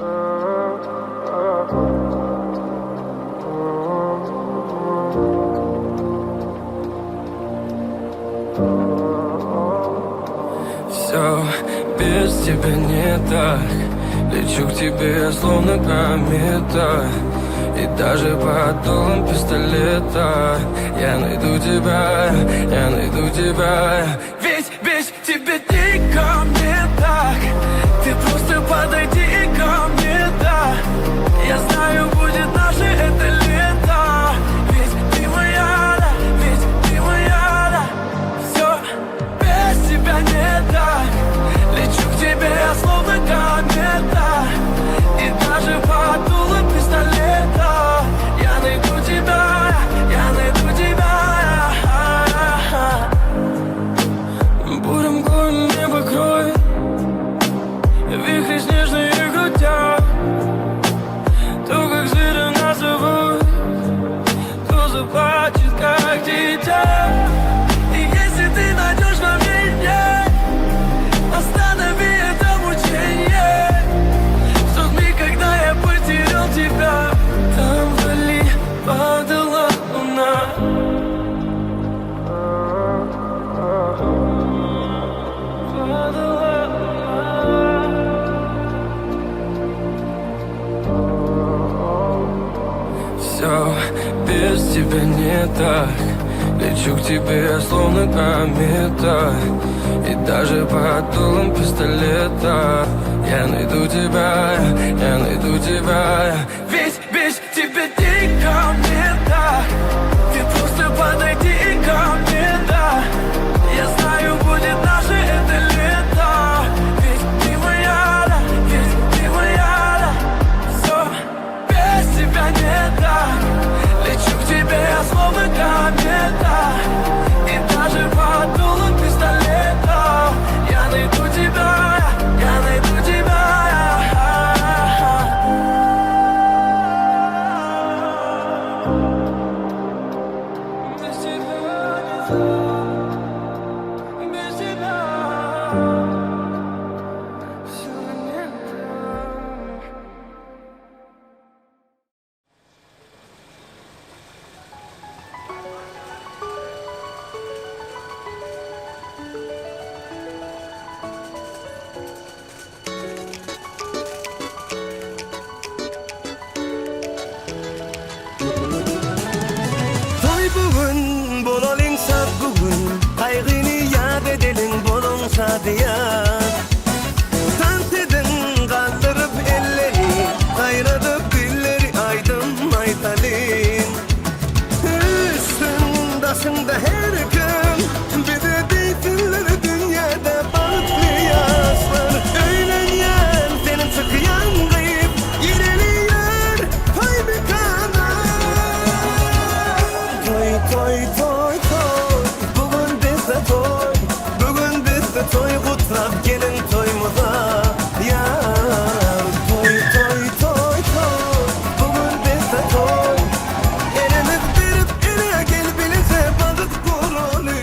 Все без тебя не так. Лечу к тебе, словно комета. И даже под дулом пистолета я найду тебя, я найду тебя. Ведь без тебя дико мне так. Ты просто подойди ко мне, да. Я знаю, будет наше это лето. Ведь ты моя, да, ведь ты моя, да. Все без тебя не так. Лечу к тебе, я словно комета. И даже под дулом пистолета я найду тебя, я найду тебя. Бурым горем небо кроет, вихри снежные крутят. То, как звери нас зовут, то заплачет, как дитя. И если ты найдешь во мне, останови это мучение. В тот миг, когда я потерял тебя, там вдали падала луна. Падала луна. Все без тебя не так. Лечу к тебе, словно комета. И даже под дулом пистолета я найду тебя, я найду тебя. Ведь без тебя дико мне так. Ты просто подойди ко мне, да. Я знаю, будет наше это лето. Ведь ты моя, да, ведь ты моя, да. Все без тебя не так. Лечу к тебе, я словно комета. И даже под дулом пистолета я найду тебя, я найду тебя. Без тебя не так, без тебя всё не так. Toy bugün, bolalım sat bugün. Kaygını yad edelim bolon sadıya. Tant edin kaldırıp elleri, kayradıp dilleri aydın aytalım. Üstündasında her gün, bir de değilsinler dünyada balıklı yaslar. Öğlenyen senin sıkıyan kayıp, ireliyor toy bir kanal. Toy toy toy toy, bugün bizde toy, bugün bizde toy kutlap gelin toyumuza. Yar toy toy toy toy, bugün bizde toy. Elimiz verip ele gel bilise balık kurulu.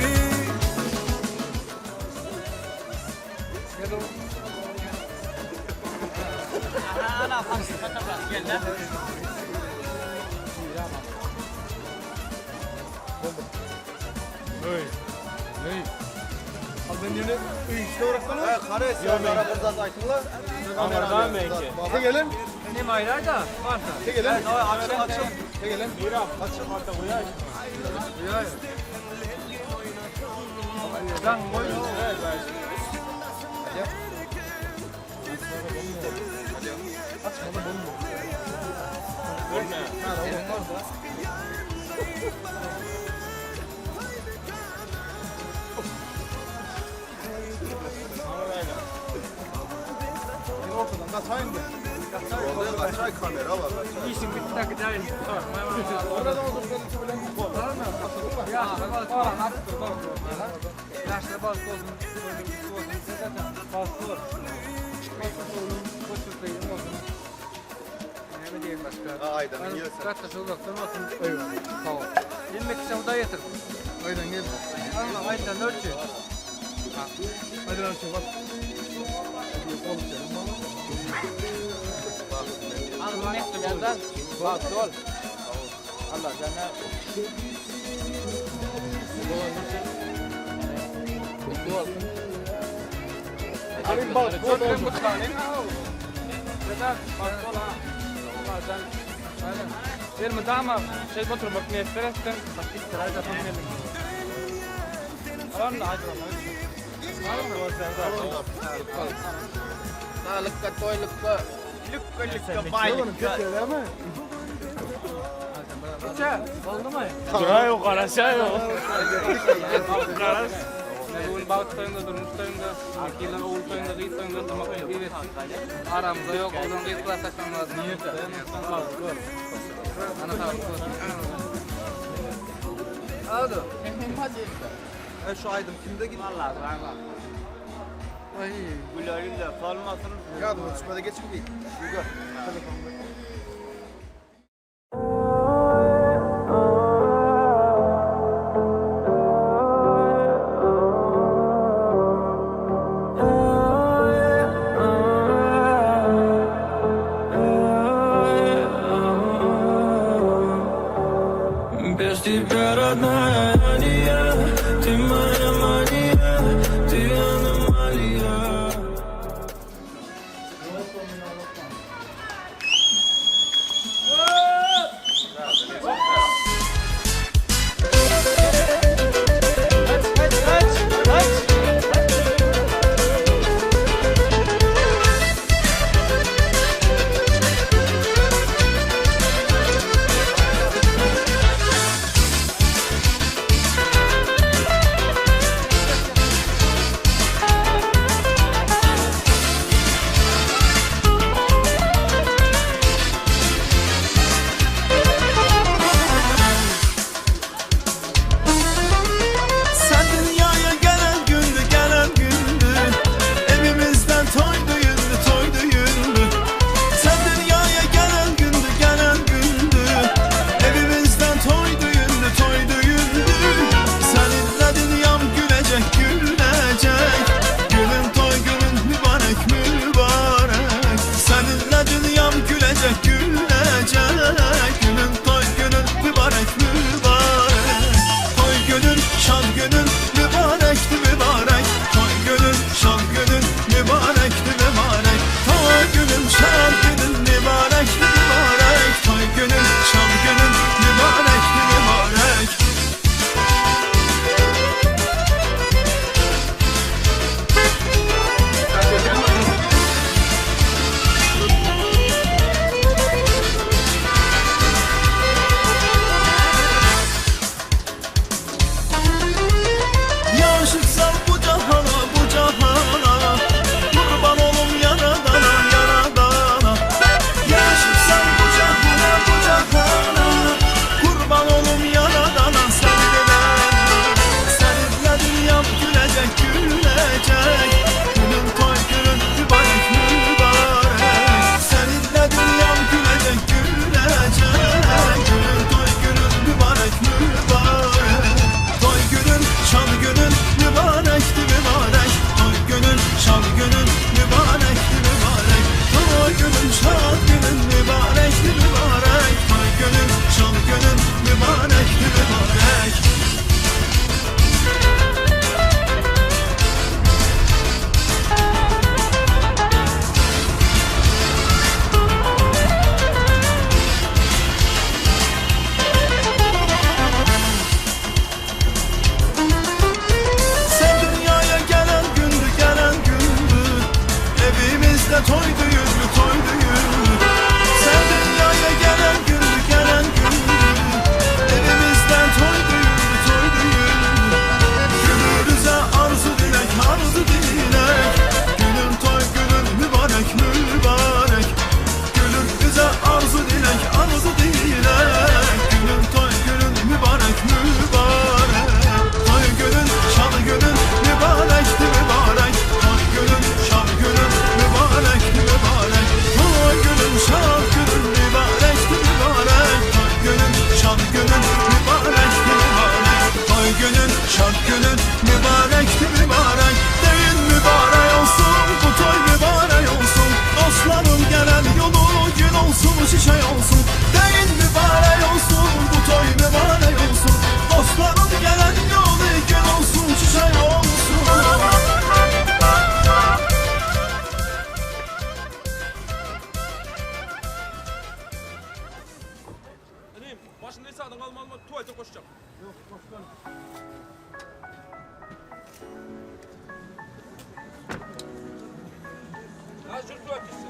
Gelin. Ne aylar da varsa. Gelin. Açıl. Gelin. Açın artık buraya. Dan koy. Ortadan kaçayım da. Orada kaçay kamera var. İşin bitti de gidelim. Orada oturup böyle bu. Yaşlı balık var. Yaşlı balık olsun. Balık olur. Koçuk olsun. Ne diyeyim başka? Aydan gelsin. Kaç taşı uzaktan olsun. Eyvallah. Sağ ol. 20 kişi burada yatır. Aydan gel. Allah aydan ölçü. Aydan ölçü bak. nästa bäddan. Vad stål. Allah janna. Stål. Karim bak, Stål är betalning. Bäddan, stål ha. Bazen. Aynen. Bir madama şey oturmak ne istersen taktik sırayla yapabilirim. Alan acı olmaz. Sağlıkta, toylıkta, lükka, baylıkta. Uça, oldu mu? Yok karışa yok. Oğul bağıt toyunda, durmuş toyunda, akiler oğul toyunda, gıyt toyunda durmak evet. Aramızda yok, oğlum gıyt kıla saklan lazım. Ana sağlık. Aldı. Hem hadi. Şu aydım kimde gitti? Vallahi bravo. Ay, Gülerinde kalmasın. Ya dur çıkmada geçin değil. Yugar. Без тебя, родная, ты моя мания, ты аномалия. Sen dünyaya gelen gündü, gelen gündü. Evimizden toydu yündü, toydu yündü. Sen dünyaya gelen gündü, gelen gündü. Evimizden toydu yündü, toydu yündü. Seninle dünyam gülecek, gülecek. Günün toy günün mübarek, mübarek. Seninle dünyam gülecek, gülecek. Günün toy günün mübarek, mübarek. Toy günün, şan günün mübarekti, mübarek. Toy günün, şan günün mübarekti, mübarek. Toy günün, şan günün mübarekti, mübarek. Toy günün, şan günün mübarekti, mübarek. Yaşıksam bu cahana, bu cahana. Kurban olum yaradana, yaradana. Yaşıksam bu cahana, bu cahana. Kurban olum yaradana, seninle. Seninle dünyam gülecek, gülecek. Günün toy günün mübarek, mübarek. Seninle dünyam gülecek, gülecek. Günün toy günün mübarek, mübarek. Toy günün, şan günün mübarekti, mübarek. Toy günün, şan günün mübarekti, mübarek. Toy günün, şan günün mübarekti, mübarek. Toy günün, şan günün mübarekti, mübarek. Sen dünyaya gelen gündü, gelen gündü. Evimizde toydu yündü, toydu yündü. Sen dünyaya gelen gündü, gelen gündü. Evimizden toydu yündü, toydu yündü. Günümüze arzu dilek, arzu dilek. Günün toy günün mübarek, mübarek. Günümüze arzu dilek, arzu dilek. Günün toy günün mübarek, mübarek. Toy günün, şan günün mübarekti, mübarek. Toy günün, şan günün mübarekti, mübarek. tuvalete koşacağım. Yok koştum. Ha şunu tuvalet gitsin.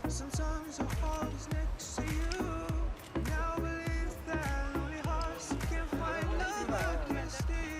Sometimes your heart is next to you. Now believe that only hearts can find love against the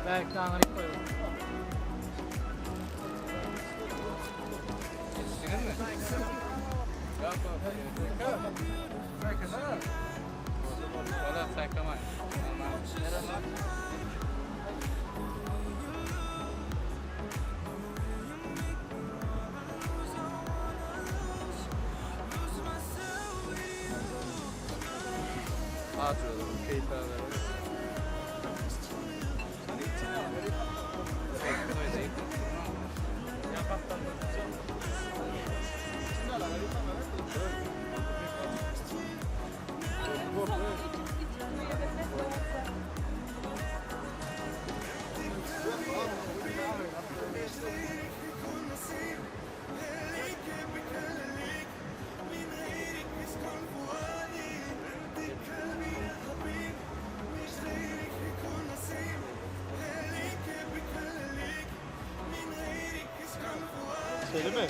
Belki de anlayıp koyalım. Senin mi? Yok yok. Valla saykamayın. Nerede? Atıyordum. Keyif alıyorum. Söyle mi?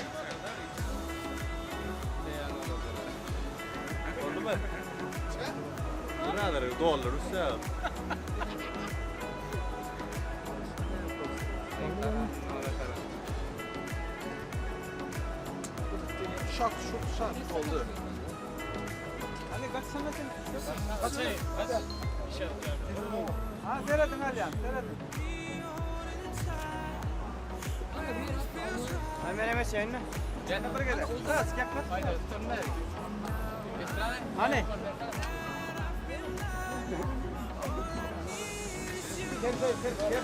Oldu mu? Nedir? Dolar üstü. Şak şak oldu. Hani kaç senesin? Kaç sene? Ha seyredin Aliyan, seyredin. Hemen hemen şeyin ne? Gel. Bir gel. Kız gel kız. Haydi tutma. Hani? Gel gel gel.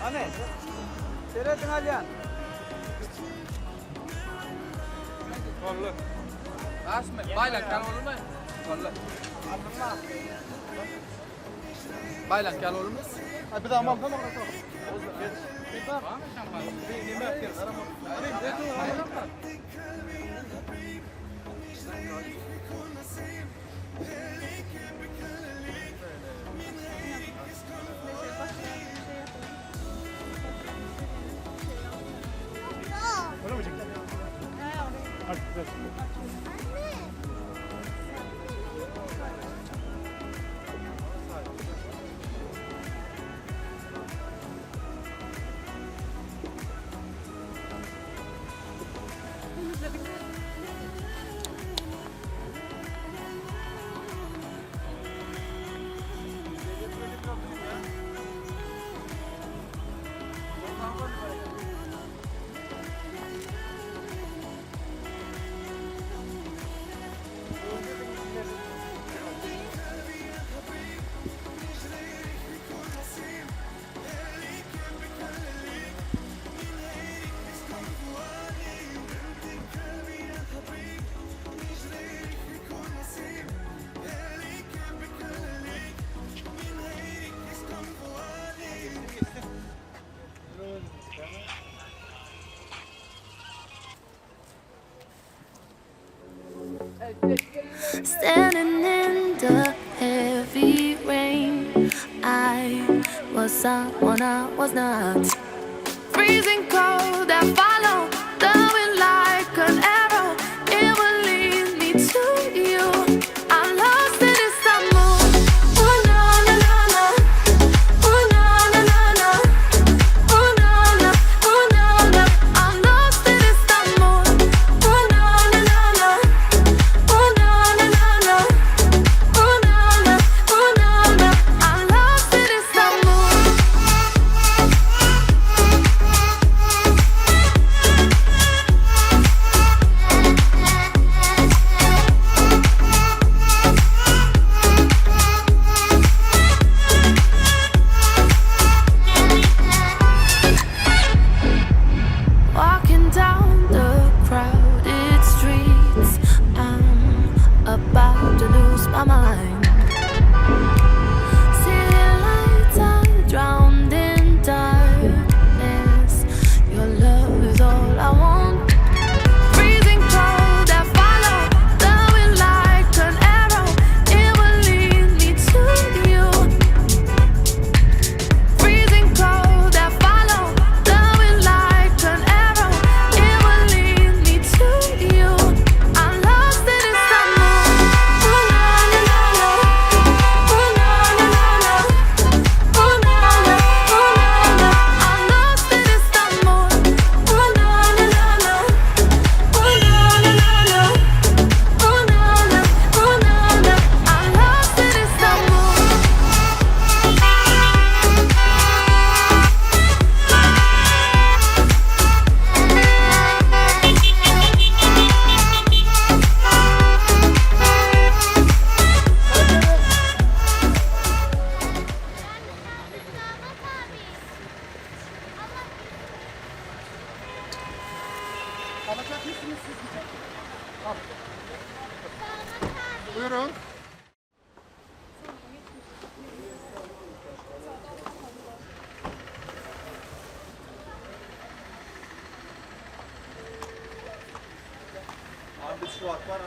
Hani? Seyredin Aliyan. Kollu. Asma, baylan gel olur mu? Vallahi. Baylan gel olur mu? Hadi bir daha mal tamam tamam. Standing in the heavy rain, I was someone I was not. Freezing cold, I follow the wind like an arrow. It will lead me to you. I'm lost in this summer. Oh na na na na. Oh na na na na. Oh na na. Oh na na. I'm lost in this summer. Oh na na na na. Oh na na na na. Oh na na. Oh na na. I'm lost in this summer. Walking down the crowded streets, I'm about to lose my mind. City lights are drowned in darkness. Your love is all I want. Freezing cold, I follow the wind like an arrow. It will lead me to you. Freezing cold, I follow the wind like an arrow. It will lead me to you. I'm lost in this summer. Oh na na na na. Oh na na na na. Oh na na. Oh na na. I'm lost in this summer. Oh na na na na. Oh na na na na. Oh na na. Oh na na. I'm lost in this summer. Alacak mısınız siz? Al. Buyurun. Abi şu at var.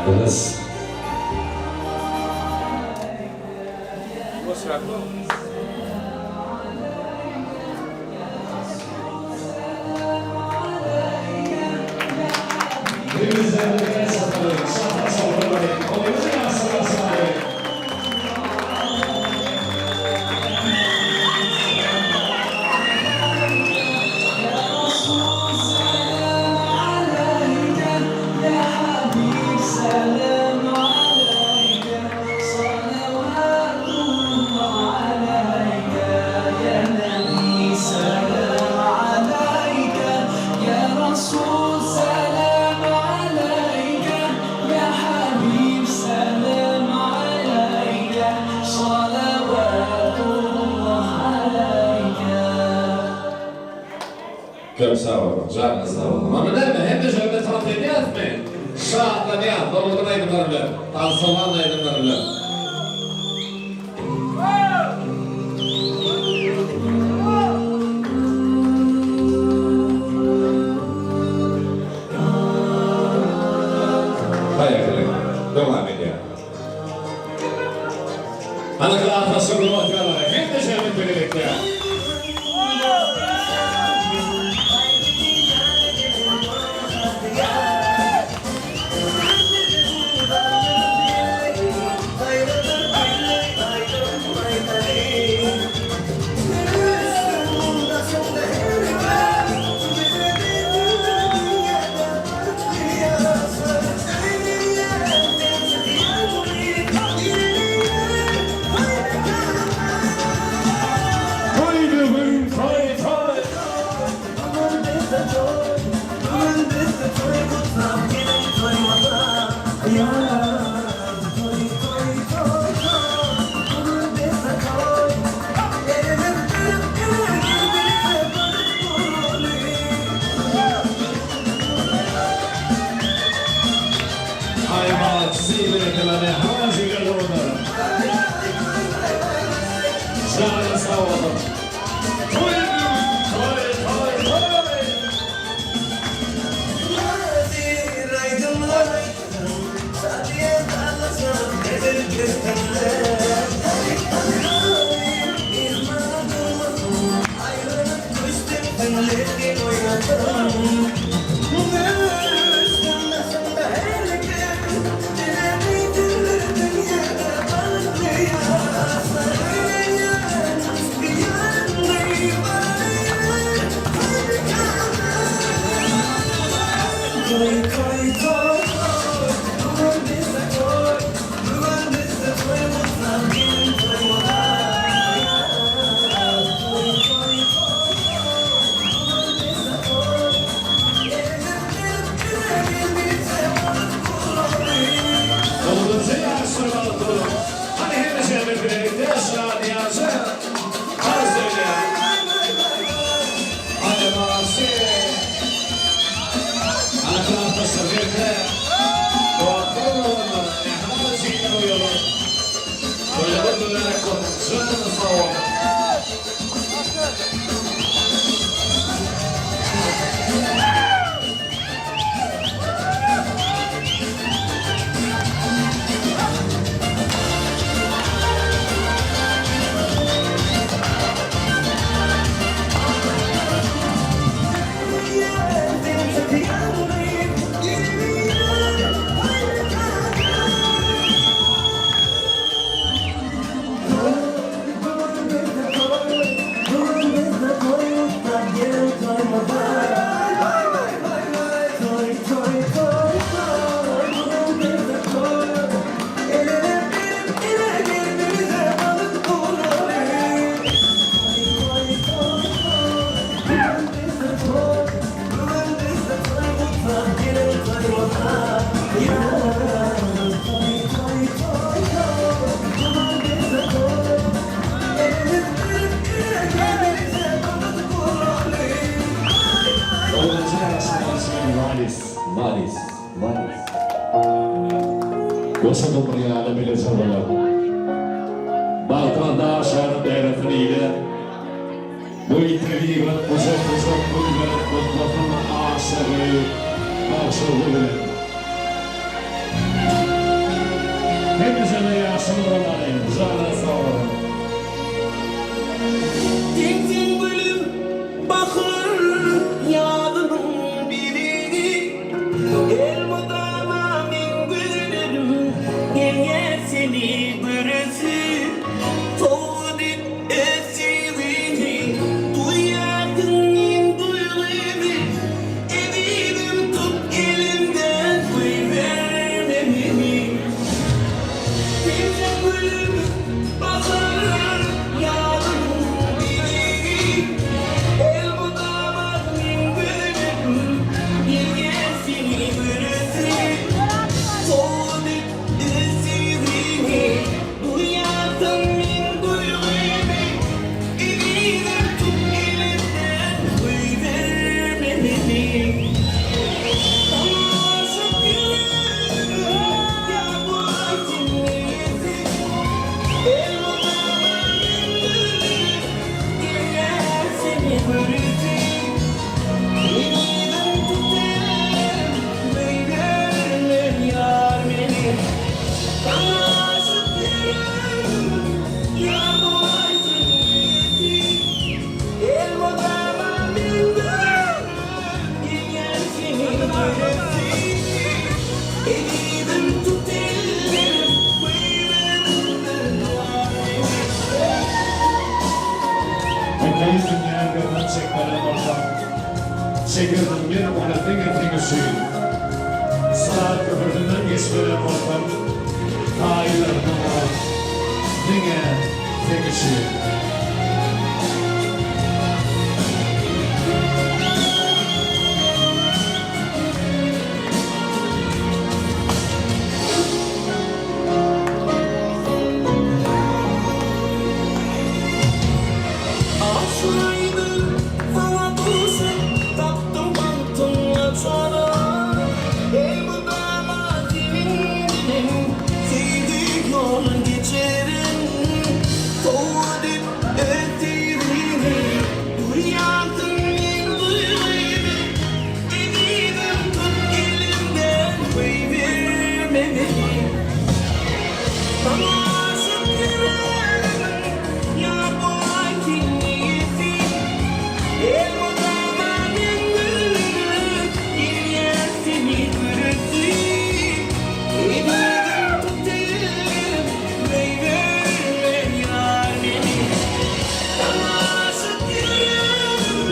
Yes. Gör sağ olun, canınız sağ olun. Ama değil mi? Hem de şöyle tanıtıyordunuz mu? Şahatlanıyor, doğrudan aydınlarıyla, tavsalarla aydınlarıyla. Hayır, devam ediyor. Ana kadar tasarlı bakıyorlar, hem de şöyle birlikte. Valis. Koşa Dumriya'da bilir çalalım. Balkan'da aşağının değerleriyle bu interviyu uzak bulgarın kutlasının aşağı karşılığı hepinize de yaşını olanayım. Canı sağ olun. Denizin gülüm bakır yağdının biri Elmadağına min gülüm gel seni bürüsü Toğudit esirini duyardın min duyulemi Eminim tut elimden duy vermemeni Denizin gülüm bakır yağdının biri Elmadağına min gülüm gel seni bürüsü Toğudit esirini duyardın min duyulemi Eminim tut elimden duy vermemeni Ülkeyiz dünyaya görünen çekmeden ortam. Çekirdim bir ona finger suyun. Saat köpürdüğünden geçmeden ortam. Taylarına var. Finger suyun. Aşırıydı bana dursun tattım mantımla çara Elmadağına dilim sevdik yol geçerim Toğudip ettiğini duyardın min duyulemi Eminim tut elimden koy vermemeni Bana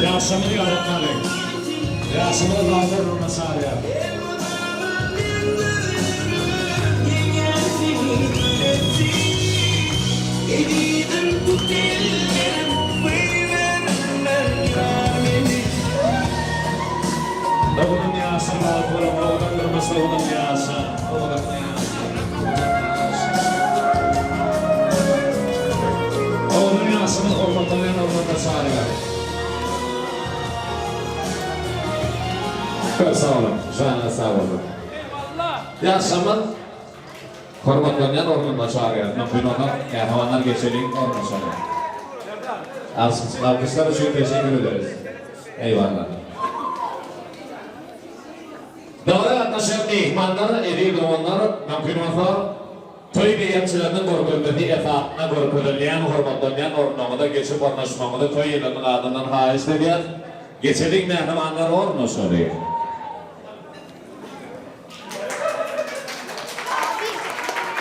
Yaşamını öğretmenim. Yaşamını kaldırır mesareye. Oğlum yasa, oğlum kırmızı oğlum yasa. Oğlum yasını olmadan olmadan sarıyor. Çok sağ olun, canına sağ olun. Yaşamın hormatlanan ormanına çağırıyor. Nöbünona kahramanlar geçelim ormanına çağırıyor. Alkışlar için teşekkür ederiz. Eyvallah. Davada yaklaşan mehmanlar, evi dumanlar, nöbünona toy beyatçılarının korkulduğunu efatına korkululayan, hormatlanan ormanına geçip anlaşmamada toy yılının adından haiz ediyat. Geçelim mehmanlar ormanına çağırıyor.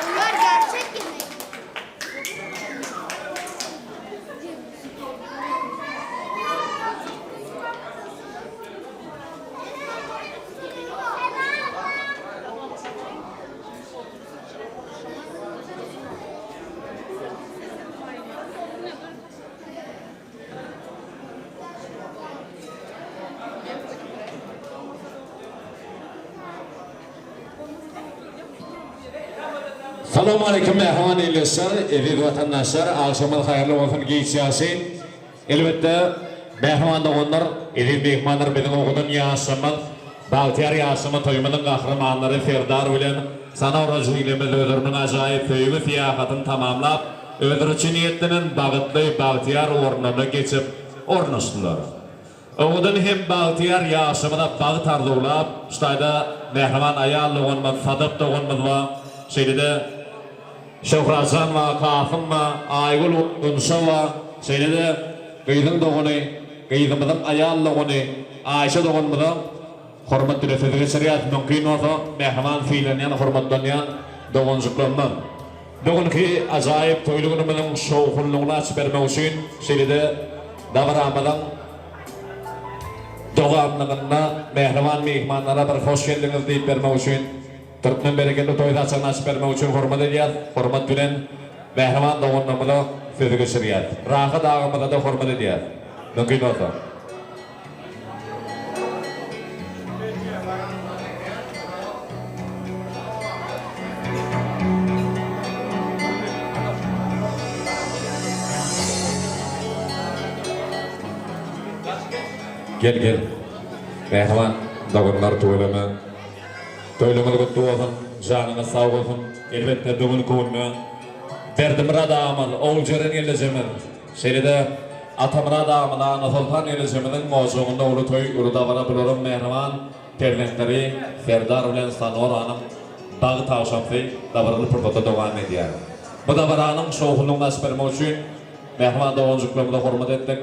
Bunlar gerçek yemek. Selamun Aleyküm mehman eyleşler, evi vatandaşlar, akşamın hayırlı olsun geçiyasi. Elbette Mehman doğanlar, edip mehmanlar bizim okudan yaşamız, Bağtiyar yaşamı toyumunun kahramanları Ferdar bilen sana oracılığımız ödürünün acayip töyümü fiyahatını tamamlap, ödürücü niyetinin bağıtlı Bağtiyar ornunu geçip ornaştılar. Oğudun hem Bağtiyar yaşamına bağı tardıulap, ştayda mehman ayallığınmız, sadıp doğunmuz va, şeyde Şevrazan va, Kafım va, Aygul Unsa va, şeyde Gıydın doğunu, Gıydımızın ayallığını, Ayşe doğunmuzun hormat dilefedege şeriat mümkün olsa mehman fiilenen hormatlanyan doğunzuklanman. Doğunki acayip toyluğunun şovhulluğuna açıvermek için şeyde davaramadan doğamlığına mehriban mehmanlara bir hoş geldiniz deyip vermek için Türkmen bereketli toyda açıvermek için hormat ediyat, hormat bilen mehriban doğunluğuna fedege şeriat. Rahı dağımıza da hormat ediyat. Mümkün olsa. Gel. Mehman, dağınlar toylama. Toylama kutlu olsun, canına sağ olsun. Elbette dağın kuvunma. Derdimra dağımın, oğulcaren elecemin. Şeyde atamra dağımın, Anasultan elecemin mozumunda ulu toy, ulu davara bulurum mehman. Terlentleri, Ferdar bilen Sanor Hanım, bağı tavşamsı, davaralı pırpata devam ediyor. Bu davaranın soğuğunluğunu aspermek için mehman doğuncuklarımıza hormat ettik.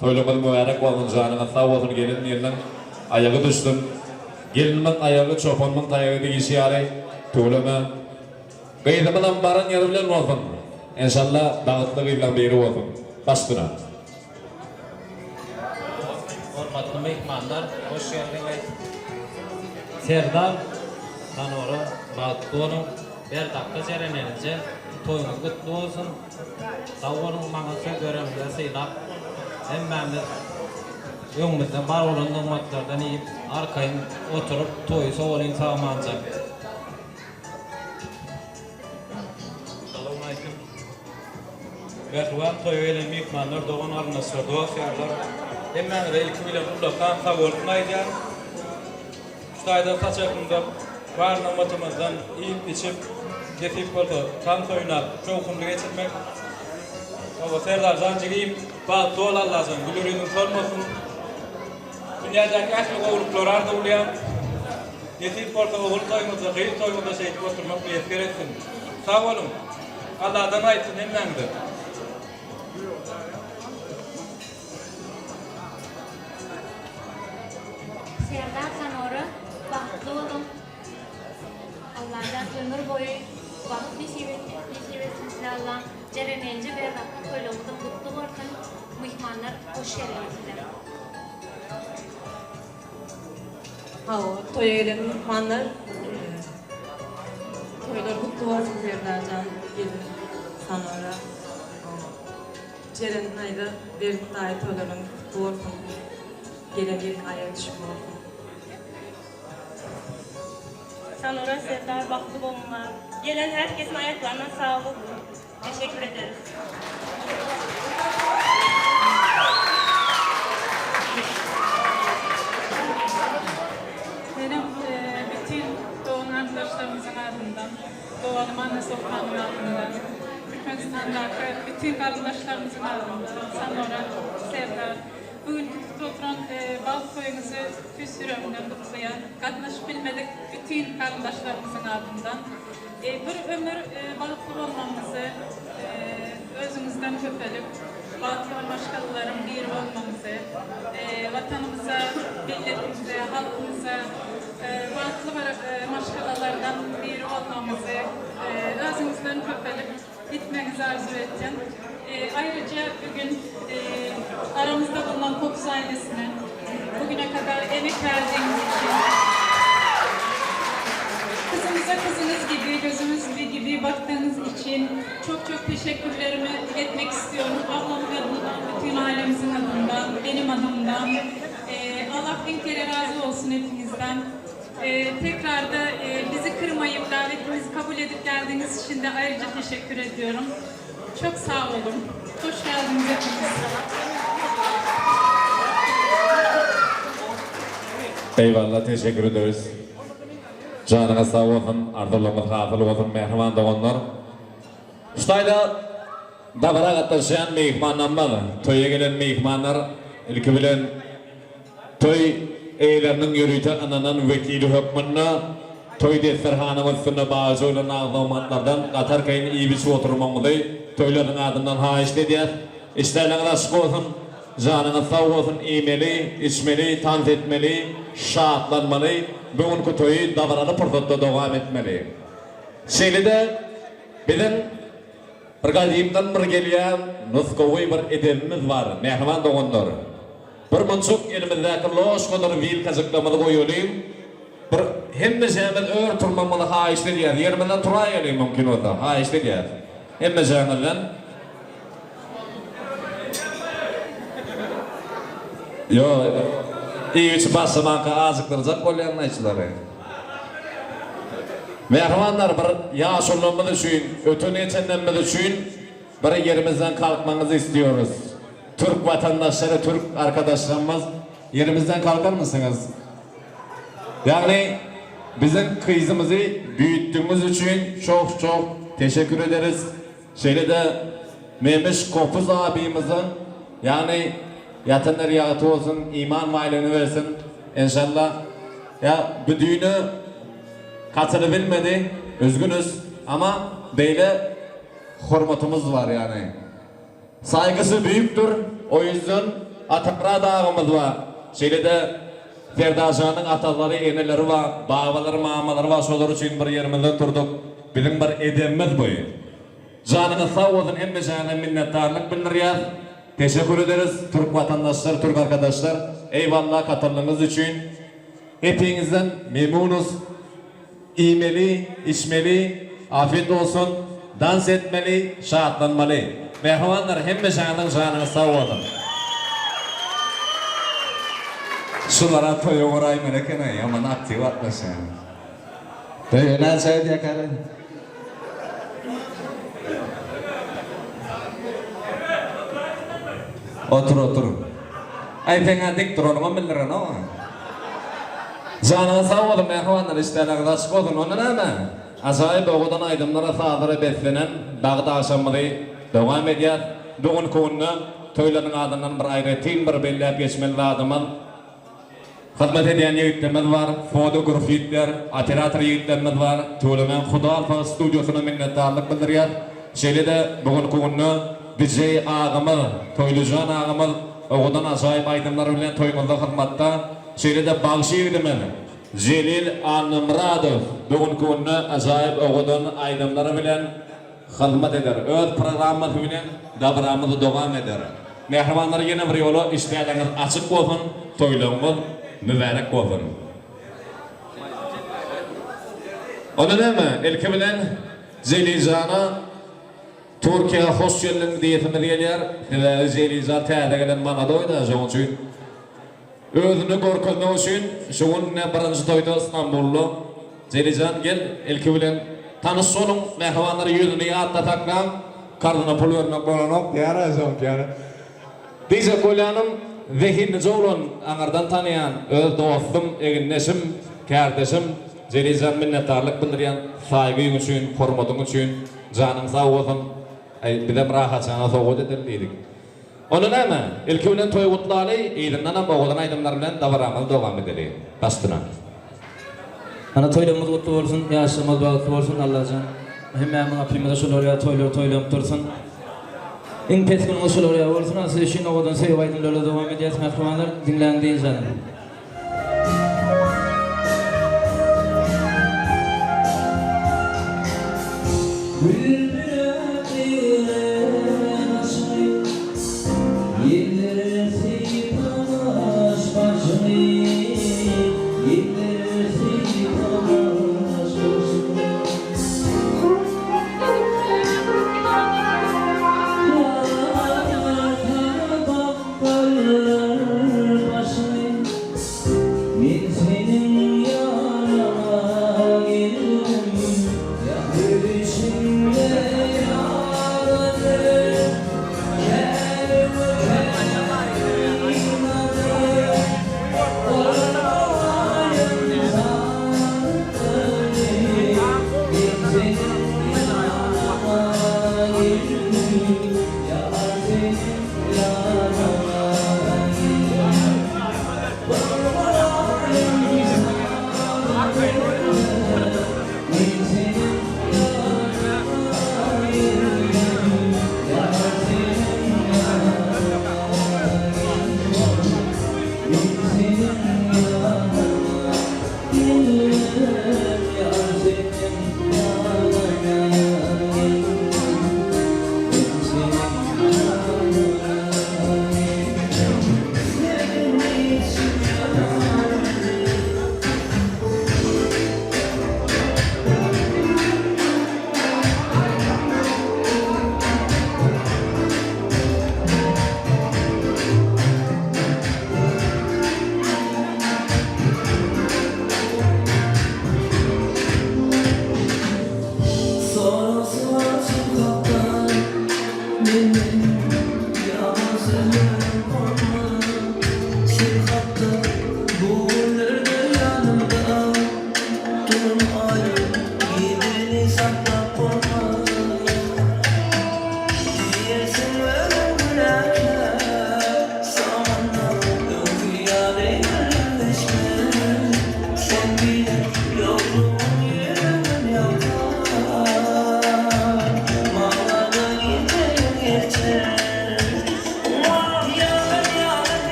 Toylumuz mübarek olun, canına sağ olsun, gelinin yerinin ayağı düştün. Gelinimin ayağı, çopanımın ayağı digisi yarı, tuğlumu. Gıydımıdan barın yarı bilen olsun. İnşallah dağıtlı gıyılan biri olsun. Bastına. Hormatlı mehmanlar, hoş geldiniz. Serdar, Sanora, Bağıtlıoğlu, bir dakika cerenenince toyunuz kutlu olsun. Sağ olun, bana söz görevimize sığınak. Emmemiz öňümizde bar bolan nigmatlardan iyip arkayın oturup toyu soğulayın sağmanca. Assalamu alaikum. Mehriban toyu ele mehmanlar doğan arnasır doğa fiyarlar. Emmemiz ilk bilen ullaqan sağ olsun aydan. Ştayda saçakında var namatımızdan iyip içip getip oldu. Kan toyuna çoğukumlu geçirmek. Ama Serdar zancıgıyım, bazı doğal lazım, gülürünün sormasın. Dünyadaki aşkı oğluklar arda ulayan, yetip orta oğul toymuzda, gıyıl toymuzda şey oturmak bir yetker etsin. Sağ olun, Allah'dan aitsın emmemdir. Serdar Sanora, bahtlı olun. Allah'dan ömür boyu balık dişivetsin size Allah'ın cerenence bir dakika toylumuzda mutlu olsun. Mihmanlar hoş geldinizler. Toya gelen mihmanlar toylar kutlu olsun Serdarcan, gelin Sanora. Ceren'in ayda bir dahi toyların kutlu olsun. Gelen yerin ayağı düşük olsun. Sanora, Serdar, bahtlı olunlar. Gelen herkesin ayaklarına sağlık. Teşekkür ederiz. Benim bütün doğum arkadaşlarımızın adından, doğalım anne sultanın adından, Türkmenistan'daki bütün arkadaşlarımızın adından, Sanora, Serdar, bugün oturan balık toyunuzu tüsür ömründen kutlayan, katlaşıp bilmedik bütün arkadaşlarımızın adından, bir ömür balıklı olmamızı özümüzden köpelip, balıklı başkalarının bir olmamızı, vatanımıza, milletimize, halkımıza, balıklı maşgalalardan bir olmamızı, özümüzden köpelip gitmenizi arzu ettim. Ayrıca bugün aramızda bulunan Kokuz ailesine bugüne kadar emek verdiğiniz için, kızımıza kızınız gibi, gözümüz gibi baktığınız için çok teşekkürlerimi iletmek istiyorum. Ablamın adından, bütün ailemizin adından, benim adımdan. Allah bin kere razı olsun hepinizden. Tekrar da bizi kırmayıp davetimizi kabul edip geldiğiniz için de ayrıca teşekkür ediyorum. Çok sağ olun. Hoş geldiniz hepiniz. Eyvallah, teşekkür ederiz. Canına sağ olun, ardılığımız gafil olsun, mehriman doğanlar. Şutayda davara katlaşan mehmanlanmalı. Toya gelen mehmanlar ilki bilen toy eylerinin yürüyte ananan vekili hükmünna toy desterhanımız sünne bazı olan ağzamatlardan qatar kayın iyi bir su oturmamılı. Toyların adından haişte diyer. İşlerine aşık olsun, canına sağ olsun, iymeli, içmeli, tanz etmeli, şaatlanmalı. Bugünkü toyu davaralı pırtıkta devam etmeli. Şeyli de bizim bir gadimdan bir geliyen nuskovi bir edemimiz var, mehriman doğanlar. Bir mıncuk elimizdeki loş kadar vil kazıklamalı koyulayım. Bir hemmezemiz ör turmamalı haişli diyer. Yerimden turayalım mümkün olsa, haişli diyer. Hemmezemizden. Yo, iyi üç basamakı azıktıracak kolyanla içleri. Mehrimanlar bir yaşurluğumuz için, ötün geçenlerimiz için bir yerimizden kalkmanızı istiyoruz. Türk vatandaşları, Türk arkadaşlarımız yerimizden kalkar mısınız? Yani bizim kıyızımızı büyüttüğümüz için çok çok teşekkür ederiz. Şeyle de Memiş Kopuz abimizin yani yatınlar yağıtı olsun, iman vailini versin inşallah. Ya bu düğünü katılabilmedi, üzgünüz ama böyle hürmetimiz var yani. Saygısı büyüktür, o yüzden Atakra dağımız var. Şeyle de Ferdajan'ın ataları, eneleri var, babaları, mamaları var, solar için bir yerimizde durduk. Bizim bir edemimiz bu. Canınız sağ olsun, hem canına minnettarlık bildiriyaz. Teşekkür ederiz Türk vatandaşlar, Türk arkadaşlar. Eyvallah katılımınız için. Hepinizden memnunuz. İyimeli, içmeli, afiyet olsun, dans etmeli, şahatlanmalı. Mehrimanlar hem canına sağ olun. Şulara toya uğrayım rekene, yaman aktif atlasın. Toya ne sayıd yakarı? Otur. Ay fena dik duralım bildirin ama. Canına sağ olun mehrimanlar, işlerine aşık olun, onun ama. Acayip oğudan aydınlara sağları beslenen dağda aşamları devam ediyor. Bugün konu toyların adından bir ayrıtın bir bellep geçmeli adımın. Hizmet eden yiğitlerimiz var, fotoğrafitler, operatör yiğitlerimiz var. Tulumen Huda Alfa stüdyosuna minnettarlık bildiriyor. Şeyle de bugün konu DJ ağımız, Toylucan ağımız oğudan acayip aydınlar bilen toyumuzda hizmette. Şeyle de Bağşehir'imiz Celil Anımradov bugün konu acayip oğudan aydınları bilen hizmet eder. Öz programımız bilen davramızı devam eder. Mehrimanlar yine bir yolu işleriniz açık olsun, toyluğumuz mübarek olsun. Onun ama ilki bilen Zelizan'a Türkiye hoş geldin diyetimiz geliyor. Zeliza təhdə gelen bana doydu onun için. Özünü korkutmak için şunun ne birinci toyda İstanbullu. Zelizan gel ilki bilen tanış olun, mehrimanları yüzünü atla taklam, karnına pul vermek bolanok. Yarayacağım yani. Dice kolyanım zehirli olun, anardan tanıyan, öz dostum, eginleşim, kardeşim, Zelizan minnettarlık bildiriyen, saygı için, hürmetun için, canın sağ olsun. Bir de rahat sana soğuk edildik. Onun ama ilk günden toy kutlalı, iyidinden ama oğlan aydınlarla davranmalı devam edelim. Bastına. Ana toylumuz kutlu olsun, yaşamız bağlı olsun Allah'can. Hem apimize şöyle oraya toylum dursun. En keskin şöyle oraya olsun, asıl işin oğlan sevip aydınlarla devam edeceğiz. Mehrimanlar dinlendiği canım. Senin yanına geldim, ya bir içimde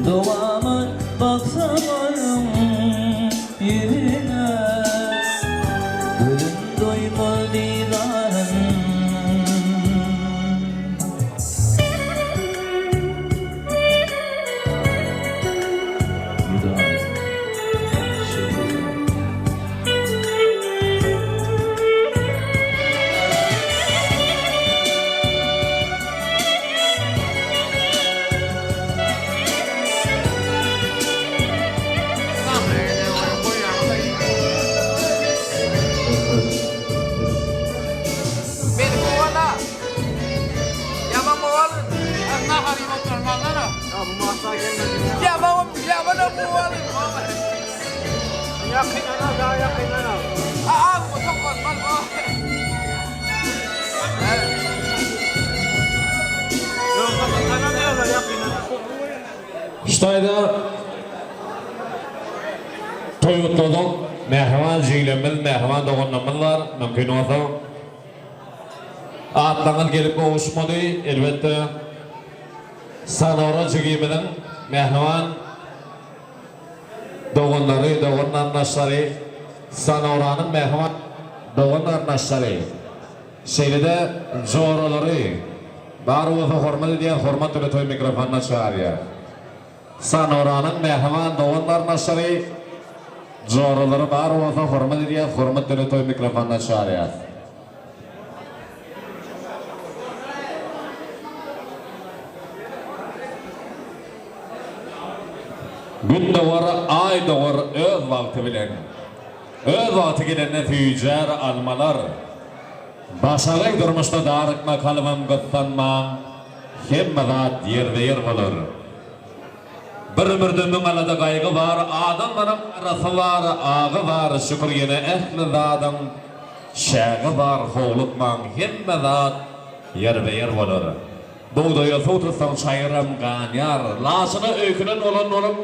Doğama baksamayım yüzüne, gülüm doymaz didarım. Beni kovala. Yaman kovalın. Allah arayayım oturmalara. Ya bu mahsa gelmedi. Ya bana kovalın. Yakın ana, daha yakın ana. Aa, bu çok korkmaz bu. Evet. Yok, tanımıyorlar yakın ana. Xitoyda to'y o'tladik, mehmon jiylarimiz, mehmon do'g'onlarimiz mumkin bo'lsa atlangan kelib qo'shmadi, albatta Sanora jigimining mehmon do'g'onlari, do'g'on qarindoshlari, Sanoraning mehmon do'g'on qarindoshlari, She'rida jo'ralari, bari o'zi hurmat degan hurmat bilan to'y mikrofonini chiqargan. Sanoraning mehmon do'g'on qarindoshlari, jo'ralari bari o'zi hurmat degan hurmat bilan to'y mikrofonini chiqargan. Gün doğru, ay doğru, öz vakti bilen. Öz vakti gidenine tüccar almalar. Başarık durmuşta darıkma kalmam gıttanmam. Hemmedat yerde yer bulur. Bir döndüm alada kaygı var, adamların arası var, ağı var, şükür yine ehli zadım. Şağı var, hoğlukman, hemmedat yerde yer bulur. Buğdaya su tutsan çayırım ganyar, laşını öykünün olan olup,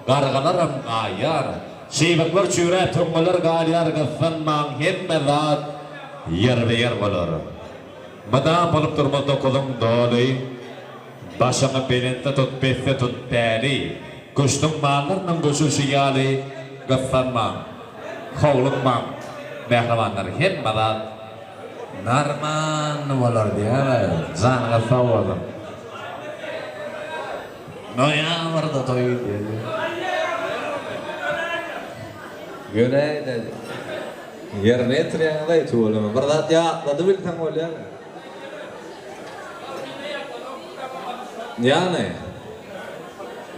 gargalarım gayar, şivikler çüre tümgeler galyar gıssınman, hemmedat yer bulur. Madam bulup durmazda kulum doğdu, başını belinde tut, besi tut beli, kuştun mallarının kuşu şiyali gıssınman. Kovlukmam. Mehribanlar hemmadan narman bolar diye canıga sağ olun. Noyabrda toy dedi. Görey dedi. Yerine triyanglay tuğulama. Bir zat yağatladı bilsen ol ya. Yani.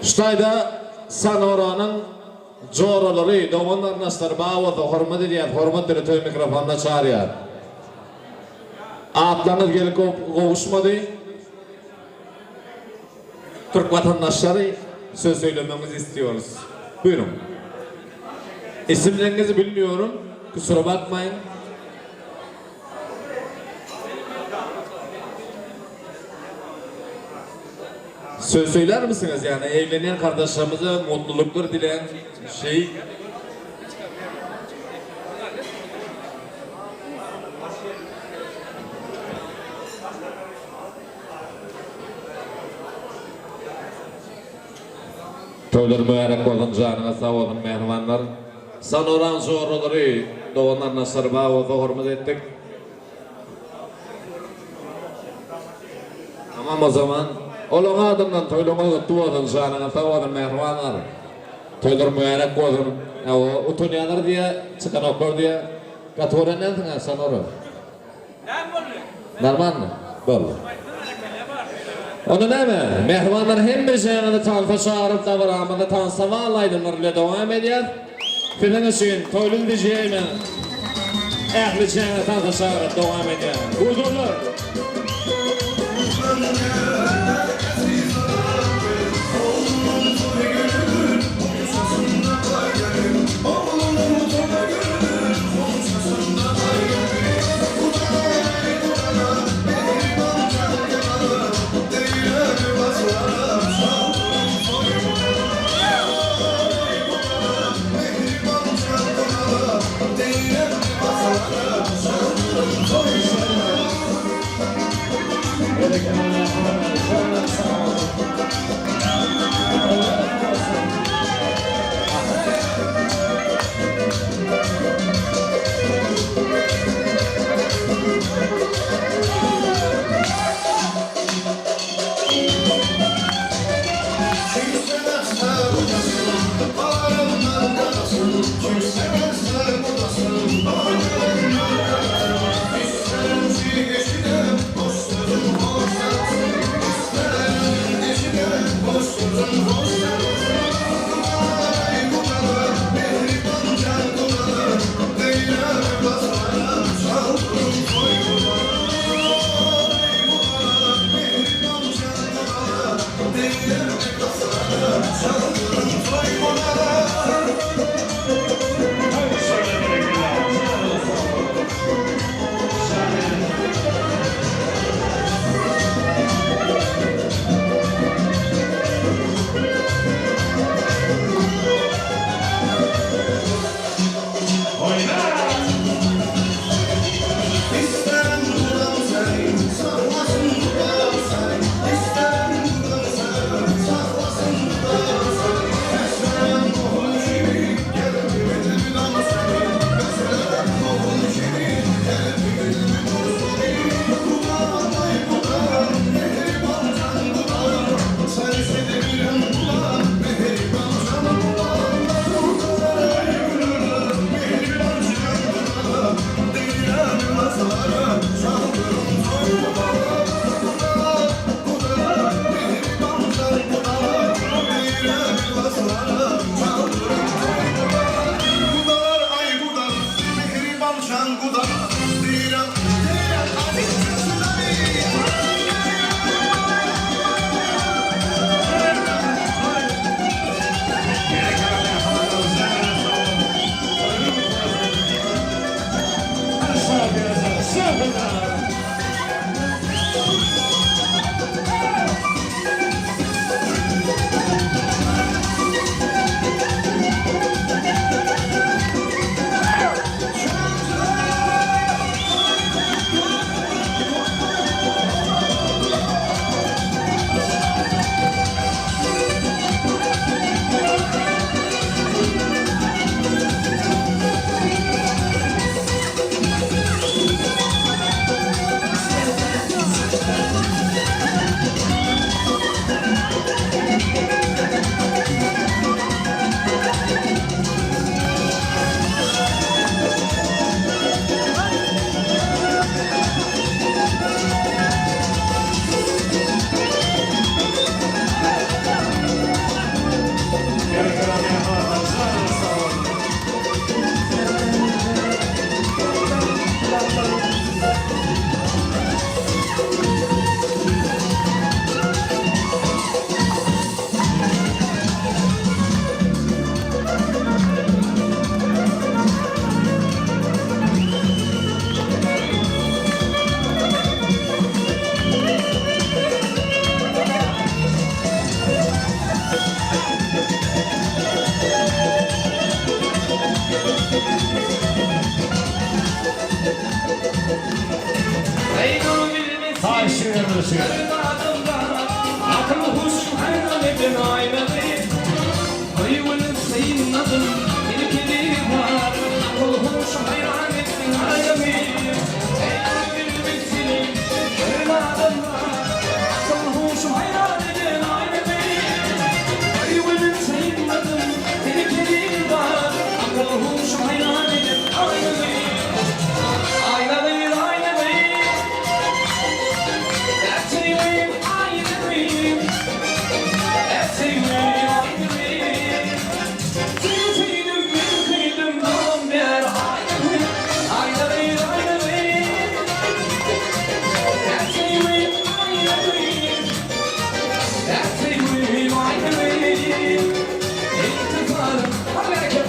Ştayda Sanoranın joraları, doğanlar naslar bağıda hormat ediyor, hormat ediyor toy mikrofonda çağırıyor. Atlanır gelip kovuşmadı. Türk vatandaşları söz söylememizi istiyoruz. Buyurun. İsimlerinizi bilmiyorum. Kusura bakmayın. Söz söyler misiniz yani evlenen kardeşlerimize mutluluklar dileyen şey? Toylar mübarek olun, canına sağ olun mehmanlar. Sanoran zorları, doğanlar nasır bağı hormat ettik. Tamam o zaman. Olun adından toylama tuğadın, canına sağ olun mehmanlar. Toylar mübarek olun. O utunyalar diye, çıkan oklar diye. Katoran ne Sanoran? Narman mı? Böyle. Onu neme? Mehmanlar hem bir janada tanfa çağırıp da var ama da tansa vallaydınlar devam ediyor. Fidan için toylun diyeceğime ehli janada tanfa çağırıp devam ediyor. Huzurlar. yanılışıyor. Akıl huş hayran edin aynadı. Hayvanın senin adın ilgili var. Akıl huş hayran edin aynadı. Ey bilmesini evladım var. Akıl huş hayran edin aynadı. Hayvanın senin adın ilgili var. Akıl huş hayran edin aynadı. Aynadı aynadı. Ettiğim aynıyım. Ettiğim aynıyım. Tüytüydüm mümküydüm doğum yer aynıyım. Aynıyım aynıyım. Ettiğim aynıyım. Ettiğim aynıyım. İntiharım hareket.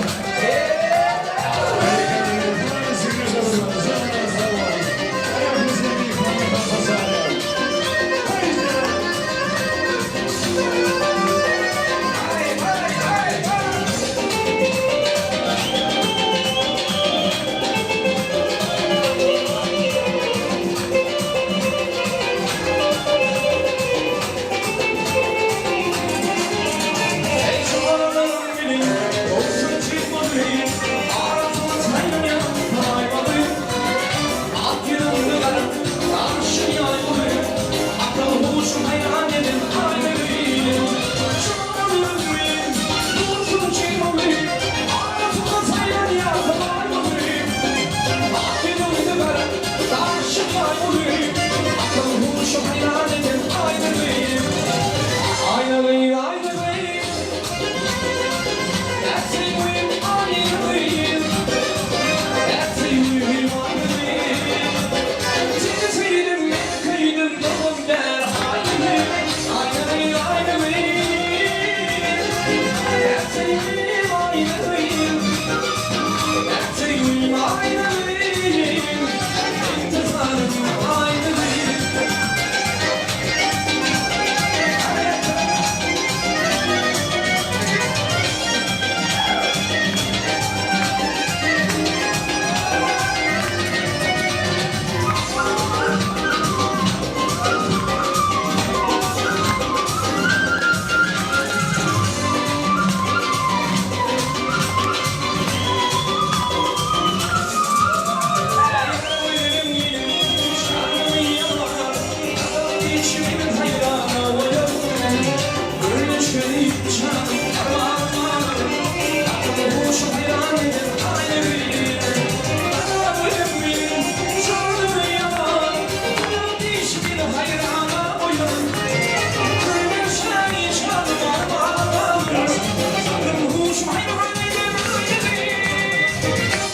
Ey şahanım benim, olsun çıkmalıyım. Aratma sen yanmaymalıyım. Ak yıldılar, karşı yaymalıyım. Akıl hoşum hayran edin aynıyım. Şahanım benim, olsun çıkmalıyım. Aratma sen yanmaymalıyım. Ak yıldılar, karşı yaymalıyım. Akıl hoşum hayran edin aynıyım. Aynalıyım, aynalıyım. Ettiğim aynalıyım. Ettiğim aynalıyım. Titredim, kıydım, doğum der aynalıyım. Aynalıyım, aynalıyım. Ettiğim aynalıyım. Ettiğim aynalıyım. İntizarım aynalıyım.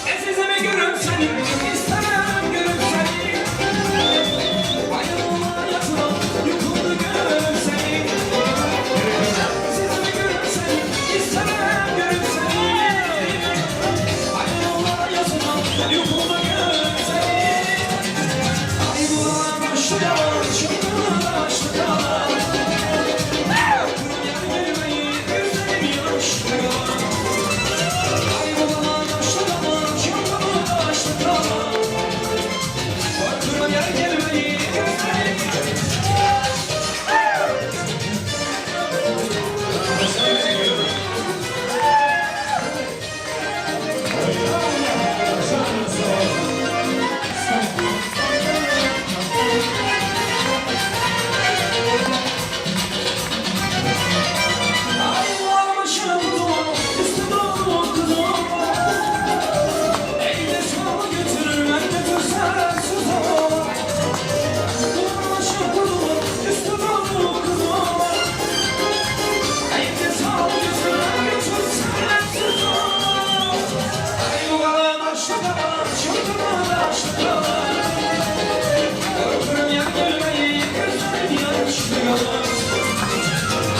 Ezizimi görüp seni, istemem görüp seni. Bayılma yatma, yukuldu görüp seni. Ezizimi görüp seni, istemem görüp seni. Bayılma yatma, yukuldu görüp seni. Ay bulan başlayan, çılgın başlayan. Yer gelmeyi, gözlerim yaşlayan. Ay bulan başlayan, çılgın başlayan. Korkma yer gelmeyi, gözlerim Ay varmışım kuzum, üstü dolu kuzum. Eyle sağ götürür, ben götürsem susam. Varmışım kuzum, üstü dolu kuzum. Eyle sağ götürür, ben götürsem susam. Ay bu kadar başladan, çılgın başladan. Korkurum yer gelmeyi, gözlerim yaşlı.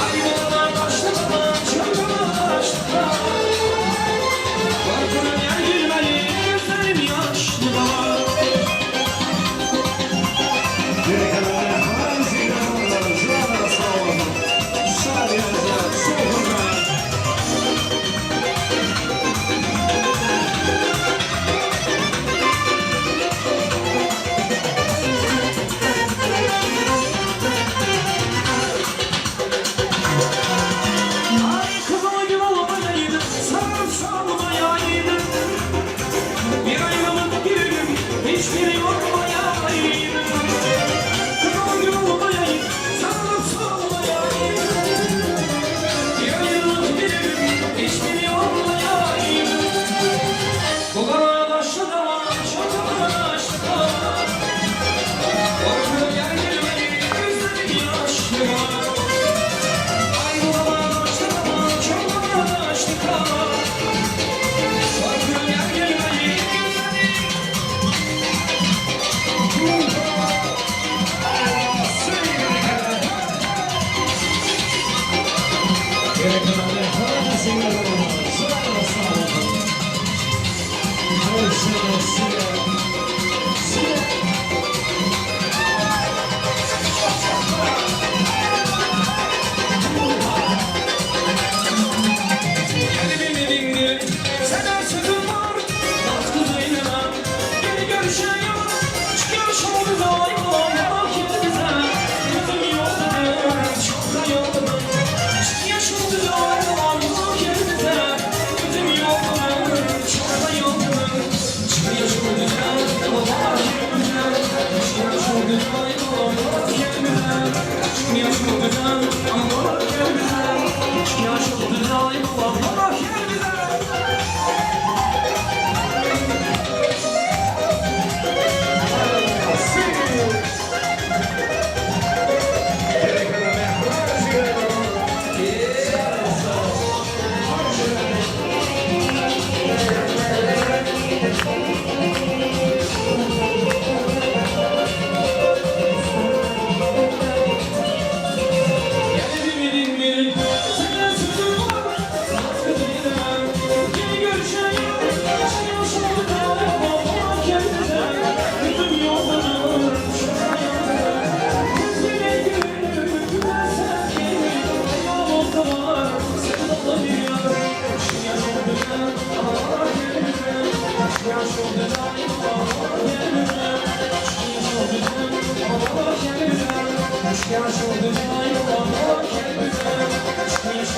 Ay bu kadar başladan, çılgın başladan. Korkurum yer gelmeyi, gözlerim yaşlı. hiçbir yormayayım. Kral yormayayım, sana sormayayım. Yarın bilirim, hiçbir yormayayım. Bu kadar taşlı da çok taşlı da. Korkuyor yer gelmeyi, gözlerim yaşlı var. Ay bu kadar taşlı da çok taşlı da. Korkuyor yer gelmeyi, Kalbimi dinle, sana sözüm var. Naz kuzeyine, geri görüşelim. Çıkıyor şovu daima, kendimize. Gözüm yoldadır, çok da yoldadır. Çıkıyor şovu daima, kendimize. Gözüm yoldadır, çok da yoldadır. Çıkıyor şovu daima, kendimize. Çıkıyor şovu daima, kendimize. Çıkıyor şovu daima, kendimize. Çıkıyor şovu daima, kendimize. Kalbimi dinle, sana sözüm var. Naz kuzeyine, geri görüşelim. Çıkıyor şovu daima, kendimize. Gözüm yoldadır, çok da yoldadır. Gözüne gülür, gülersen gelir. Ayağım olsa var, sevdalı bir yar. Çıkıyor şovu daima, kendimize. Çıkıyor şovu daima, kendimize. Çıkıyor şovu daima, kendimize. Çıkıyor şovu daima, kendimize. Çıkıyor şovu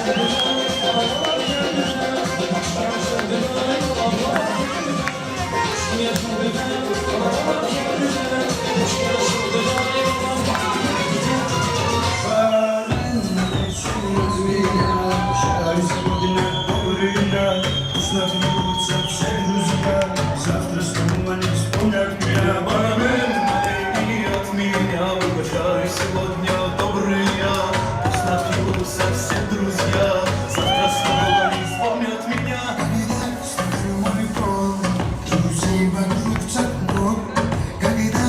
daima, kendimize. Çıkıyor şovu daima, kendimize. Çıkıyor şovu daima, kendimize. Çıkıyor şovu daima, Завтра снова не вспомнят меня. Бармен, налей от меня. Угощай сегодня добрые. Пусть напьются все друзья. Завтра снова не вспомнят меня. Мой пол, друзей вокруг так много. Когда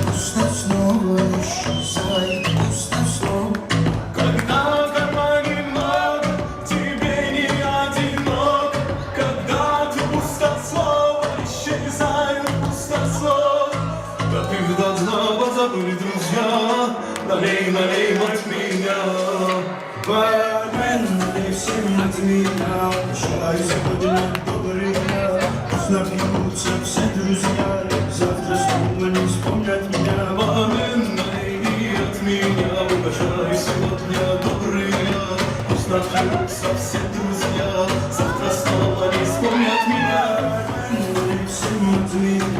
пустослов исчезает пустослов. Когда в кармане много, тебе не одинок. Когда ты пустослов, исчезает пустослов. Как их давно позабыли друзья. Налей, налей от меня. Бармен, налей всем от меня. Угощай сегодня добрые. Пусть напьются все друзья. Завтра снова не вспомнят меня. Бармен, налей от меня. Угощай сегодня добрые. Пусть напьются все друзья. Завтра снова не вспомнят меня. Налей всем от меня.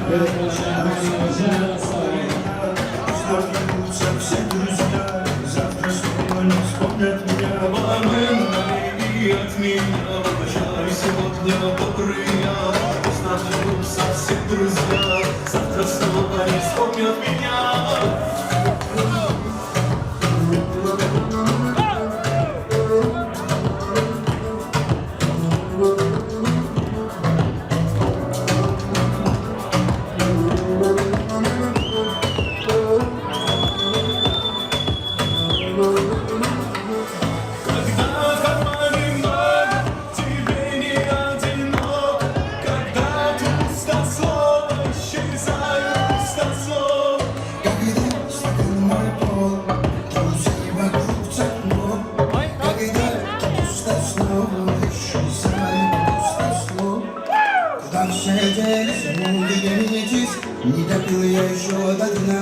Пусть напьются все друзья. Завтра снова не вспомнят меня. Бармен, налей от меня. Угощай сегодня добрые. Пусть напьются все друзья. Завтра снова не вспомнят меня. Когда в кармане много, тебе не одинок. Когда ты пустослов, исчезает пустослов. Когда стакан мой пол, друзей вокруг так много. Когда ты пустослов, исчезает пустослов. Куда все делись, не договоритесь, не допил я еще до дна.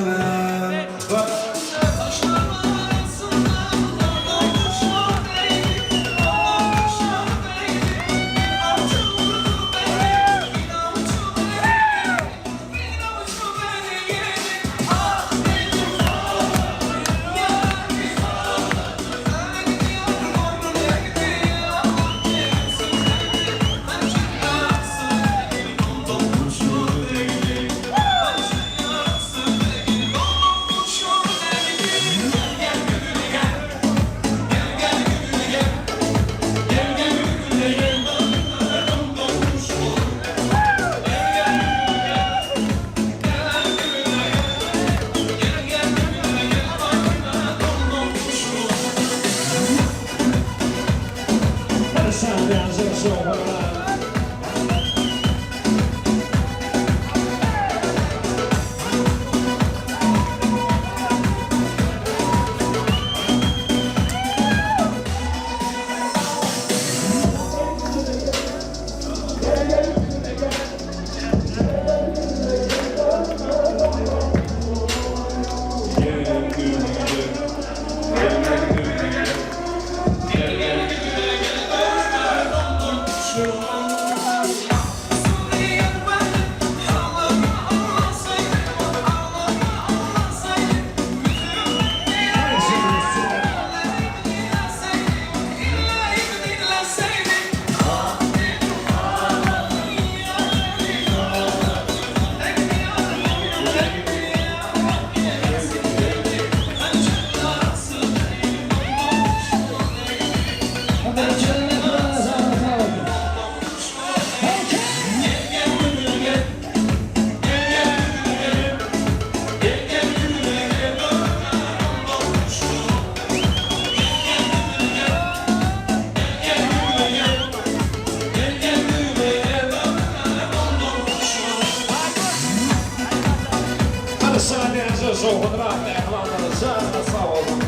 saniyesi soğudura mehmanları sana sağ olun.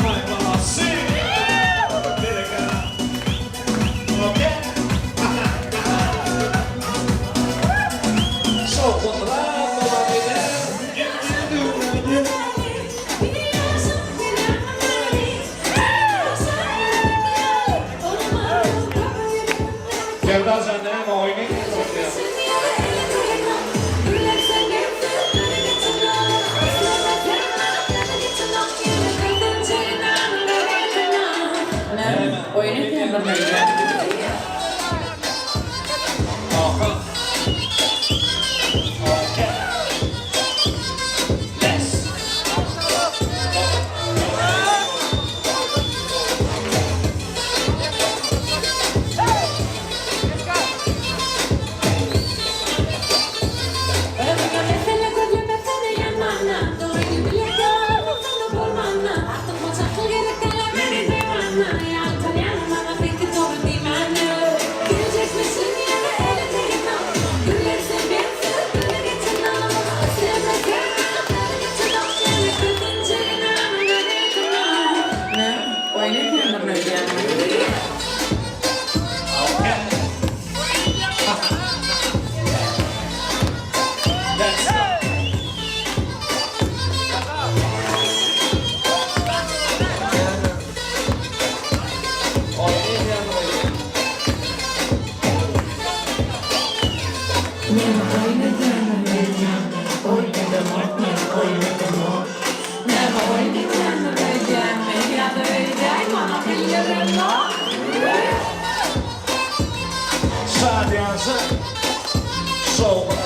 Ay babası. Bir kere. Okey. Soğudura babamı. Gerdan sen ne oynayın? Saniyesi soğudura.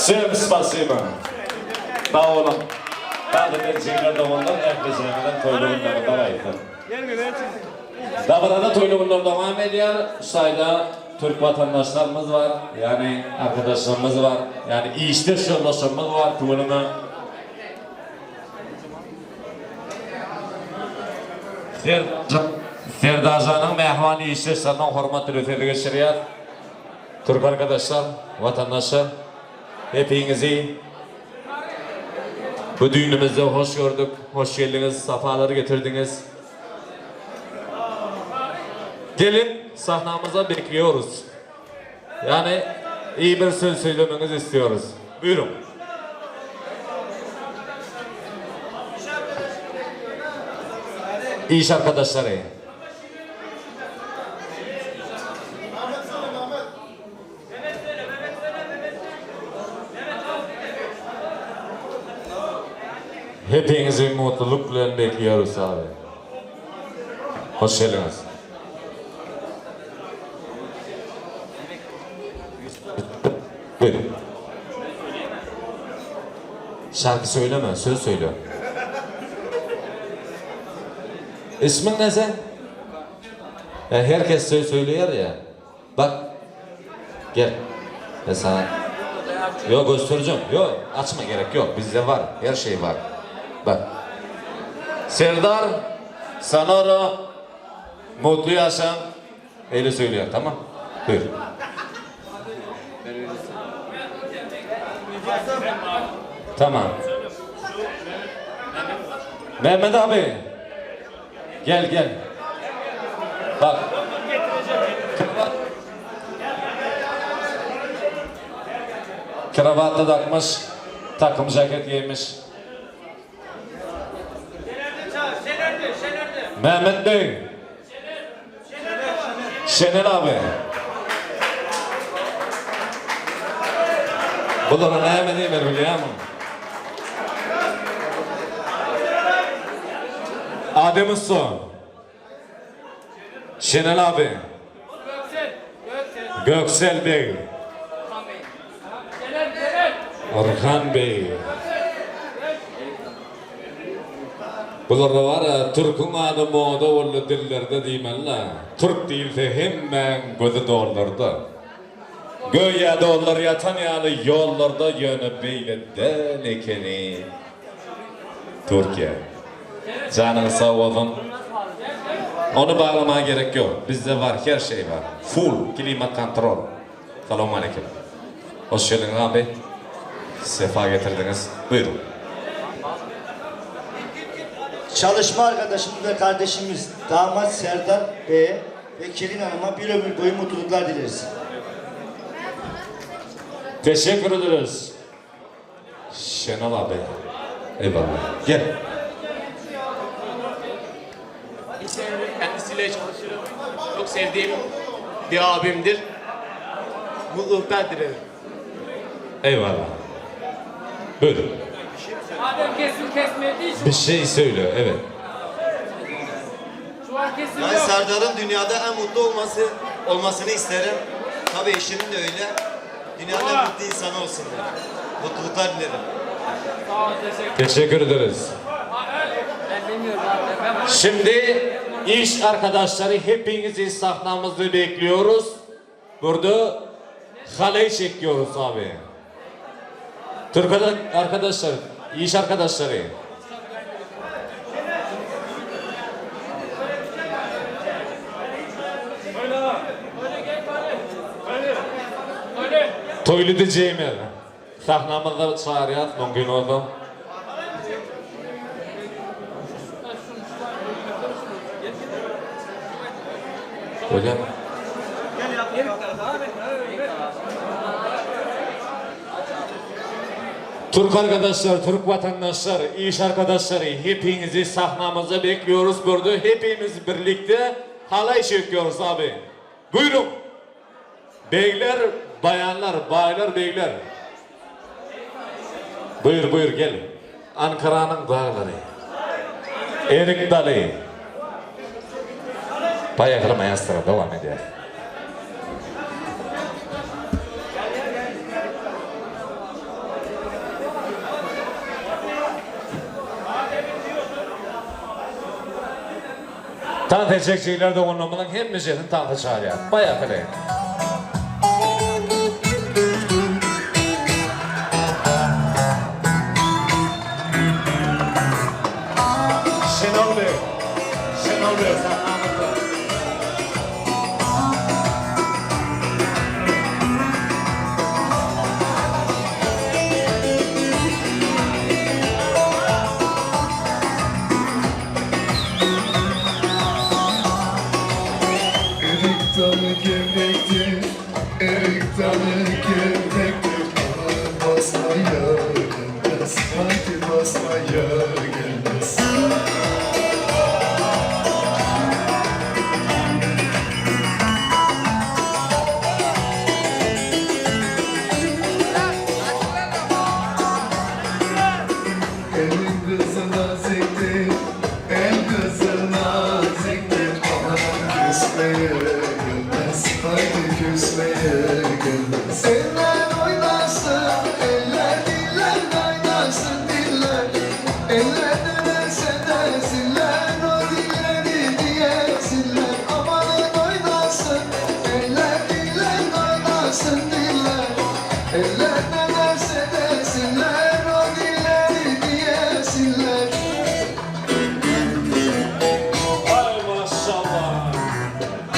Всем спасибо. Sağ olun. Tadı gençler zamanlar herkesimden toyluğunları da ayıklar. Davada toyluğunlar devam ediyor. Sayda Türk vatandaşlarımız var, yani arkadaşlarımız var, yani işleş yoldaşlarımız var, tuğulunu. Serdarcan'ın mehvani işleşlerinin hormatlı öteli şeriat. Türk arkadaşlar, vatandaşlar, hepinizi bu düğünümüzde hoş gördük, hoş geldiniz, safaları getirdiniz. Gelin sahnamıza bekliyoruz. Yani iyi bir söz söylemenizi istiyoruz. Buyurun. İş arkadaşları. Hepinizi mutlulukla bekliyoruz abi. Hoş geldiniz. Buyurun. Şarkı söyleme, söz söyle. İsmin ne sen? Herkes söz söylüyor ya. Bak. Gel. Ben sana. Yok göstereceğim. Yok açma gerek yok. Bizde var. Her şey var. Bak. Serdar. Sanora. Mutlu yaşam. Öyle söylüyor tamam. Buyur. Tamam. Mehmet abi. Gel gel. Bak. Kravatı takmış. Takım ceket giymiş. Mehmet Bey. Şener abi. Bunlara ne yemediğimi biliyor musun? Adem Usta. Şenel abi. Göksel Bey. Orhan Bey. Bunlar var ya, Türk'ün adı moda oldu dillerde deymenler. Türk değilse hemen gözü doğrularda. Göğe doğrular yatan yani yollarda yönü beyleden ekeni. Türkiye. Canın sağ olun. Onu bağlamaya gerek yok. Bizde var, her şey var. Full klima kontrol. Selamun aleyküm. Hoş geldiniz abi. Sefa getirdiniz. Buyurun. Çalışma arkadaşımız ve kardeşimiz damat Serdar Bey'e ve Kelin Hanım'a bir ömür boyu mutluluklar dileriz. Teşekkür ederiz. Şenol abi. Eyvallah. Gel. Kendisiyle çalışırım. Çok sevdiğim bir abimdir. Mutluluklar dilerim. Eyvallah. Buyurun. Adem kesin kesmeye değil şu. Bir şey söyle, evet. Şu an kesin Ben yok. Serdar'ın dünyada en mutlu olmasını isterim. Tabii eşinin de öyle. Dünyanın en mutlu insanı olsunlar. Mutluluklar dilerim. Sağ ol, Teşekkür ederiz. Ben bilmiyorum abi. Ben Şimdi iş arkadaşları hepinizi sahnamızda bekliyoruz. Burada halay çekiyoruz abi. Türk arkadaşlar, iş arkadaşları. Toylu diyeceğimi. Sahnamızda çağırıyor, mümkün oldu. Hocam. Türk arkadaşlar, Türk vatandaşlar, iş arkadaşları hepinizi sahnamıza bekliyoruz. Burada hepimiz birlikte halay çekiyoruz abi. Buyurun. Beyler, bayanlar, baylar, beyler. Buyur buyur gel. Ankara'nın dağları. Erik Dalı. Bayağı maestro devam ediyor. Tanıtacak şeyler de onunla hem müziğin tanıtacağız. Bayağı kale. Dalı gevrektir Dalı basmaya gelmez Haydi basmaya gelmez Elin kızı naziktir El kızı naziktir Aman küsmeye gelmez Haydi küsmeye gelmez Eller oynasın Eller diller kaynasın diller Eller ne derse desinler O dilleri diyesinler Amanın oynasın Eller diller kaynasın diller Eller ne derse desinler O dilleri diyesinler Ay maşallah.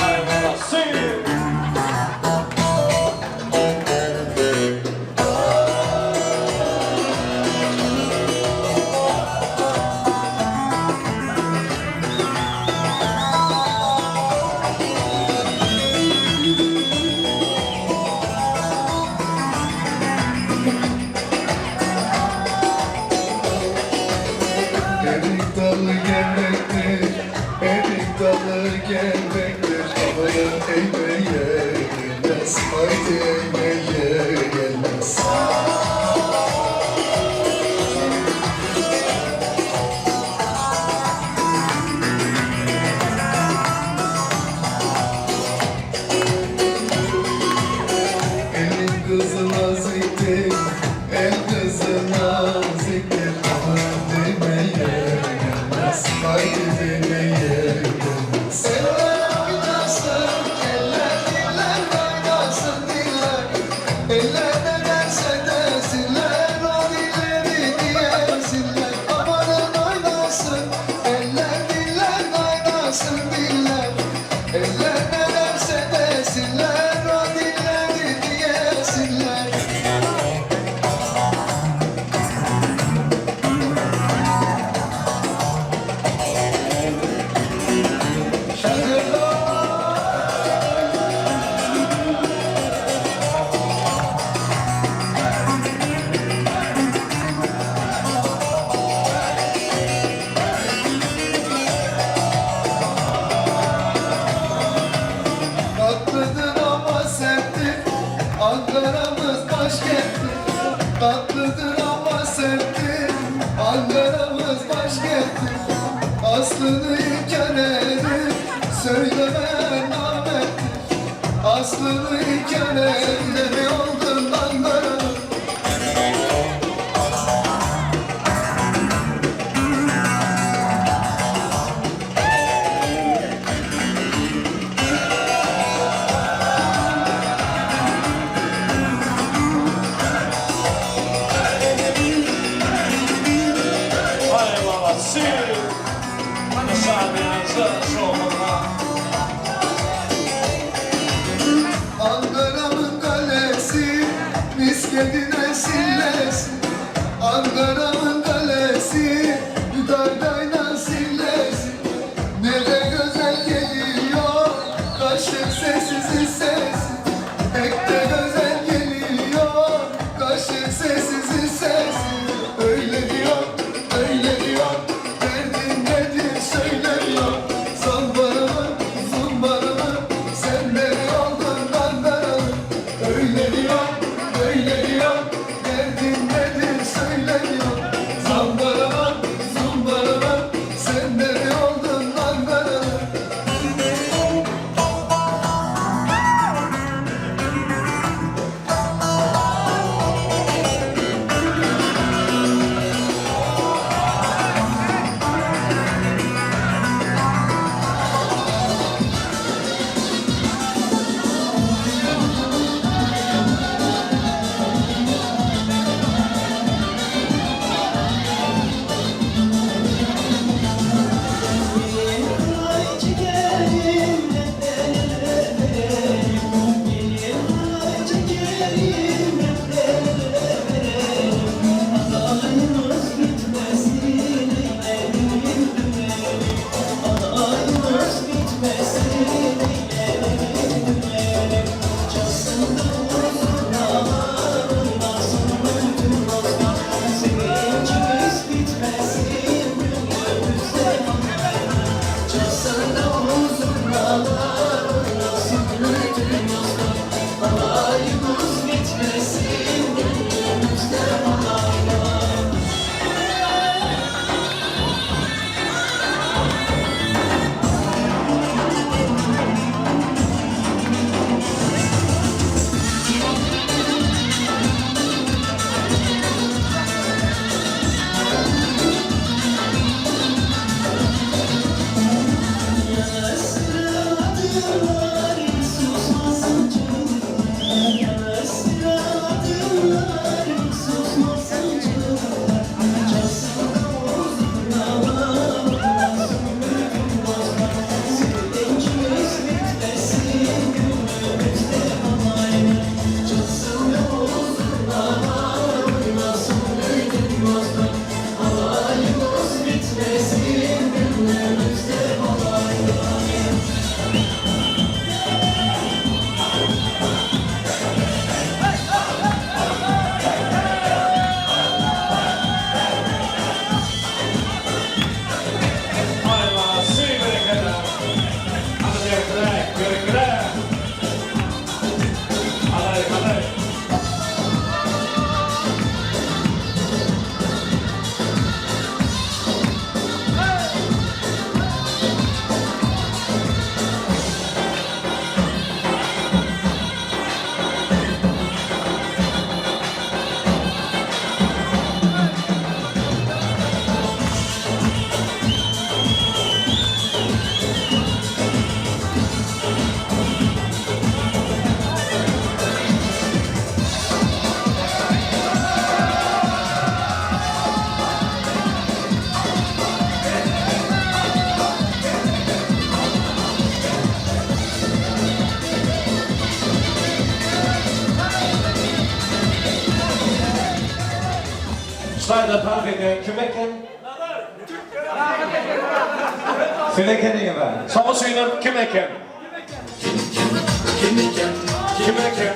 Ay maşallah. Erik dalı gelmektir, erik dalı gelmektir Havaya eğmeye gelmez, haydi eğmeye gelmez Elin kızı naziktir, el kızı naziktir Aman demeye gelmez, haydi demeye gelmez Eller oynasın, eller diller kaynasın diller Eller ne derse desinler, o dilleri diyesinler Amanın oynasın, eller diller kaynasın diller Eller ne derse desinler, o dilleri diyesinler Tatlıdır ama serttir Ankara'mız başkenttir Tatlıdır ama serttir Ankara'mız başkenttir Aslını inkar edip Söyleme namettir Aslını inkar edip Ne oldun Ankara'nın Ay babası. Müsaadenizle soğumuna. Ankara'nın kalesi Misketine sillesi Ankara'nın kalesi Yukarıdayla sillesi Ne de güzel geliyor Kaşık sessiz sesi Pek de güzel geliyor Kaşık sessiz sesi Öyle diyor, öyle diyor Derdin nedir söylemiyor Zombarımı, zumbarımı Sen beni oldun Ankara'lı Öyle diyor, öyle diyor sayda tarif eden kim eken? Sen ekenin gibi. Soğuk suyla kim eken? Kim eken? Kim eken?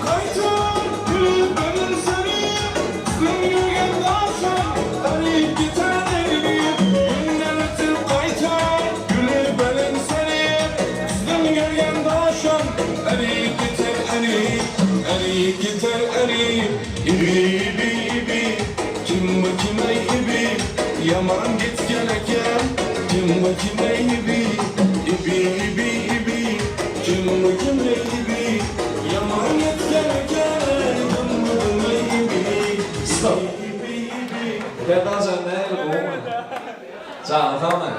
Kaytan, gülüm seni, seni أريد gider أريد İbi ibi ibi Kim bakime ibi Yaman git geleken Kim bakime ibi İbi ibi ibi Kim bakime ibi Yaman git geleken Kim bakime ibi Stop. Keddan sen ne bu? Canım tamam.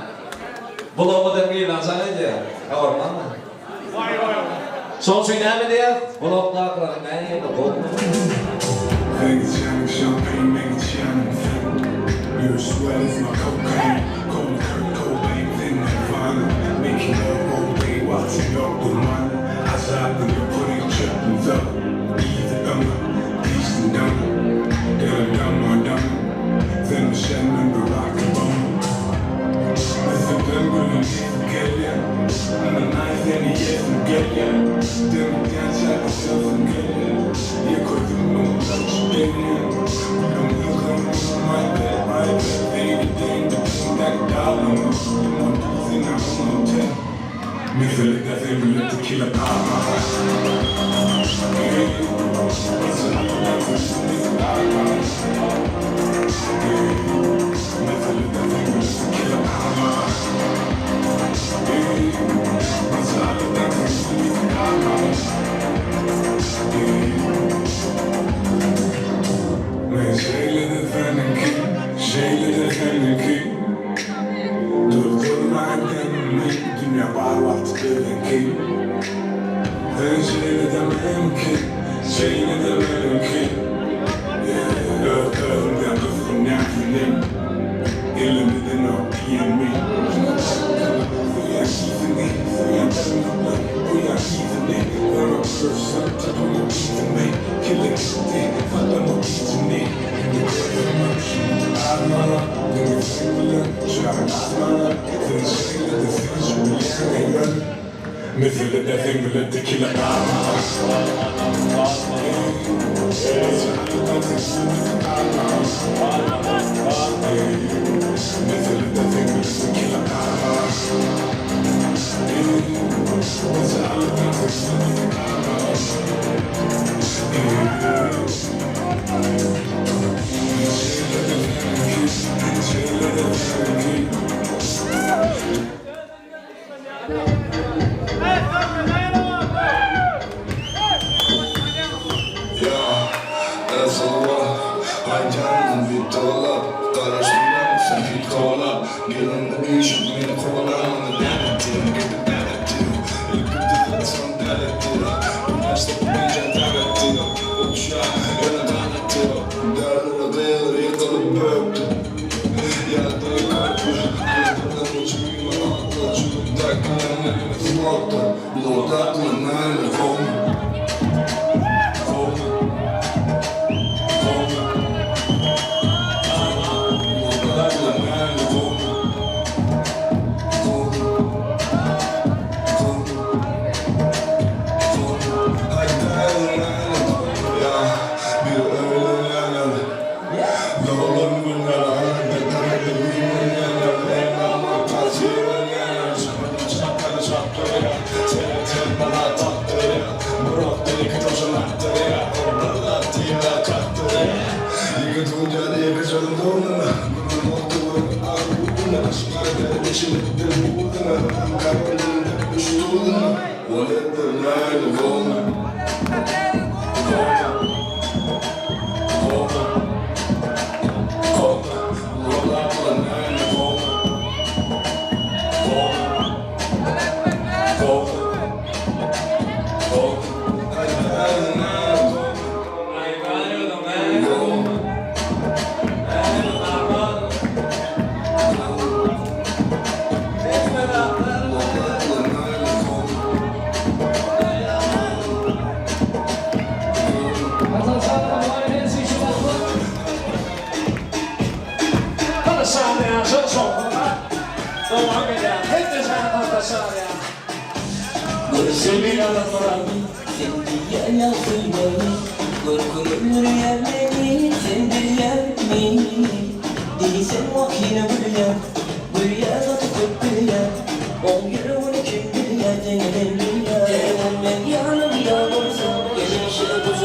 Bulumu da bir lan sana diye. Orman mı? Son söyleme diye. Bulutlar kırar ne bu? Vegas shining champagne, make it shining thin. Your sweat is my cocaine. Cold Kurt Cobain, thin and violent. Making love all day, watching up with mine. Outside when you're putting trippings up. Easy peace and dumb. Then I'm dumb. Then I'm shining the rock and bone. Mr. Pemberley, get ya. I'm a nice and yes, get ya. Then we can't shut ourselves and get ya. You could do no such thing. We don't look on my bed, anything to bring back dollar. You want to in our hotel. Me feel like that's every little tequila power. Me feel like that thing with the tequila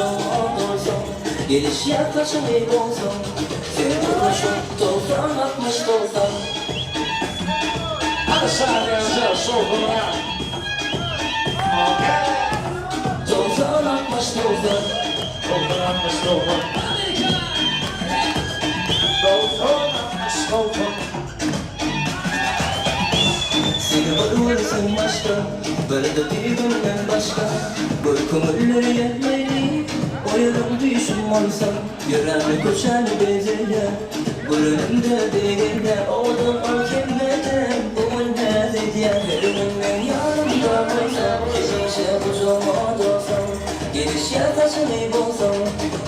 olursun Geliş yaklaşım iyi olsun Seni buluşup dolsan atmış dolsan Aşağıya soğukuna Dolsan atmış dolsan Dolsan atmış dolsan Dolsan atmış dolsan Seni vurursun başka Böyle de bir günden başka Uykumulları yerleri Oyarım düşüm olsa Yüreğime koşan bezeye Bu önümde değiller Oldum o kimlerden Bu önde diye Önümden yanımda olsam Geçmişe buzulmaz olsam Geliş yaklaşım iyi bulsam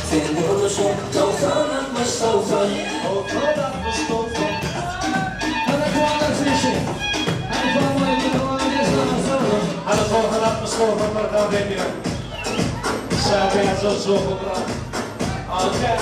Seni vuruşum Dolsan atmış dolsan Dolsan atmış dolsan Hadi kuandarsın işi Hadi formayı bir zaman geçmemezsin Hadi Korhan atmış dolsanlar kahve ediyor Şarkıya soğukuna Okay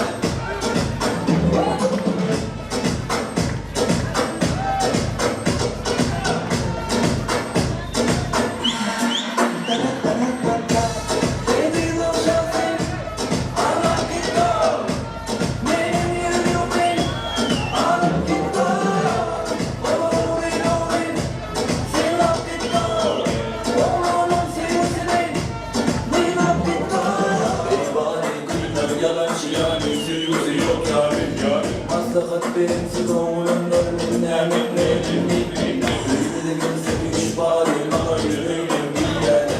Maslahat benimsi koğulun önümün emin neyim Gözleri gözleri üç bari bana yüreğim bir yerde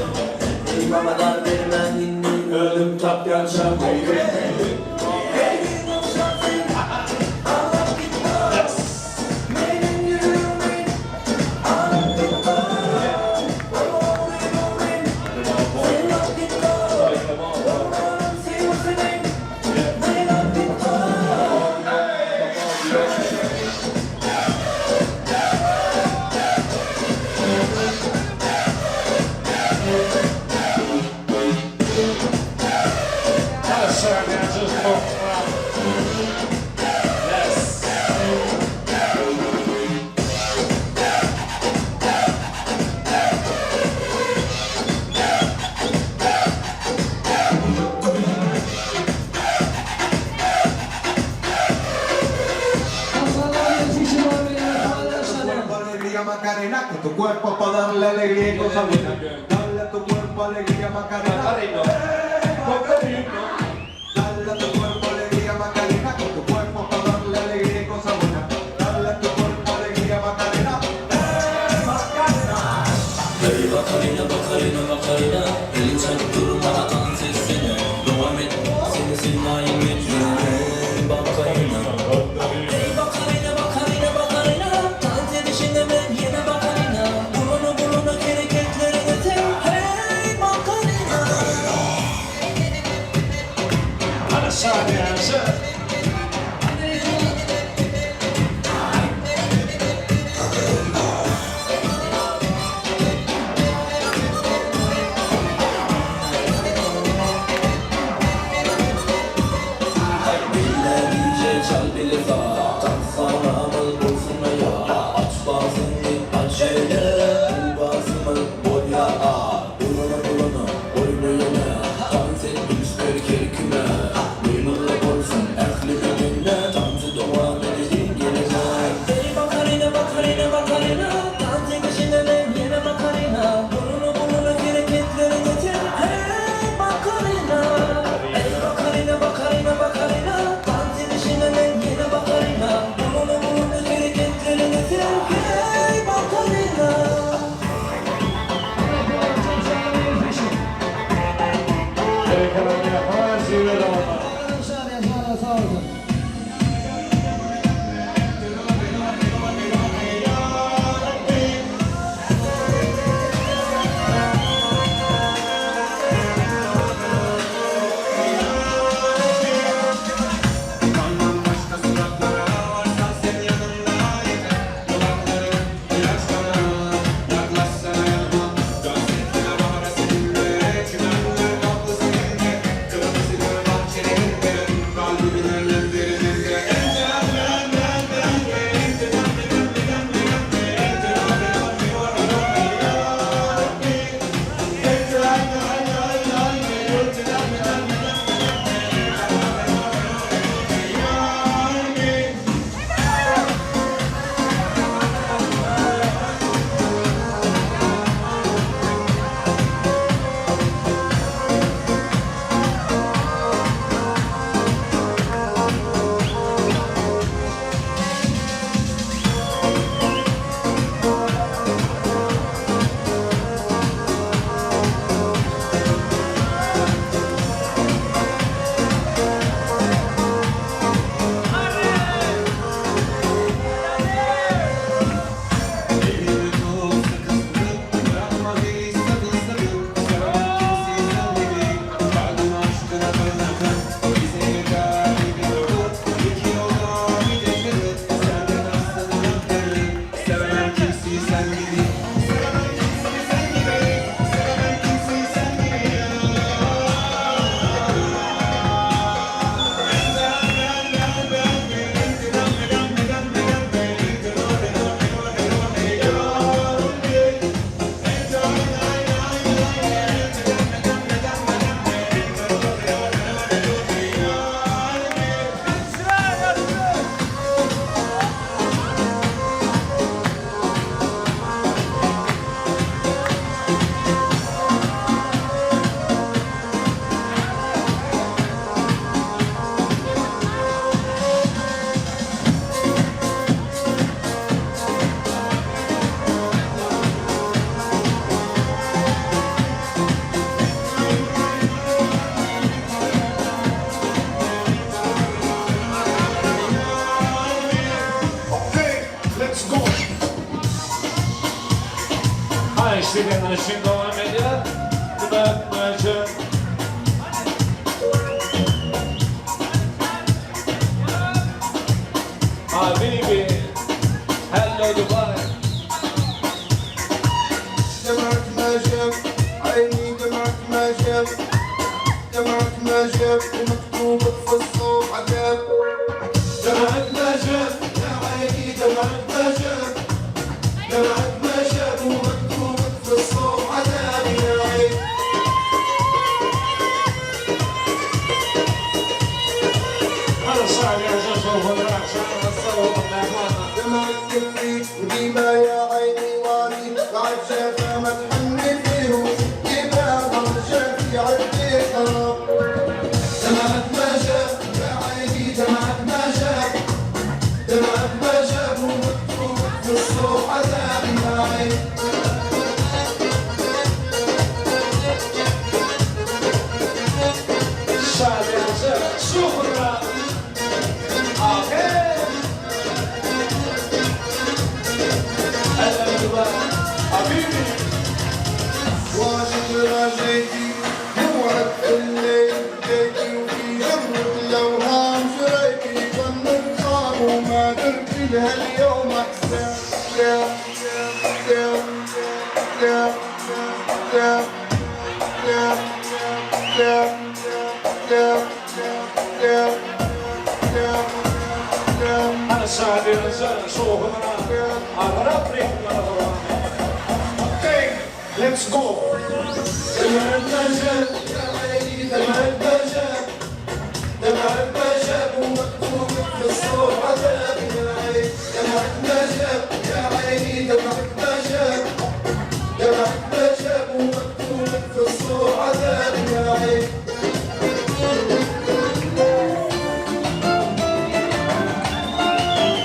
Eyvamalar vermen dinleyim ölüm tapyan şarkıyı Macarena, con tu cuerpo para darle alegría y cosa buena. Dale a tu cuerpo alegría, Macarena. Dale a tu cuerpo alegría, Macarena, con tu cuerpo para darle alegría y cosa buena. Dale a tu cuerpo alegría, Macarena. Macarena. Hey Macarena, Macarena, Macarena Elin çarp durma dans etsene Devam et seni silmayın geçmene Macarena Hey Macarena, Macarena, Macarena Dans edişinde ben yine Macarena Burunu burunu hareketlerine tek Hey Macarena Hadi şarkıya Çal bir defa Tansana bulsun ya Aç bazını acele Bul bazımı boya Bulana bulana oynayana Dans etmiş bir kerkime Duymalı olsun Çiğdem'den şimdi devam ediyor. Bırakmayacağım. Habibi, hello Dubai. دمعت ما شاف عيني دمعت ما شاف دمعت ما شاف ومكتوب في الصوت عذاب دمعت ما شاف يا عيني دمعت ما شاف دمعت ما شاف ومكتوب في الصوت عذاب يا عيني هذا الشعب يا جوجو والراك شعب الصوت والنعمانة. دمعت كفيك وديما يا عيني واني بعد شافها ما تحني فيه ديما ضل شافي عدي خراب دمعت ما شاف يا عيني دمعت ما شاف دمعت ما شاف ومكتوب في الصوت عذاب يا عيني الشعب يا جوجو شكرا. اوكي. هلا دبي حبيبي. واجد راجيتي موعد الليل جيتي وفي جمرة الأوهام شريتي ظنك صار وما درت لها اليوم أحسن لا لا لا لا لا لا لا لا لا هذا الشعب يا رجال شكرا. أغرب ريحنا. اوكي let's go. دمعت ما شاف يا عيني دمعت ما شاف دمعت ما شاف ومكتوب في الصوت عذاب يا عيني دمعت ما شاف يا عيني دمعت ما شاف دمعت ما شاف ومكتوب في الصوت عذاب يا عيني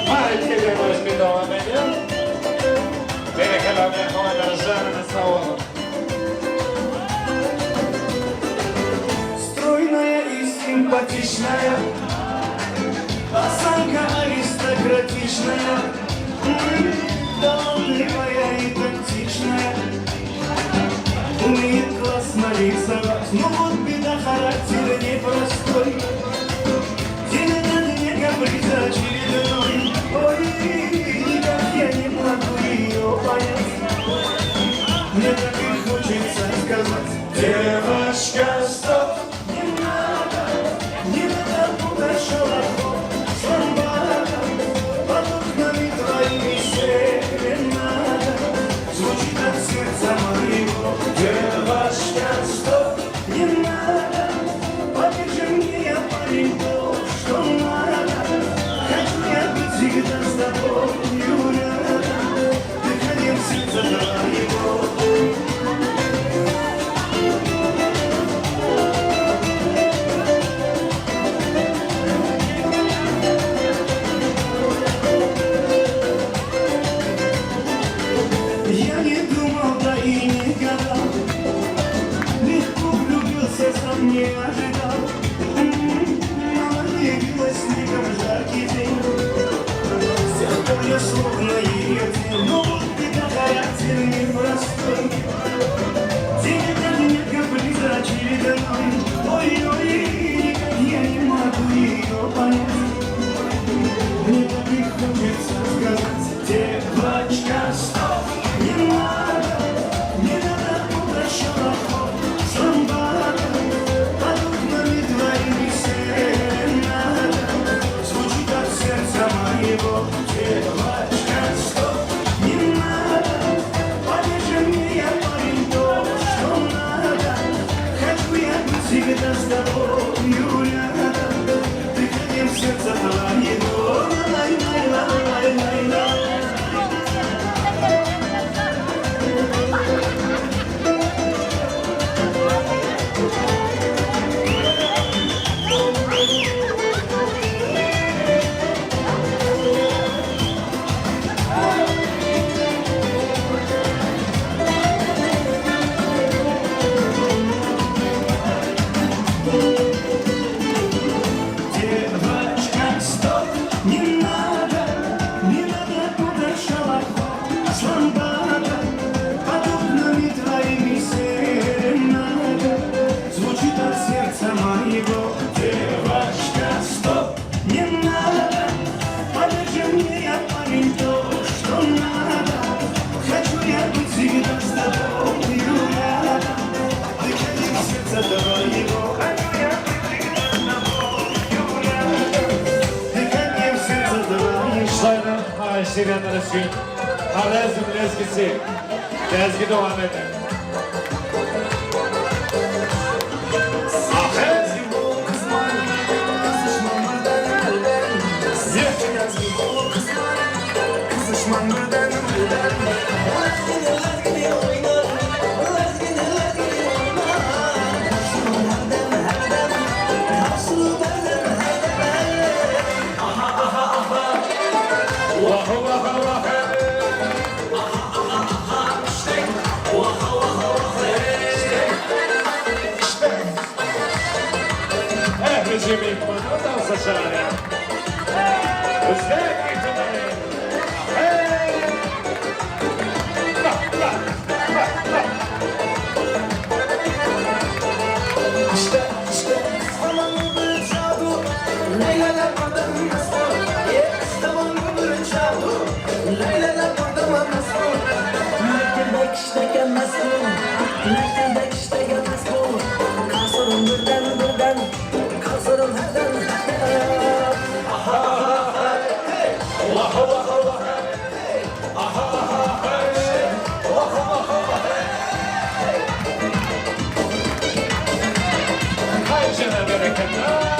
هاي كده مش بدوام ediyor. Beni kelam yapmaya çalışanı sağolun. Стройная и симпатичная, осанка аристократичная, талантливая и тактичная, умеет классно рисовать, но вот беда, характер непростой. День ото дня каприза очередной, ой, никак я не могу ее понять. Мне так и хочется сказать: девушка, стоп, не надо путать шелохов с ламбадом, под окнами твоими серенада звучит от сердца моего. Девушка, стоп, не надо, покажи мне, я парень, то, что надо. Хочу я быть всегда с тобою рядом, дыханием сердца твоего. Я не думал, да и не гадал, легко влюбился, сам не ожидал. Мама явилась летом в жаркий день, с тех пор я словно ее день. Но вот беда, характер непростой, день ото дня каприза очередной. Ой-ой, никак я не могу ее понять. Мне так и хочется сказать: девочка, стоп, не надо путать шелохов с ламбадом, под окнами твоими серенада звучит от сердца моего. Девочка, стоп, не надо, покажи мне, я парень, то, что надо. Хочу я быть всегда с тобою рядом, дыханием сердца твоего. Лай-лай-лай-лай-лай-лай. Девочка, стоп, не надо Девочка, стоп, не надо. Поверьте мне, я парень то, что надо. Хочу я быть всегда с тобой рядом. Ты хотел сердце твоего. Хочу я быть всегда с тобой рядом. Ты хотел сердце твоего. Şayla aşirenler için Arezim lezgisi Lezgi devam eder. Jimmy, quando dança chara. Você que também. İşte zamanı bir çağdu. Leyla kadın nasıl? Zamanı bir çağdu. Leyla kadın nasıl? Lekkerdek işteken mesut, lekkerdek işteken mesut. Kasırım birden, kasırım herden. Hay cana bereketler.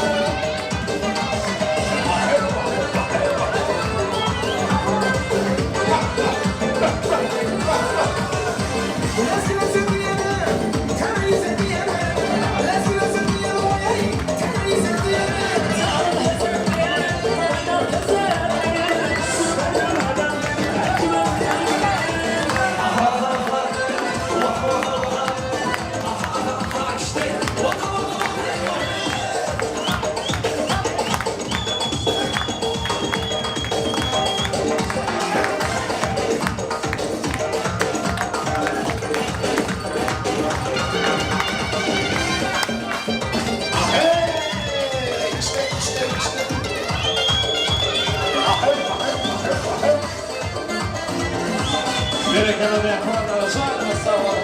Bereketler yapmalar, şarkı sağlar.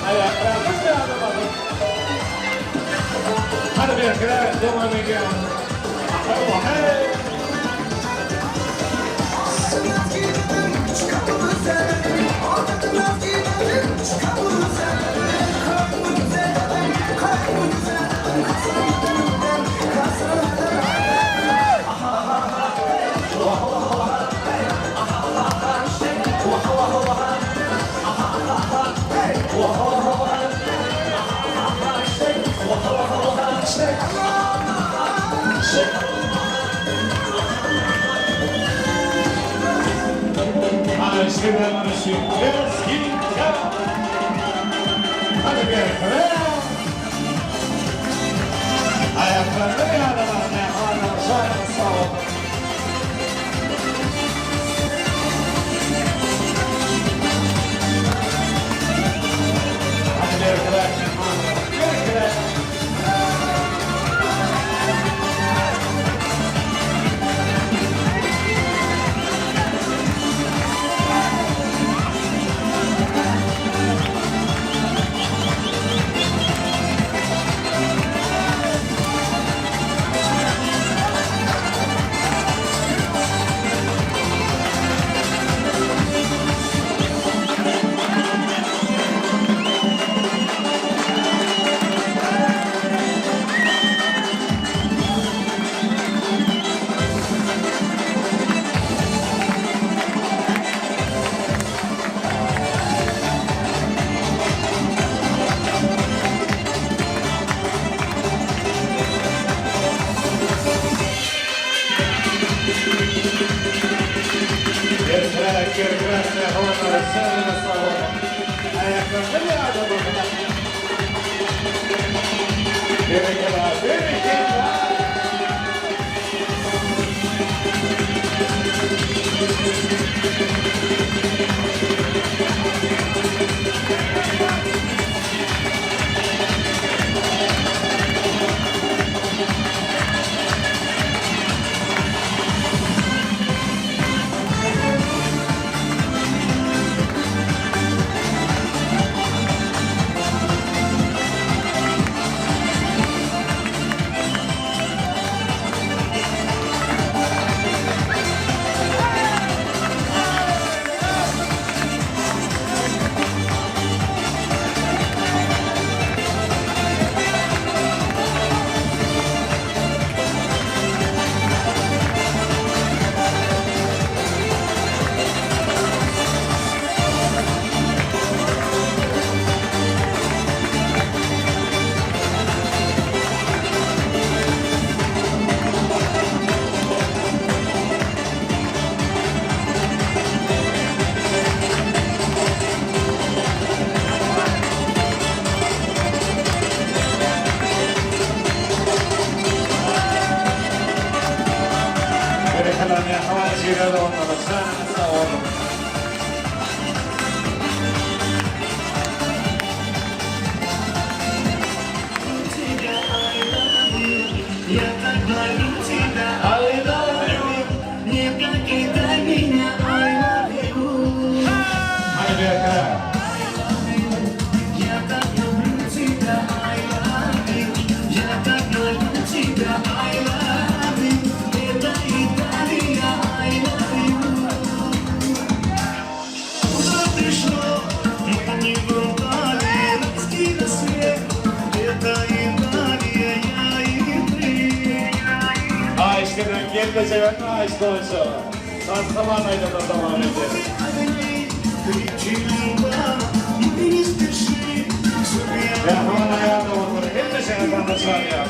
Ayaklarımız bir adım adım. Hadi bereketler devam edelim. Hey! Aşkından aşık Lezgi Hadi bereketler. Ayaklarını bir adım adım. Şarkı sağlar. Hadi bereketler. Bereketler. teşekkür ederim onlara. Sen sağ olun. Hadi bir yakala. Aşkının gel seven aşk olsun. Sen zamanıyla da devam edeceğiz. Ya hemen ayağına otur. Hep de seni tanışlar ya.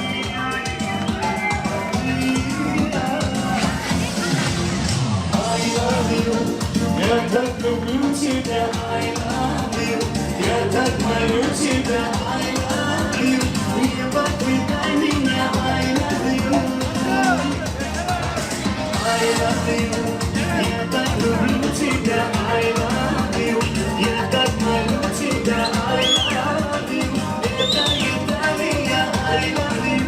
Ya tatlı gülçede I love you. Ya tatlı gülçede I love you. Niye bak bir minha I love you. I love you. Ya tatlı gülçede I love you. Ya tatlı gülçede I love you. Italia I love you.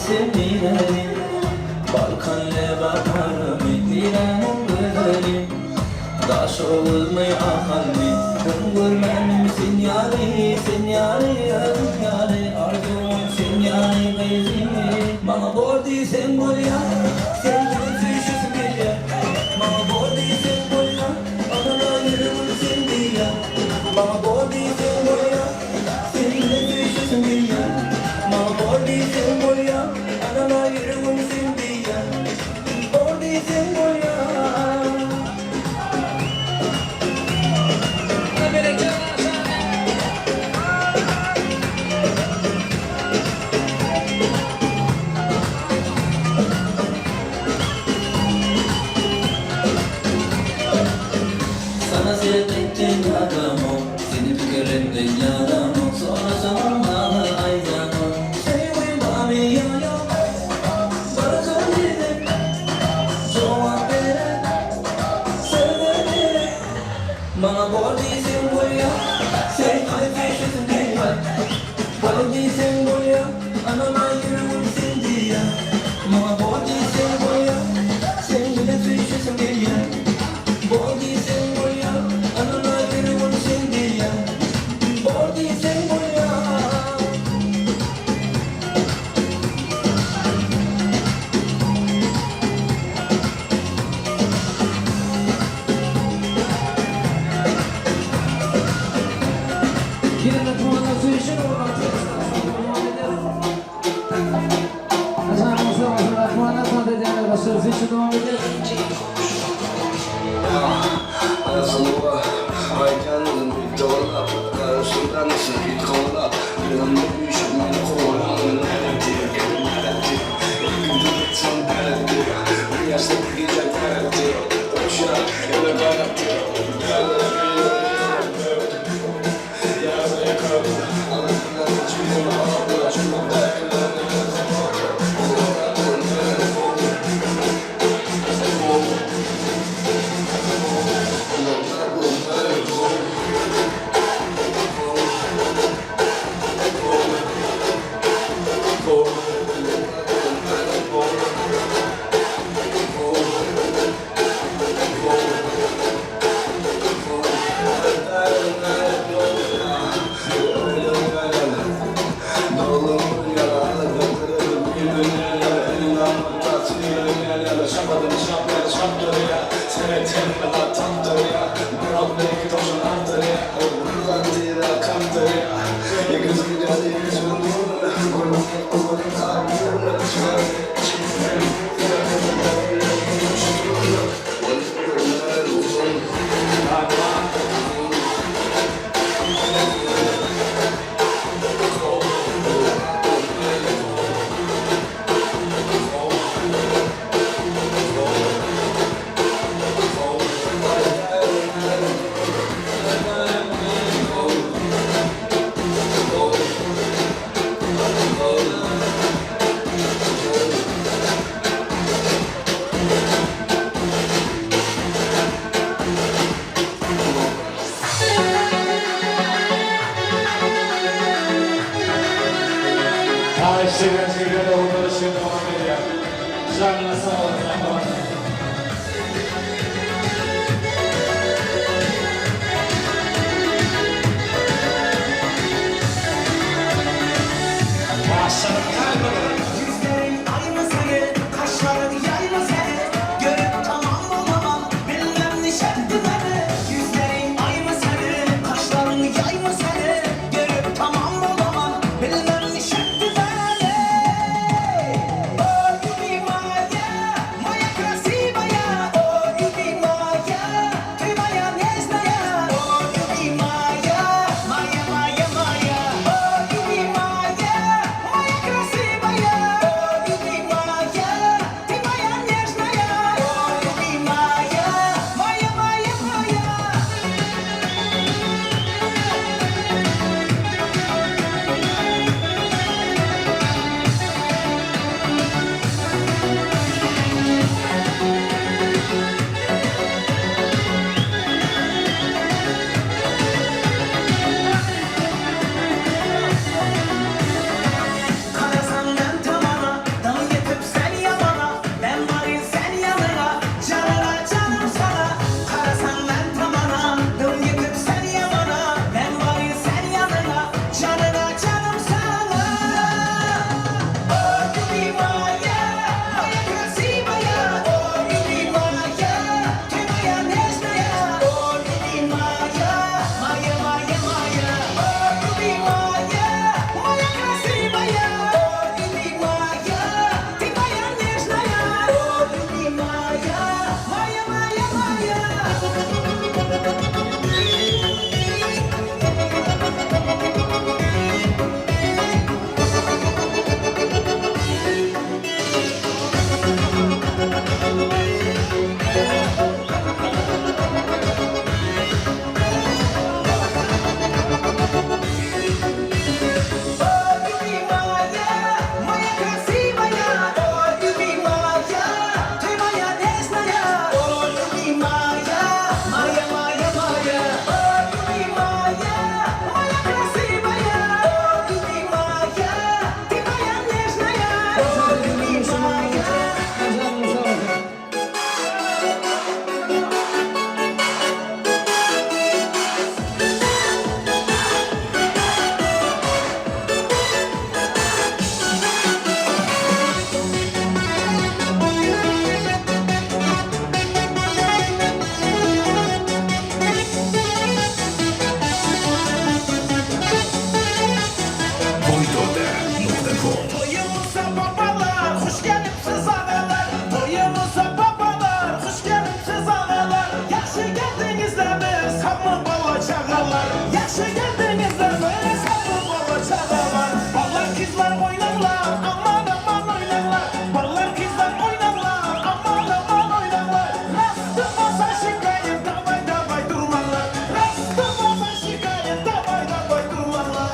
Sevdiğim soğulmay akalbi görmenim sen yari sen yari yari arzum sen yari beyzi bana bordi sen bolya sen götüşüsün bilya bana bordi sen bolya adana yürümün sen bilya bana bordi sen bolya sen götüşüsün bilya bana bordi sen bolya adana yürümün sen bilya bordi sen bolya. Sana sevdikten yaramam, seni fikrimden yaramam. Sonra zamanla ayzamam. Sevim bami yaramam, bırakın dedim. Cevap vere, sevdire. Bana bol değilsin buraya, sen kayfeşisin diye. Bol değilsin buraya, anama yürümüşsün diye. Bana bol değilsin buraya, sen bile düşüyorsun diye. Bol değilsin buraya, anana yürümüşsün diye. Bol değilsin buraya. Yine de puanla su için olmak Mesela puanla tanıdığına da sözü için devam edelim. Arasında aykanın bir dola karşıdan nasıl bir kola yanımda bir şey beni kovalan nerede nerede gündüz son nerede bir yaşta bir gece nerede boşa ya da nerede Sevgili onları şimdi devam ediyor. Canına sağ olun. Yüzlerin aynı seni, kaşların yaylı seni. Görüp tamam olamam, bilmem ne şartı beni. Yüzlerin aynı seni, kaşların yaylı seni. Görüp tamam olamam, bilmem ne şartı beni. Oh, you be my, yeah, my Toyumuza babalar, hoş gelipsiz ağalar. Toyumuza babalar, hoş gelipsiz ağalar. Yaxşı geldinizlerimiz, hamı bala çağalar. Yaxşı geldinizlerimiz, hamı bala çağalar. Ballar kızlar oynarlar, aman aman oynarlar. Ballar kızlar oynarlar, aman aman oynarlar. Rastıma şikayet, davay davay durmalar. Rastıma şikayet, davay davay durmalar.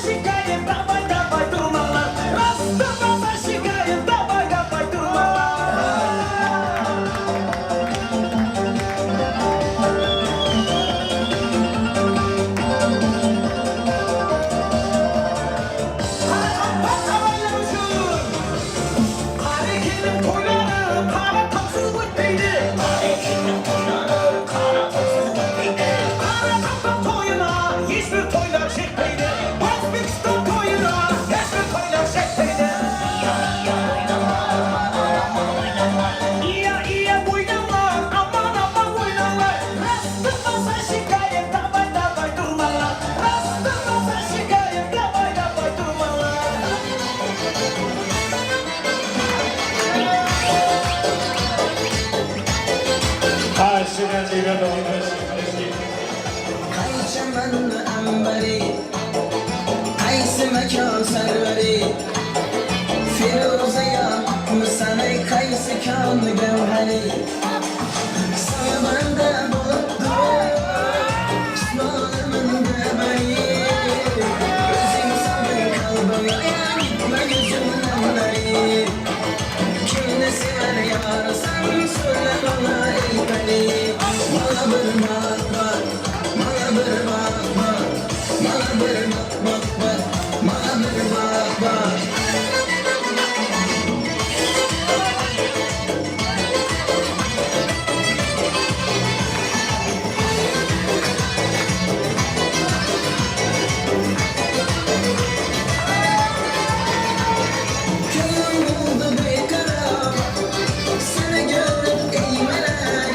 Şikayet davay davay durmalar. Rastıma şikayet davay davay durmalar. Hareketin toyları kara tatsız bitmeydi. Hareketin toyları kara tatsız bitmeydi. Kara kaptan toyuna hiçbir toylar çekmeydi. Özbekistan toyuna hiçbir toylar çekmeydi. İya iya oynarlar, aman aman oynarlar. Rastıma şikayet davay davay durmalar. Rastıma şikayet davay davay durmalar. Karşıdan dibe doğru. Kayçaman ambari Kaysi mekan serveri Firuze ya Musanay kaysi kan gevheri Samanda bulup duruyor Osman'ımın bebeği Gözüm sabır kalbime Gitme gözümden beri Kim ne sever yar sen söyle bana ey beni Bana bir bak bak Bana bir bak bak Bana bir bak bak bak Bana bir bak bak Köyüm buldu bir kara Seni görüp ey melek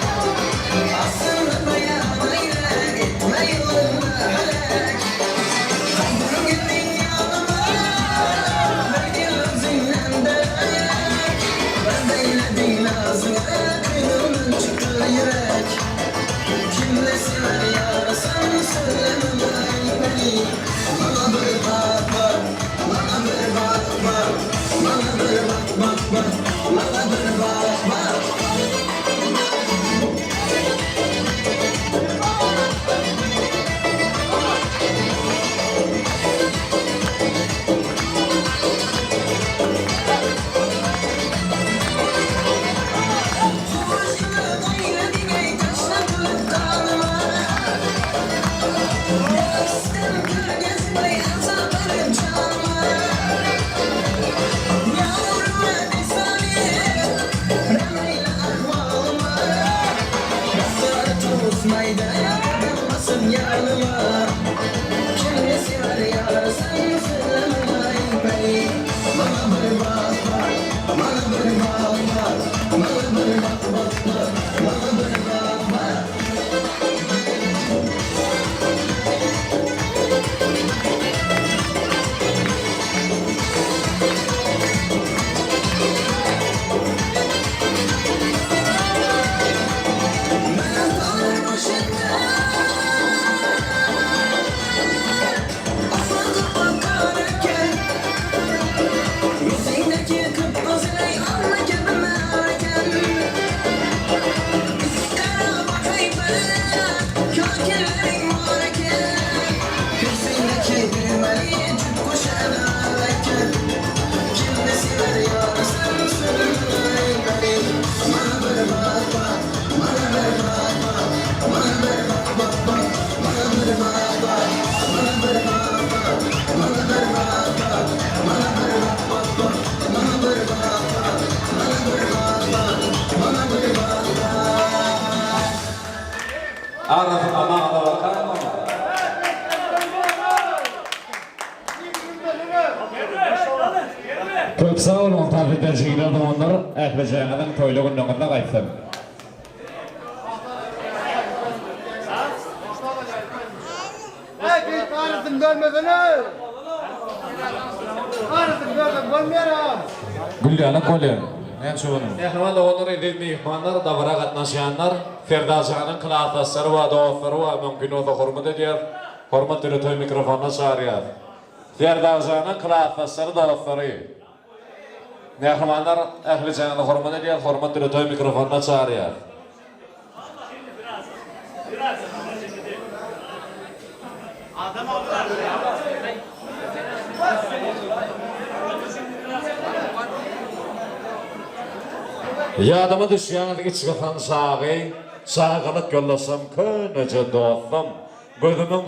Aslında bayağı ayrı Gitme yolunda helek Kalbim gittin yanıma Belki özünden de Ben de eyledim ağzına Kıyımın çıktı yürek Kim ne sever ya sen söyleme bana beni Bana bir bak bak Bana bir bak bak Bana bir bak bak bak Bana bir bak bak Taşla bulup dağılıma İstem kör Çok sağ olun tafetlerciler zamanlar ehleceğinizin toylu günlüğünde kayıtsın. Hey, bir tanrısın görmedin. Tanrısın görmedin, görmüyorum. Güllüyanı kolyen. Ne çoğunun? Ehman oğulları edildi ihmanlar, davara katnaşayanlar, Ferdazanın kılatasları ve dostları ve mümkün oldu hurmat ediyor. Hurmat dürütü mikrofonuna çağırıyor. Ferdazanın kılatasları dostları. Mehmanlar ehli canını hurmat ediyor, hurmat dürütü mikrofonuna çağırıyor. Adam oldular. Yadıma düşýän içgatan sağı, sağılık yollasam könece dostum. Gözümün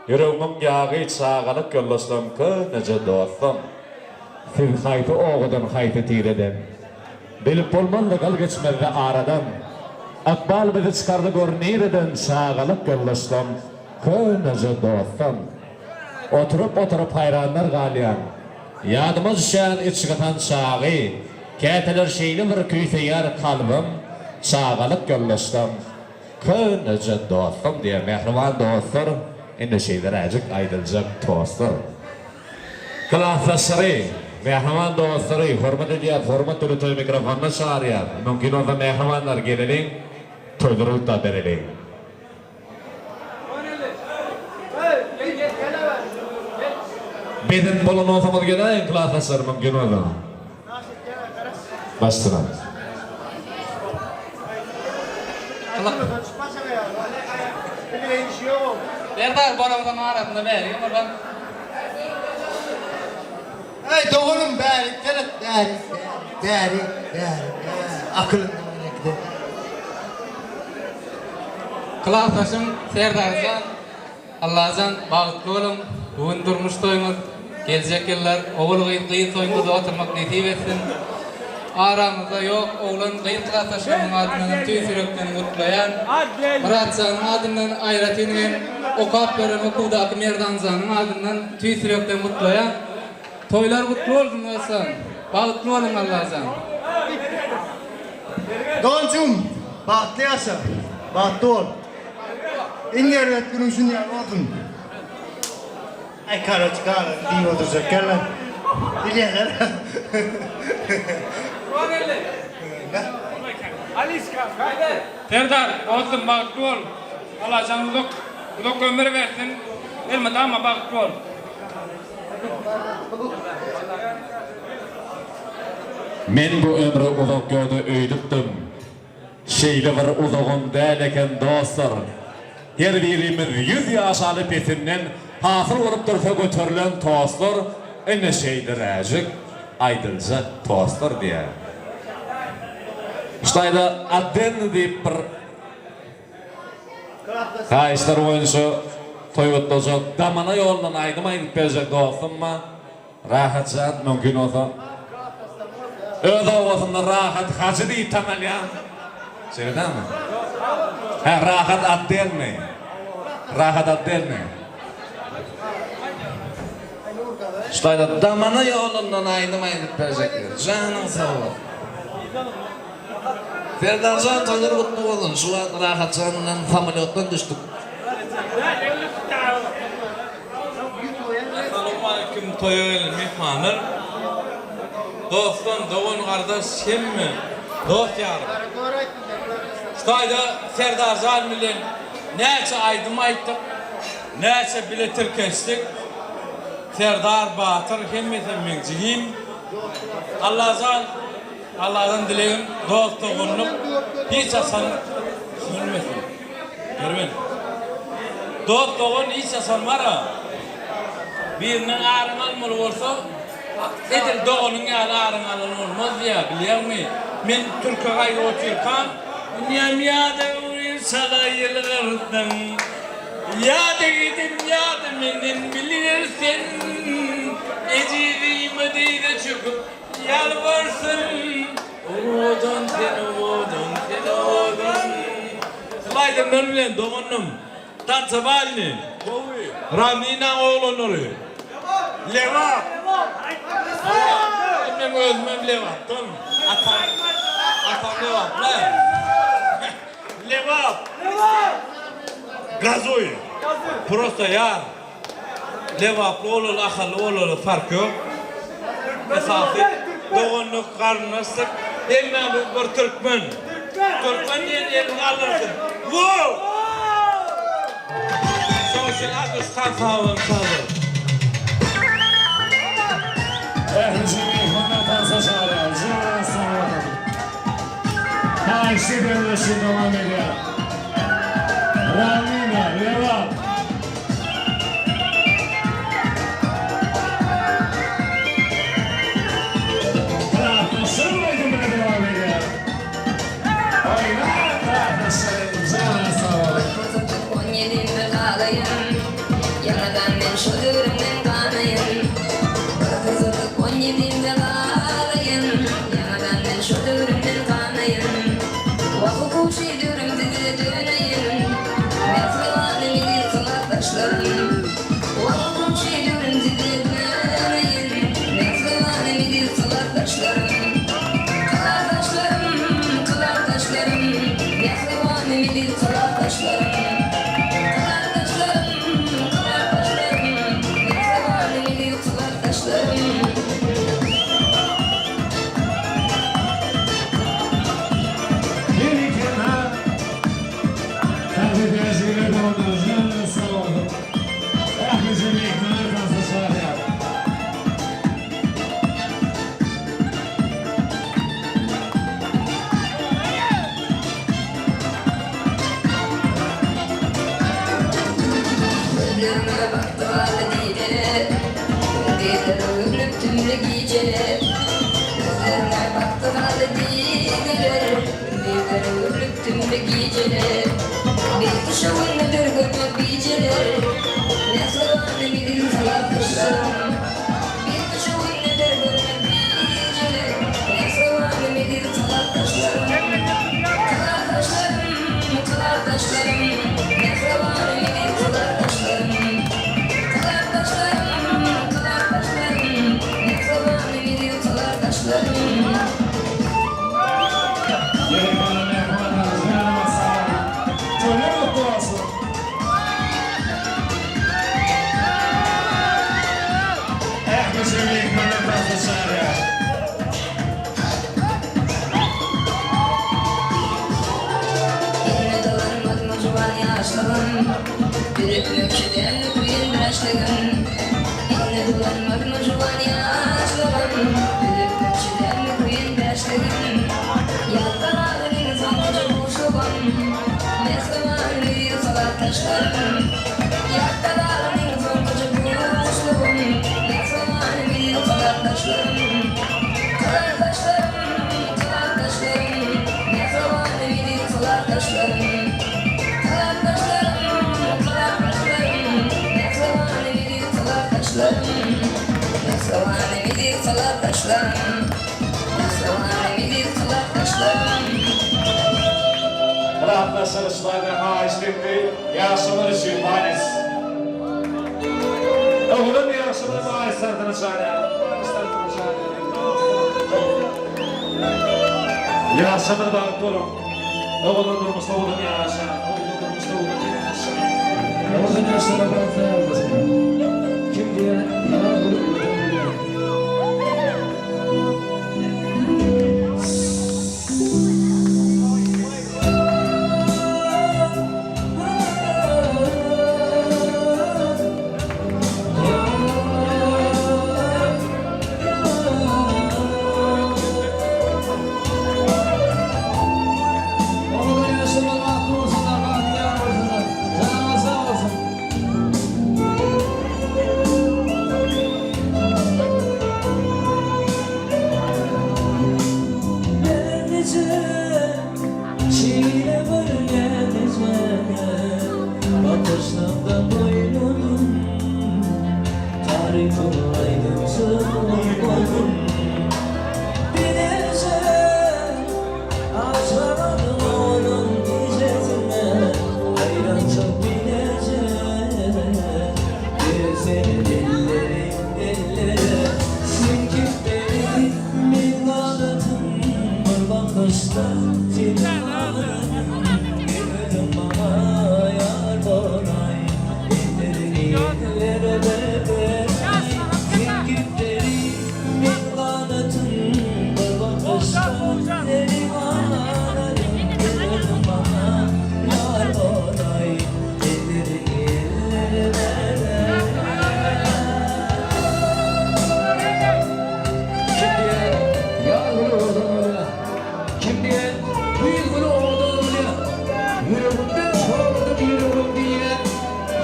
yüreğimin yağı, sağılık yollasam könece dostum. Siz hayti oğudan hayti tireden. Bilip bolmanla gal geçmedi aradan. Akbal bizi çıkardı görnireden sağılık yollasam könece dostum. Oturup hayranlar galyan. Yadıma düşýän içgatan sağı, Käteler şeýle bir küýseýär kalbym, sağalyk yollaşdym. Könece dostum diye mehriban dostlar, indi şeýler ajyk aýdylajak dostlar. Klassary, mehriban dostlary, hormat edýär, hormat dürütü mikrofonna çağırýar. Mümkin olsa mehribanlar geleliň, toýdurup da bereliň. Beden bolan olsamaz geleň, klassary mümkin olsa. Başlayalım. Berber boramdan arasında beri oradan. Hey doğulum bari, bari, akıllı demekti. Klasaşım Serdar'dan Allah'tan bağışlı olun. Bugün durmuş toyumuz. Gelecek yıllar oğul kıyın toyumuzda oturmak nasip etsin. Aramızda yok, oğlan kıyın klasaşımın adından tüy sürekten mutlayan, Muratcan'ın adından Ayratin'in, Okap bölümü Kudaki Merdancan'ın adından tüy sürekten mutlayan, toylar mutlu olsun olsun, bağıtlı olun Allah'tan. Doğancum, bahtlı yaşa, bahtlı ol. İngerlet günüsün ya olsun. Ay kara çıkar, iyi oturacak gel. Biliyorlar. Aliska, haydi. Serdar, olsun bağıtlı ol. Allah'tan uzak ömür versin. Elmedi ama bağıtlı ol. Men bu ömrü uzak gördü öýdükdim. Şeýle bir uzagym däleken dostlar. Her birimiz 100 ýaş alyp etinden hasıl bolup dursa götürülen tostlar ene şeýdir äjik aýdylja tostlar diýär. Ştaýda adden diýip bir haýslar boýunça toýgutdajak damana ýolundan aýdym aýdyp berjek dostumma rahatjan mümkin olsa öz awasynda rahat hacı diýip tamalýan. Şeýdämi? Ha rahat addenmi? Rahat addenmi? Ştaýda damana ýolundan aýdym aýdyp berjekler. Janyň sag bol. Ferdanjan toýlar gutlu bolun. Şu wagt rahatjandan samolyotdan düşdük. Assalamu alaykum toýal mehmanlar. Dostum, doğun kardeş kimmi? Dost yarım. Ştaýda Serdarjan bilen näçe aýdym aýtdyk, näçe biletir kesdik. Serdar Batyr hemmete meňjigim. Allah'tan dileğim dostluğunluk hiç asan sürmesin. Görmen. Dostluğun hiç asan var ha. Birinin ağrın almalı olsa edil doğunun yani ağrın almalı olmaz ya biliyor musun? Men Türkiye gayrı oturkan Yamyada uğrayırsa yıllardan Yada gidin yada menin bilirsin Ecirime değil de çıkıp yalvarsın Odan Sılaydım ben bilen doğunum Tansa balini Ramina oğlun oluyor Leva men özümem Levap'tan. Atam Levap lan. Levap. Gazoy. Prosta ya. Levaplı olur, akıllı olur, fark yok. Esası doğunluk, karnısık. Hemen bir Türkmen. Türkmen diyen elini alırsın. Wow! Sonuçta akış kalsağın sağlık. Ehli Hürmet Çağrı. Zira sağlık. Ha işte birleşim devam ediyor. Ramina, Leva. Nasıl mıydı böyle devam ediyor? Oynar kardeşlerim. Zira sağlık. 17'imde kalayım. Yanadan ben şöldürümden kanayım. Kızılık 17'imde kalayım. Yanadan ben şöldürümden kanayım. Vakı kuşu diyorum dizide döneyim. Mefrevanım idi salaktaşlarım. Vakı kuşu diyorum dizide döneyim. Mefrevanım idi salaktaşlarım. Kılartaşlarım. Mefrevanım idi salaktaşlarım. Gözlerime baktı valideyler. Gözlerime ürünüp tümlü giyceler. Gözlerime baktı valideyler. Gözlerime ürünüp tümlü giyceler. Bir kuşa oynadır görmek giyceler. Ne sorarım idin salaklaşlarım. Bir kuşa oynadır görmek giyceler. Ne sorarım idin salaklaşlarım. Kılartaşlarım. Ne sorarım idin salaklaşlarım. Yürüklük şedenli kuyun başlığım. Yine dolanmak mı juvan yaşlığım. Yürüklük şedenli kuyun başlığım. Yalkalarının sankoca boşluğum. Mesleman bir salak taşlarım. Yalkalarının sankoca boşluğum. Mesleman bir salak taşlarım. Kılar taşlarım. Mesleman bir salak taşlarım. Rahmet sarışlarına haişlikti. Yaşamını şirvanes. Oğlum yaşamını maaşlardan çağırıyor. Yaşamını bağlı olun. Oğlum durmuşta oğlum yaşa. Oğlum durmuşta oğlum yaşa. Oğlum yaşlara bazı yazmasın. Kim diye? Ya bu.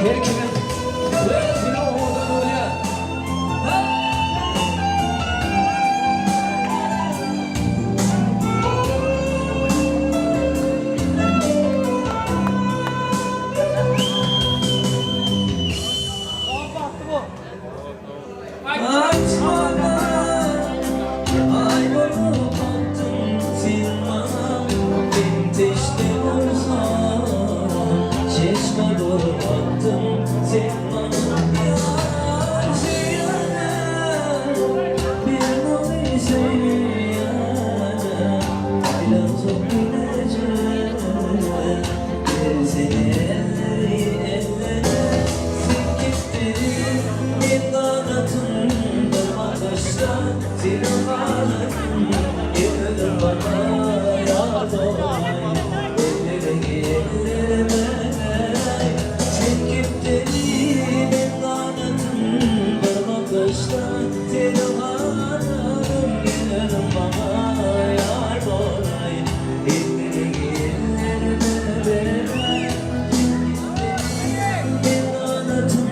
Her kimin sözünü oğudan öyle. Ay boyu baktım silmem benim teşte olsam şişme doğru baktım silmem yar seyyaner bir noy seyyaner biraz çok gideceğim seni ellere sen gittin bir kanatın bakışta silahlarım yürüdüm bana yar olay ellerime sen gittin bir kanatın bakışta silahlarım yürüdüm bana yar olay ellerime bir kanatın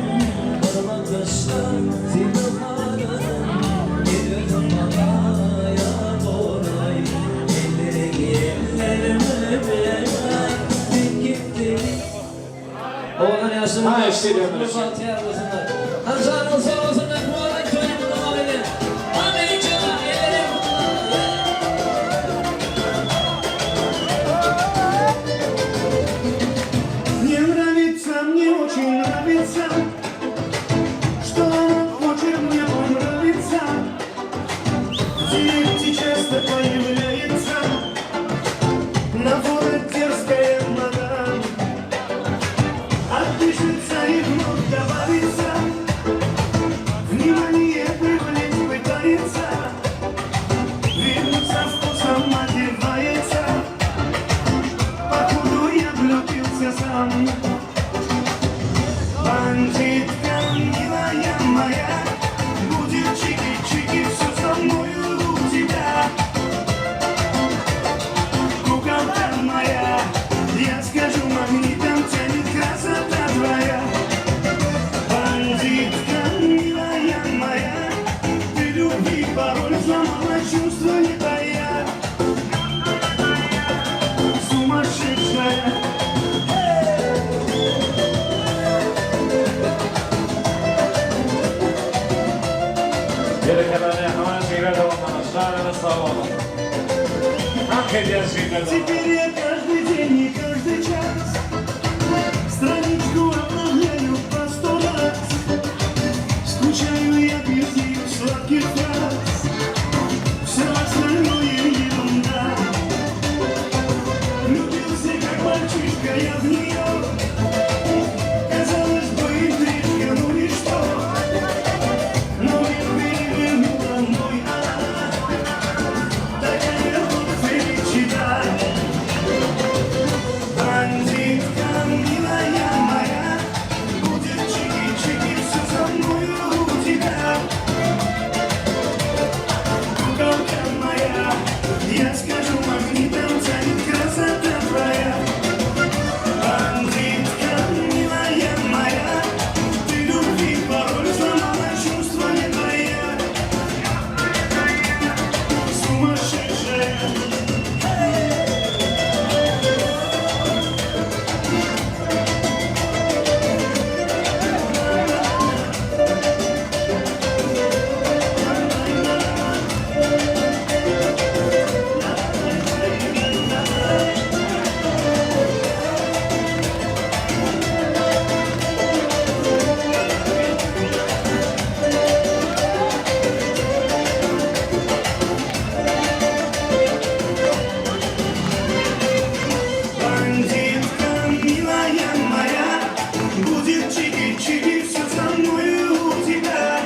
bakışta silahlarım yürüdüm bana yar olay ellerime sen gittin. Oğlan yaşlı Ha, işte diyorum öyle. Fatih arasında. Hançanın sağ olsun ben bu olan köyümün ameli. Ameli canım ellerim. Мне нравится, мне очень нравится, что она хочет мне понравиться. В директе часто появляется, на фото дерзкая мадам. Отпишется и вновь добавится, внимание привлечь пытается, видно со вкусом одевается. Походу я влюбился сам. Бандитка, милая моя, будет чики-чики, все со мною у тебя. Куколка моя, я скажу магнитом, тянет красота твоя. Бандитка, милая моя, ты любви пароль взломала, чувства не тая. Сумасшедшая. Gerekene hemen şeyler devamlı. Şahane sağ olun. Hak ediyen şeyler Теперь я каждый день и каждый час страничку обновляю по 100 раз. Скучаю я без ее сладких фраз. Все остальное ерунда. Влюбился как мальчишка я в нее. Казалось бы, интрижка, ну и что? Но я перевернула мой такая вот феличита. Бандитка, милая моя, будет чики-чики, все со мною у тебя. Куколка моя, я скажу магнитом, тянет красота твоя. Бандитка, милая моя, ты любви пароль взломала, чувства не твоя. Сумасшедшая. Бандитка, милая моя, будет чики-чики, все со мною у тебя.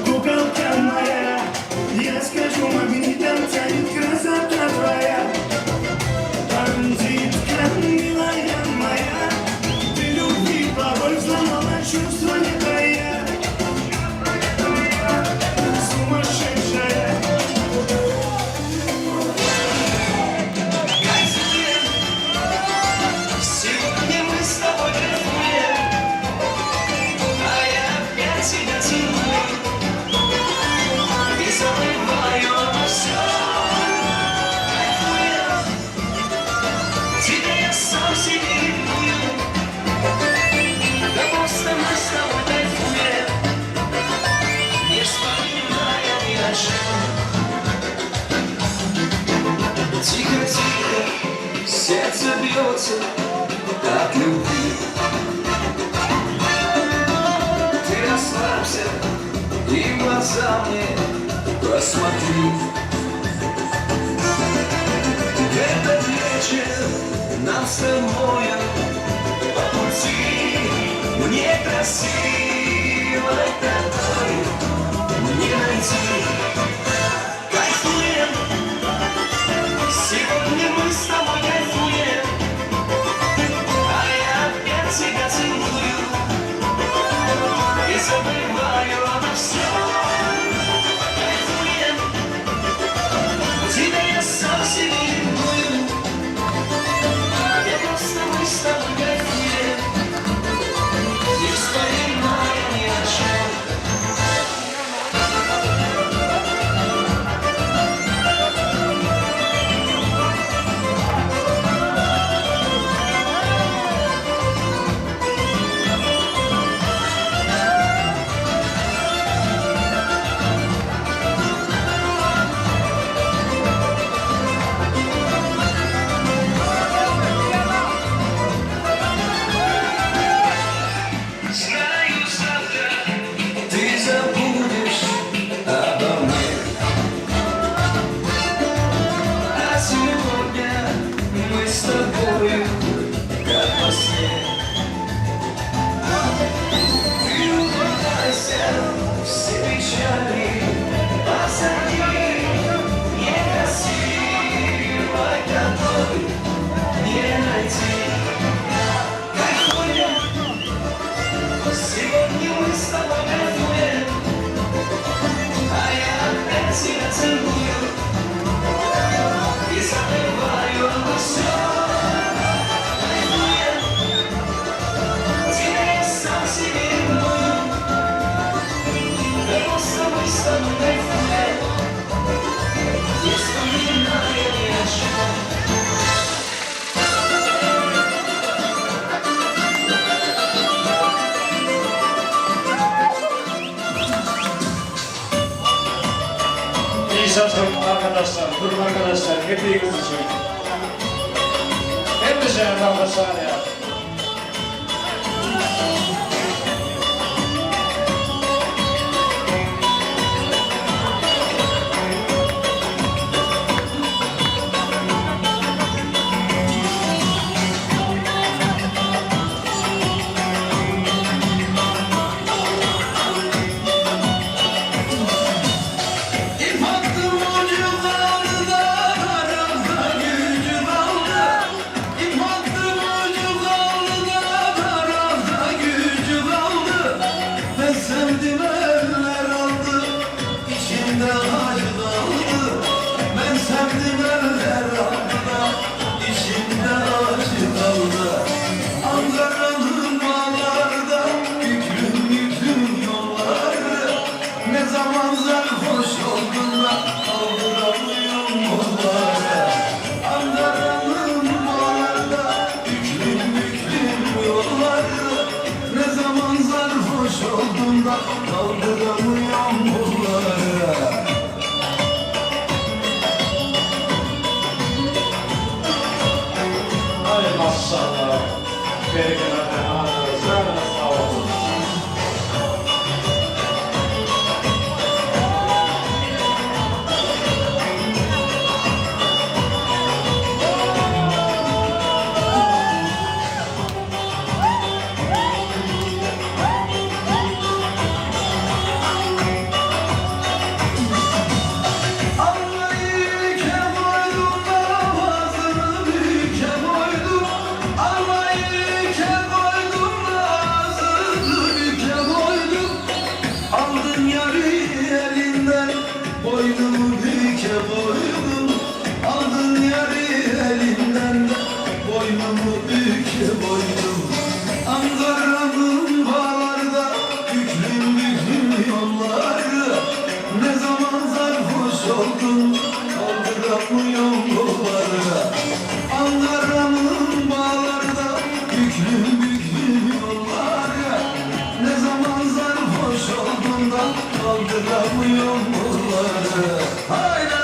Куколка моя, я скажу магнитом, тянет красота твоя. Бандитка, милая моя, ты любви пароль взломала, чувства не твоя. Сумасшедшая. Сегодня мы с тобой глазами посмотри. Этот вечер нам с тобой по пути. Мне красивой такой не найти. Кайфуем, сегодня мы с тобой кайфуем, а я опять тебя целую и забываю обо всем. Кайфуем, тебя я сам себе ревную, я просто мы с тобой кайфуем, не вспоминая ни о чем. Знаю, завтра ты забудешь обо мне, а сегодня мы с тобою как во сне. Ты улыбайся, все печали позади, некрасивой такой не найти. Кайфуем, сегодня мы с тобой кайфуем, а я опять тебя целую и забываю обо всем. Кайфуем, тебя я сам себе ревную, да просто мы с тобой кайфуем, не вспоминая ни о чем. İnşallah arkadaşlar, durum arkadaşlar, hepiniz için. Hepinize arkadaşlar ya. İp attım ucu kaldı da aramda gücü kaldı. İp attım ucu kaldı da aramda gücü kaldı. Ben sevdim eller aldı, içimde acı kaldı. Ben sevdim eller aldı da içimde acı kaldı. Ankara'nın bağlarda yüklüm yüklüm yolları, ne zaman sarhoş oldun da kaldıramıyorum yolları. Ankara'nın bağlarda yüklüm yüklüm yolları, ne zaman sarhoş oldun da kaldıramıyorum yolları. Ay maşallah. Bereketler, anlarız, sağ olun. Almayı ike koydum da ağzını büke koydum. Almayı ike koydum da ağzını büke koydum. Aldın yarı elinden, boynumu büke koydum. Aldın yarı elinden, boynumu büke koydum. Ankara'nın bağlarda yüklüm yüklüm yolları, ne zaman sarhoş oldun kaldıramıyorum yolları. Ankara'nın bağlarda yüklüm yüklüm yolları, ne zaman sarhoş oldun da kaldıramıyorum yolları. Hayda!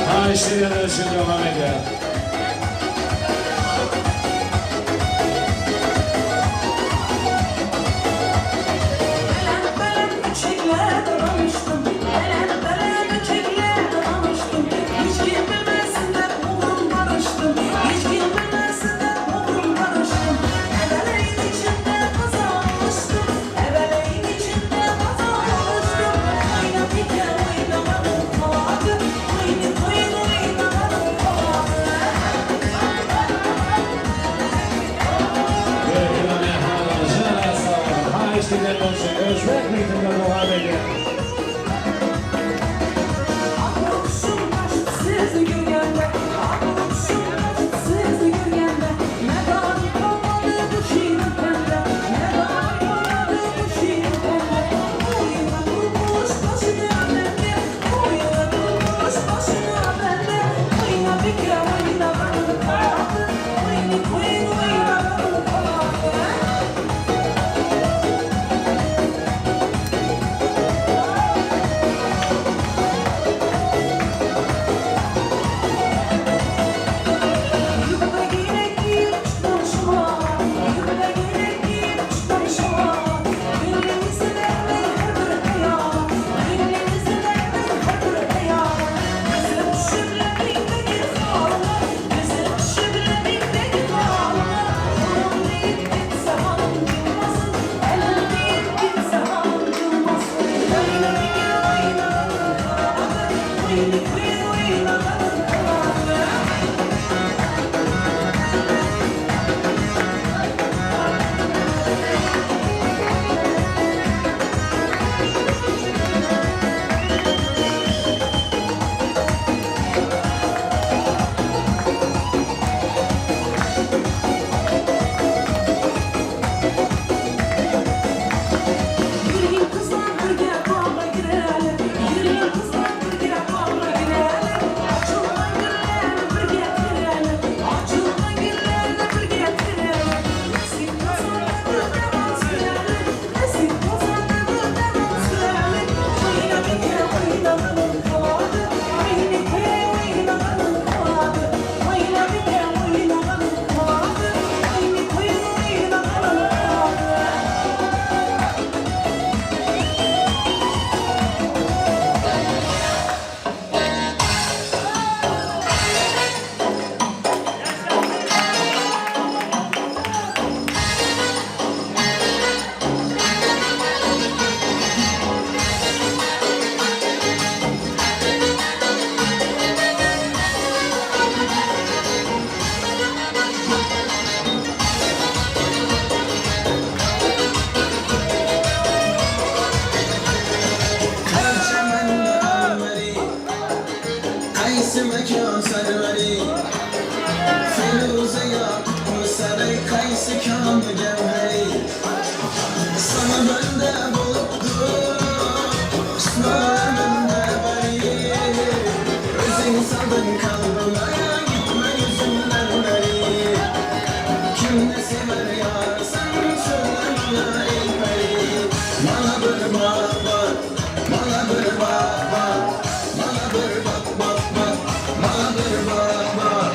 Ha işte yanarışın devam ediyor. Özbek ritminde devam ediyor. Bak bak, bana bir bak bak bak, bana bir bak bak.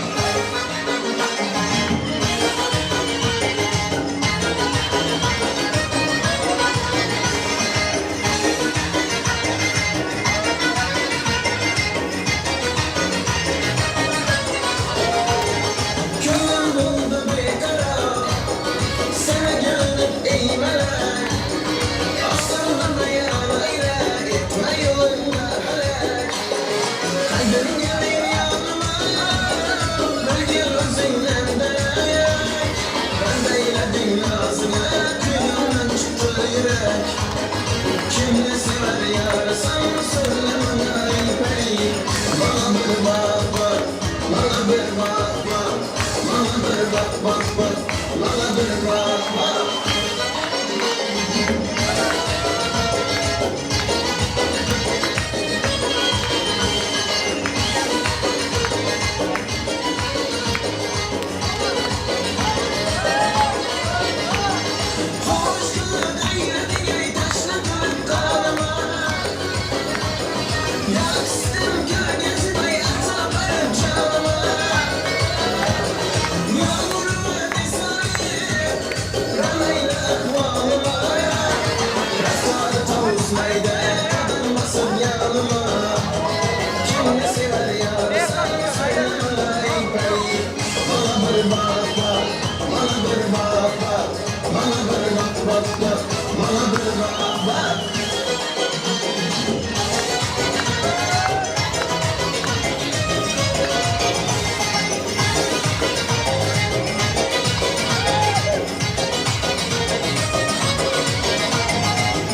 bak bak, bana bir bak bak.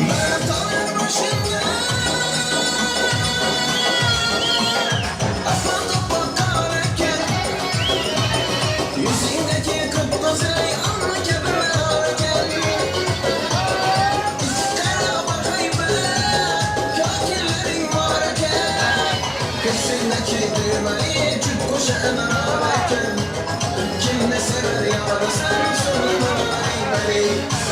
Mertanın başında asfalta bakarken yüzündeki kıpkızılayı anla kemerken İstara bakayım ben kakillerin varken Kırsındaki düğmeyi cüt kuşa emerarken Kim ne sever yarı sen sonuna beni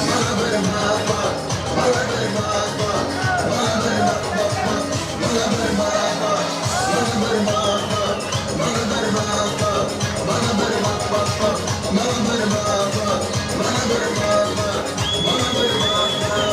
Bana bir bak bak, bana bir bak bak Bana bir bak bak bak, bana bir bak bak Bana bir bak bak, bana bir bak bak Bana bir bak bak bak, bana bir bak bak Bana bir bak bak, bana bir bak bak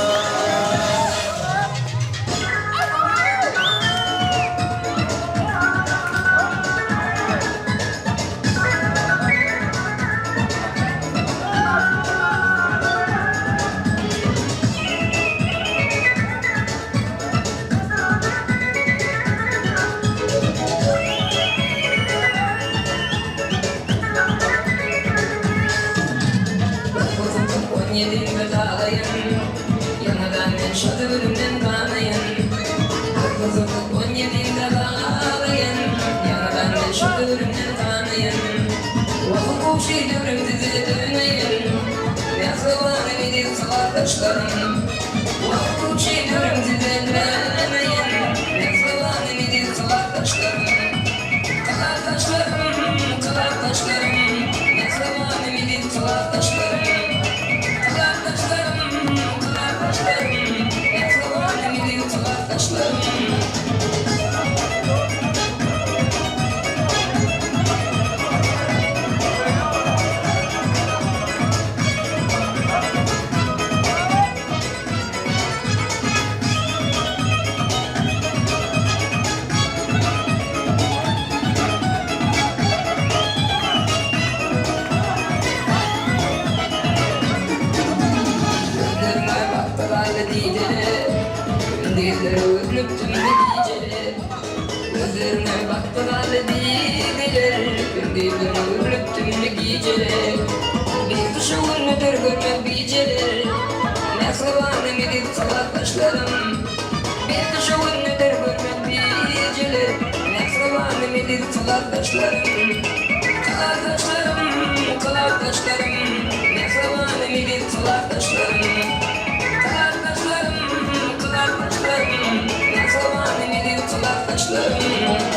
Yediğimde dağlayın Yanadan ben şadırımdan kanayın Kırmızılık 17'inde bağlayın Yanadan ben şadırımdan kanayın Vakıf kuşu diyorum dizi dönmeyin Yazılan emidir salaklaşlarım Vakıf kuşu diyorum dizi dönmeyin Yazılan emidir salaklaşlarım Salaklaşlarım, salaklaşlarım Yazılan emidir salaklaşlarım Gözlerine baktılar dediler Gündüzlerine ürüttüm de geceler Bir kuşun nedir görmek geceler Ne sıvanım edip salaklaşlarım Bir kuşun nedir görmek geceler Ne sıvanım edip salaklaşlarım Salaklaşlarım, salaklaşlarım Ne sıvanım edip salaklaşlarım Salaklaşlarım, salaklaşlarım Ne sıvanım edip salaklaşlarım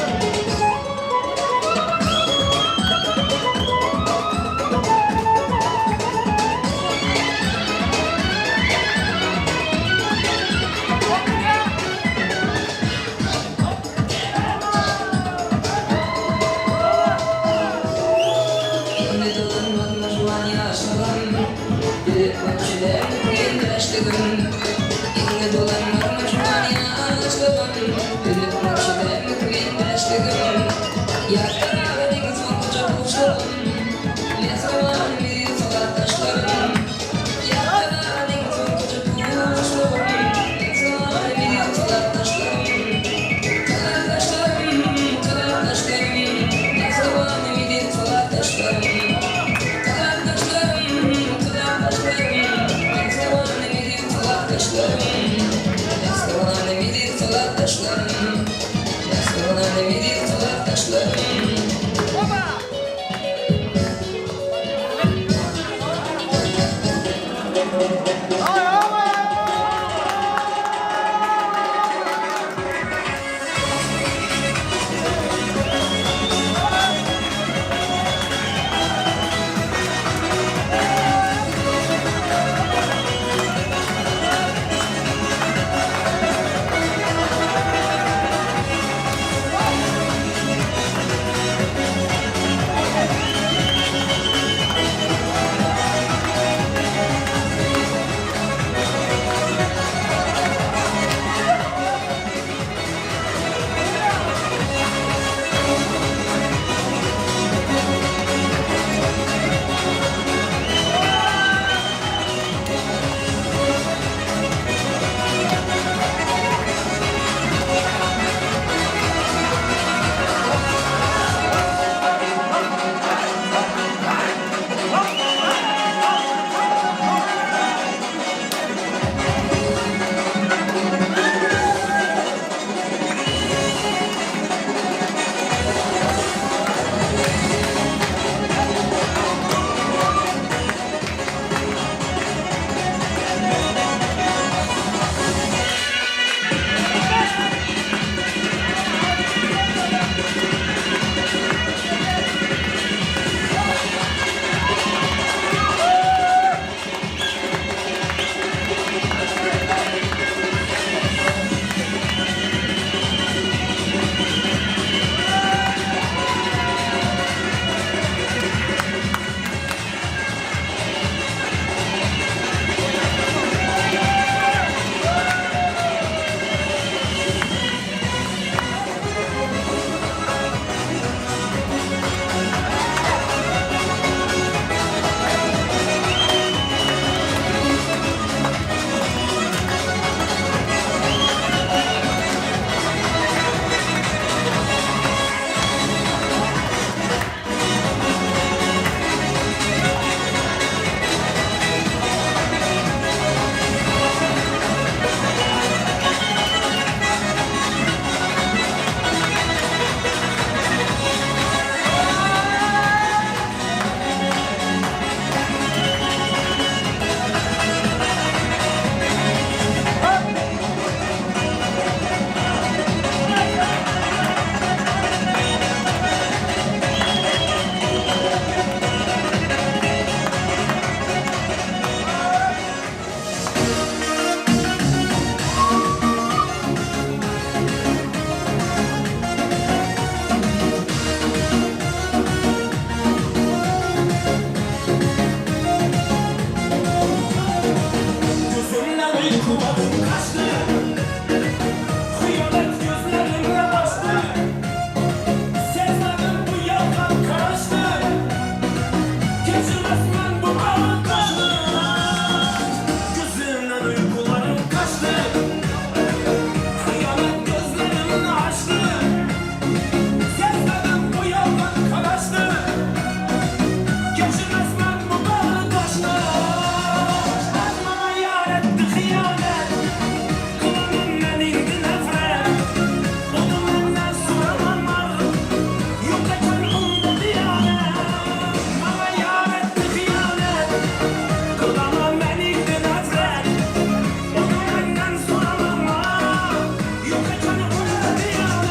uykularım kaçtı. Hıyanet gözlerimle bastı. Sezmedim bu yalan karıştı. Geçirmezmen bu ağır taştı. Gözümden uykularım kaçtı. Hıyanet gözlerimle açtı. Sezmedim bu yalan karıştı. Geçirmezmen bu ağır taştı. Azmana yar etti hıyanet. Kılanımdan indi nefret. Onu benden soranlar. Yok eken onda diyanet. Bana yar etti hıyanet. Kılanımdan indi nefret. Onu benden soranlar. Yok eken onda diyanet.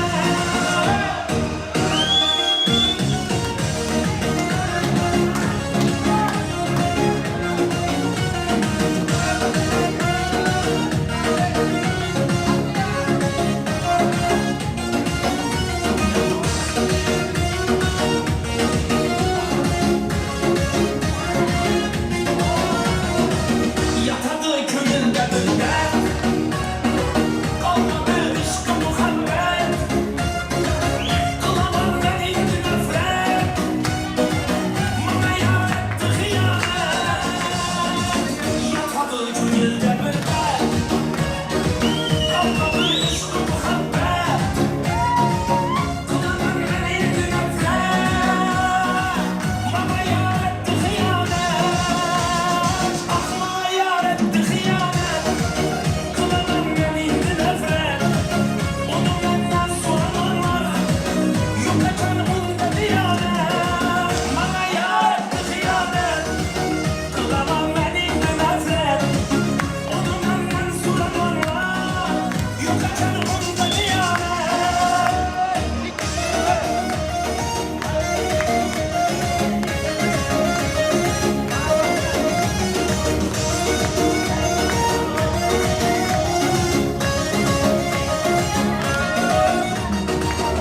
Yatadı köyünde bir dert. Kalmadı aşkı muhabbet. Kılamamdan indi nefret. Bana yar etti hıyanet. Yatadı köyünde bir dert. Kalmadı aşkı muhabbet. Kılamamdan indi nefret. Bana yar etti hıyanet. Aklıma yar etti hıyanet. Kılamamdan indi nefret. Onu benden soranlar. Yok eken onda diyanet. Bana yar etti hıyanet. Kılamamdan indi nefret. Onu benden soranlar. Yok eken onda diyanet.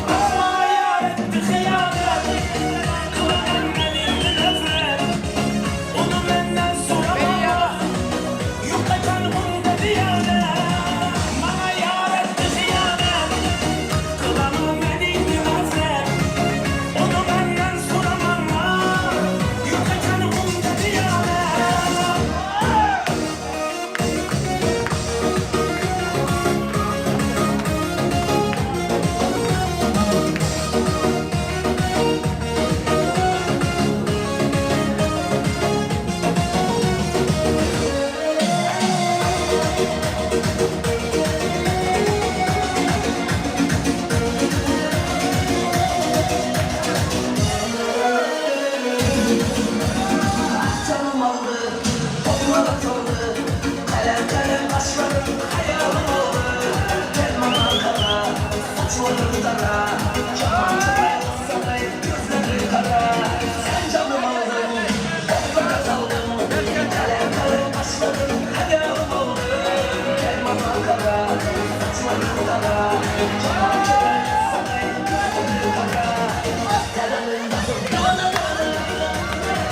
Aklıma yar etti hıyanet. Kılamamdan indi nefret. Onu benden soranlar. Yok eken onda diyanet. Bana yar etti hıyanet. Kılamamdan indi nefret. Onu benden soranlar. Yok eken onda diyanet. Canım aldı, koluma katıldı. Kalem kalem başladım, hayalim oldu. Derman Ankara, saçlarım kara. Keman çalar, sarayım gözlerim kara. Sen canım aldın, koluma katıldım. Kalem kalem başladım, hayalim oldu. Derman Ankara, saçlarım kara. Keman çalar, sarayım gözlerim kara. Deremin bakın, dağına dağına.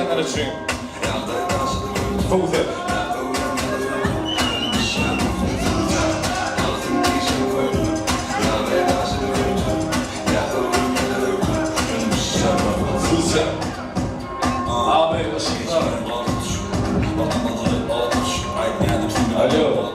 izleyenler için. Fawzi. Susa. Abi ışıklar. Alo.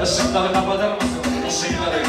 Işıkları kapatır mısın? Işıkları.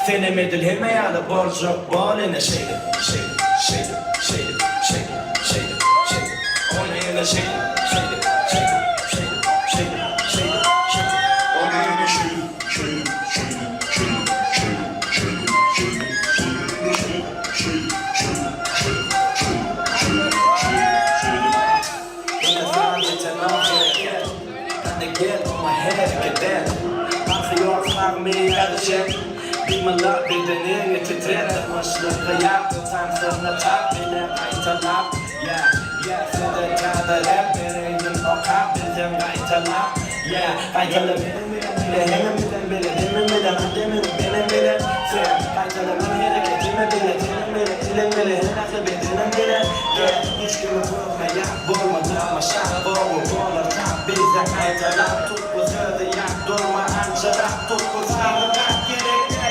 Senemedil hemeyada borcuk bol in the shade, shade, shade, shade, shade, shade, shade. Only in the shade, shade, shade, shade, shade, shade, shade. Only in the shade, shade, shade, shade, shade, shade, shade, shade, shade. In the sun, it's an object, and they get on my head to get that. Varför jag fram med överkänt. Man lär bli den egen till trädet. Man slutar hjärtat och tansen att tapp. Vill inte lapp. Yeah, för det träder rätt. Med egen och kapp. Vill den rejta lapp. Yeah, rejta la bilden med den bilden. Hänga med den bilden. Dimmen med den. Hade med den bilden bilden. Sen rejta la bilden. Hela krettin med bilden. Till den bilden. Till den bilden. Hela krettin till den bilden. Yeah, nu ska man få med jakt. Boll man drar. Man tjack. Boll och boll och tapp. Bilden rejta lapp. Tog på söder jakt. Dormar anköra. Tog på söder jakt.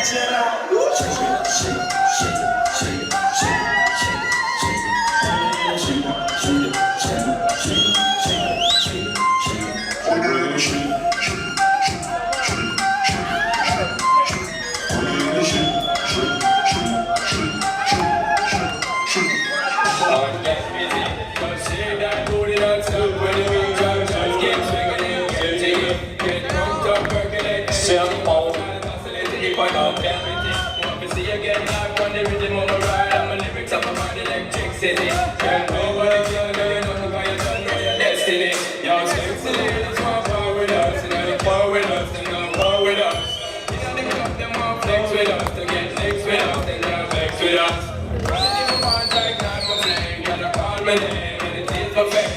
Shake it, shake it, shake it, shake it, shake it, shake it, shake it, shake it, shake it, shake it, shake it, shake it, shake it, shake it, City, can't nobody kill you, you know why you done for your destiny. Y'all six ladies want power with us, and they power with us, and now power with us. You know they cut them off, flex with us, to get next with us, and now flex with us. Running in my mind like that, my flame, gotta call my name, and it is my fame.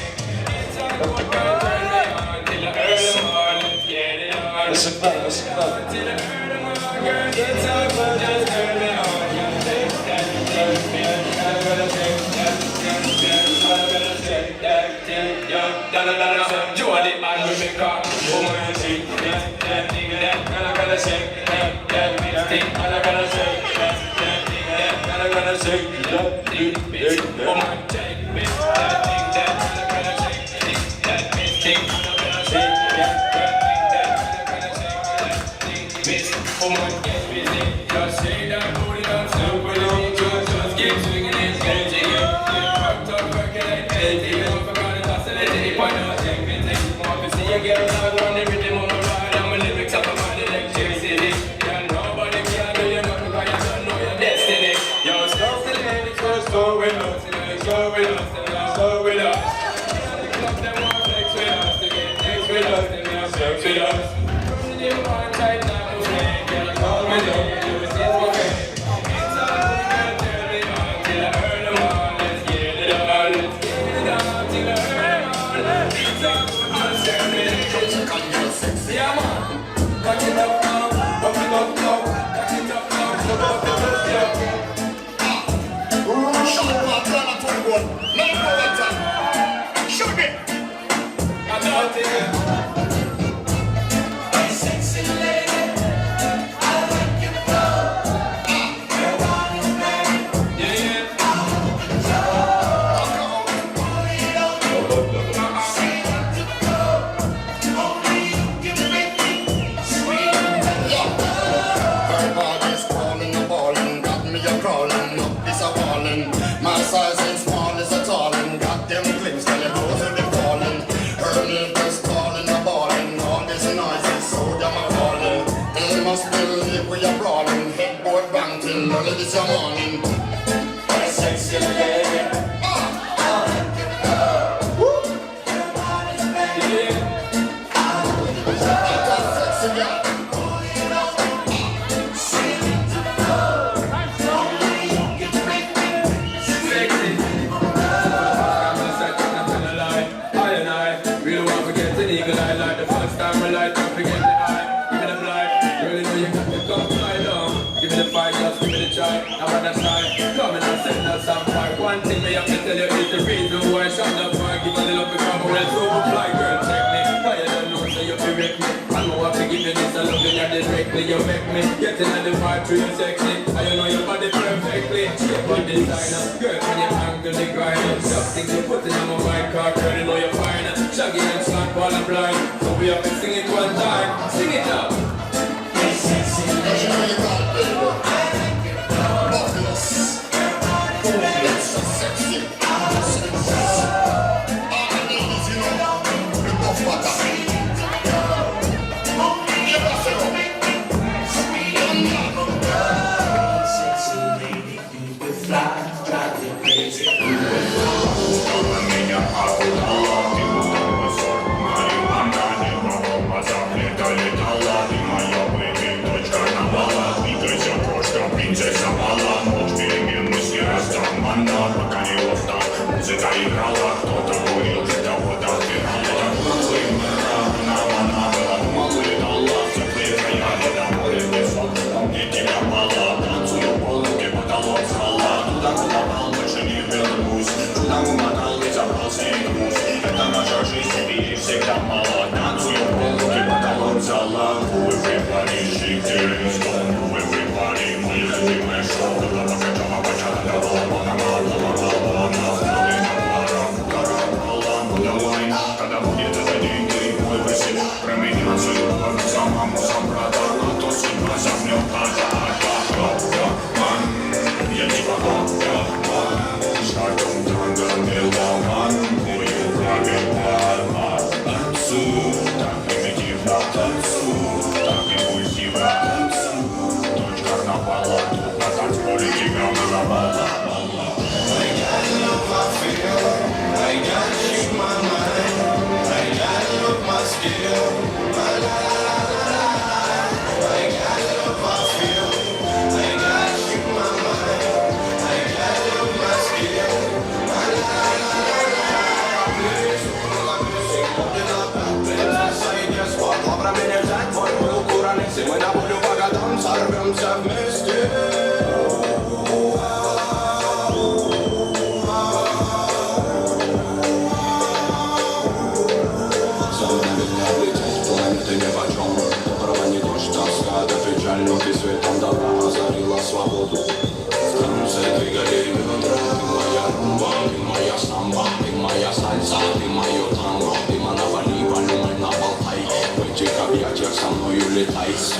It's a good girl, turn me on, till I earn the morning, get it on. Till I earn the morning, girl, it's a good, just turn me on. You take that, turn me on, I'm gonna take that. Jody and Rebecca, oh my shake that thing that, and I gotta shake that thing, and I gotta shake that thing that, and I gotta shake that thing, oh my take that thing that, and I gotta shake that thing, and I gotta shake that thing that, this. Woman, get busy. Just say that booty don't stop with it. Just keep swinging it, get it. Worked up, working like crazy. Don't forget to oscillate it, why not take it? More to see a girl loud on the rhythm of my ride. And my lyrics up on my electricity. Yeah, nobody can do you nothing, 'cause you don't know your destiny. Yo, slow with it, so with us, so with us, so with us. The club, them want flex with us, they get next with us, they want sex with us. Running in one tight now, okay, girl, call me up, you will see it's okay. It's all good, tell me on, till I earn them all, let's get it on, let's get it on, till I earn them all. It's all good, just tell me, yeah man, back it up now, back it up now, back it up now, so back it up now. Shoot it! I don't think hey, sexy lady, I like your flow. Your body's ready. Yeah, yeah. See what to go. Only you can make me sweet. Her body's crawling, a balling, got me a crawling, up is a walling. My size ain't small, is a tallin', got them glimpse, tell you those are the falling. Her neighbors calling, a balling, all this noise is so damn a falling. They must believe we are brawling, headboard bang till early this morning. Hey, sexy lady, I like your girl. Woo! Your body's ready. That's sexy girl. One thing me have to tell you is the reason why I shot the park. Give a little bit of a red overfly, girl, check me. Why you don't know, so you feel wreck me. I know I have to give you this, I love you not directly. You make me get in the part through you sexy. I you know your body perfectly. Shape on designer, girl, when you angle the grinder. Just things you put in on my white car, girl, you know you're fine. Shaggy and slant while I'm blind. So we have to sing it one time. Sing it up. Hey, sexy lady, I like your fabulous. It's so sexy. All I need is, you know, the buff butter. You bust it up. Sexy lady, you could fly, drive you crazy. Принцесса мала, ночь перемен мысли раздамана. Пока не устал, музыка играла. Кто-то курил, где-то вода вбирала. Своим на была, улетала. В теплые края, на море песок. Мне тебя мало, танцую в воздухе, потолок скала. Туда, куда пал, больше не вернусь. Туда умотал и забрался и гнусь. Это наша жизнь, и ей всегда мало. Танцую в воздухе, потолок зала. Everybody shake their stone, everybody move любимое шоу. Было покачало, почало, дало, давай, когда будет это день, ты мой высек. Променял свою любовь самому собрата. А то судьба замнет я типа шагом танго меломан. Бою правильно, танцу, так примитивно танцу, так импульсивно танцу. Ночь карнавала, тут на танцполе тебя мало. I gotta love my feel, I gotta shift my mind, I gotta love my skill, my la la la la. I gotta love my feel, I gotta shift my mind, I gotta love my skill, my la la la la. Palabra меня взять, твой был куранец, и мы на волю по годам сорвемся вместе. Ты светом добра озарила свободу. Станция двигателей мелодрам. Ты моя румба, ты моя самба, ты моя сальса, ты мое танго. Ты монополи, полюмай на болтай. В этих объятиях со мною Böyle tight.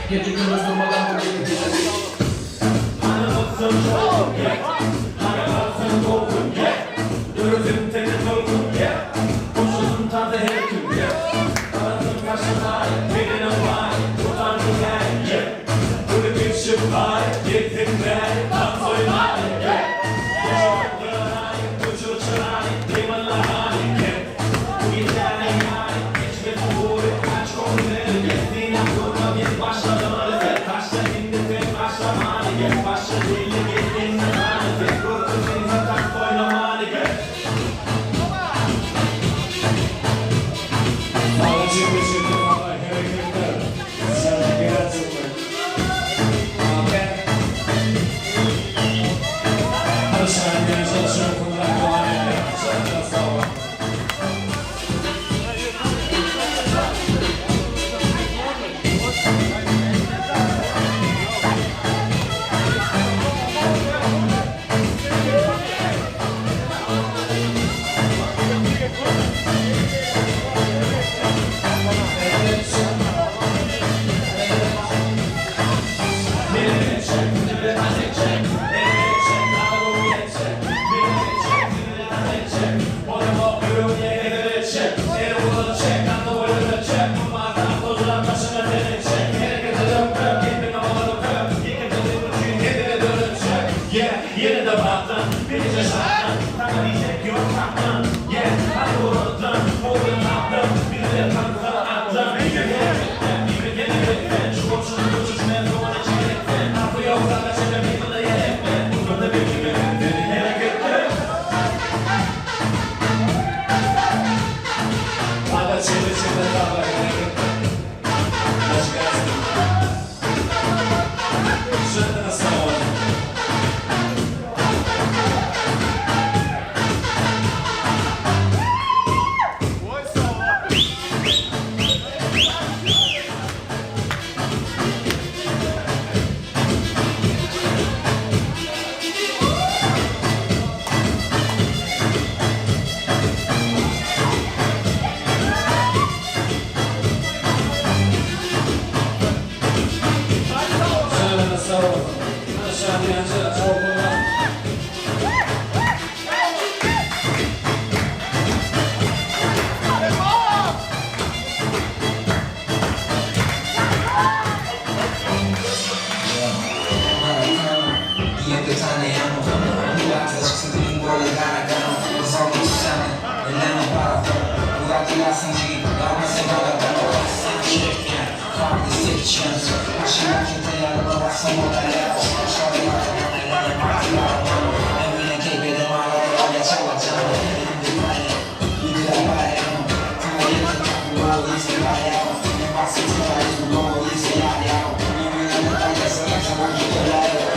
Gece gündüz durmadan buraya gideceğiz. Hani mutsun çoğun ye, hani kalsın korkun ye, dürüzün teni korkun ye, koşulun tadı her gün ye, kalasın kaşına birine var, utancı gel ye, böyle bir şık var, gittin ver, tam soylar ye, koşulun kıray, koşul çıray, limanla hareket, bu gitlerle yay, geçme tuğur, kaç konuları, gezdiğine kurma bir başla. Başla değil gittiğinde maalesef korkun seni tak oynamalı gel. Sağlıcı bir şirket havay hareketler. Sen de gelsin mi? Amen. Aşağı gel çalışıyor kullar kolay yerler. Aşağı sağ ol. Yine de baktın, bir gece şarttan, takabilecek yok taktın. Hadi vururdun, oğlum attın, bir de tankla attın. Bir gene şu komşunun uçuşuna doğru çektin. Hakkı yok zaten şöyle bir kılı yedektin. Burada bir gibi beni merak ettin. Hadi çevre dağlar harekettin. Hoş geldin. Şöyle nasıl oldu? Thank you.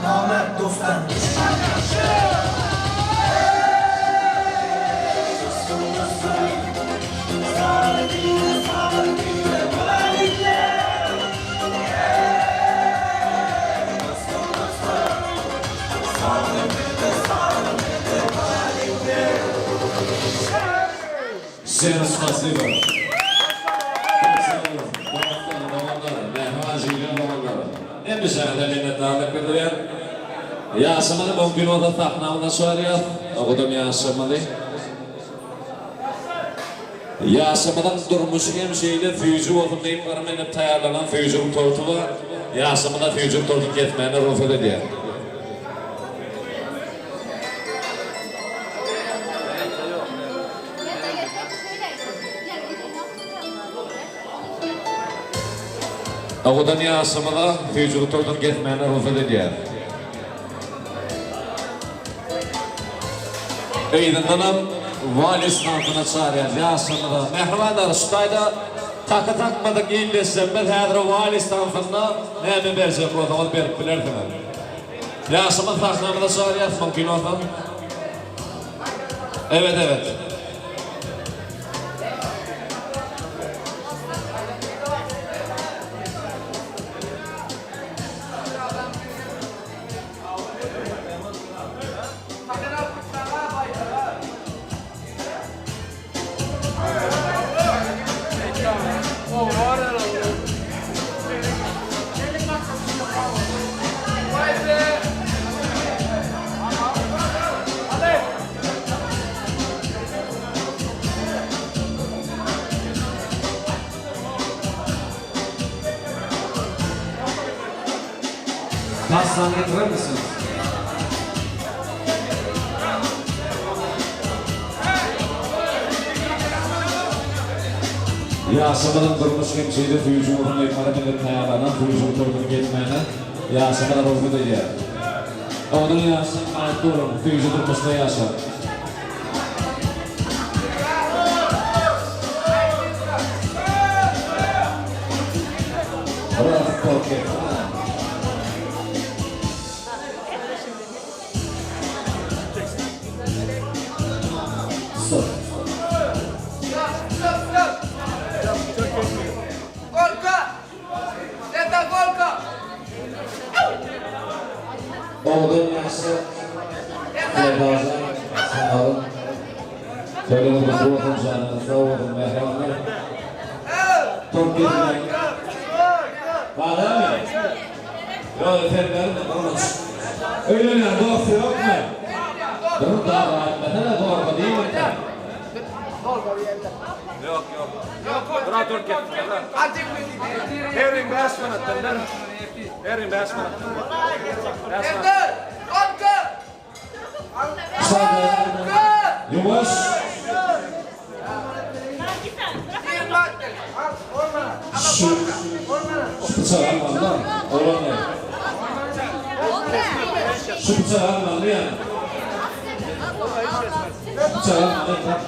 Namert dostlar. Всем спасибо. En güzel minnettarlık bildiriyor. Yaşamadı mümkün oldu taknamına soruyor. Okudum yaşamadı. Yaşamadan durmuş hem şeyle füyücü olsun deyip varım tayarlanan füyücülük tortu var. Yaşamada füyücülük tortu getmeyene rufet ediyor. Oğudan yaşamada füyücülük tortu getmeyene rufet ediyor. Eydindanam vali sınavına çağırıyor. Yaşamada mehribanlar şutayda takı takmadık iyilesem ben hadra vali sınavına neyme verecek o zaman berip bilerdim. Yaşamada taknamına çağırıyor. Mümkün oldu. Evet. Pastan getirir misiniz? Yaşamadan durmuş kimseyle füyücü olun ekmarı tayarlanan füyücü tortunu getmeyene yaşamadan rufet ediyor. Onun yaşamadan ayet durun, füyücü durmuşta yaşar. Burası korket. Oğudun yaşı Sevdazan, Sanalın Söyledim bu oğudun canınızda oğudun mehranlar Top gitmeyin Bağlar mı? Yok efendilerim de konuş Öyle ne? Dostu yok mu? Durun daha rahat mesela doğru değil mi? Yok. Bırak dur git. Erin basman attın. Erin basman attın. Yavaş. Şu bıçağı almalı lan. Olan ne? Şu bıçağı almalı yani. Bıçağı almalı lan.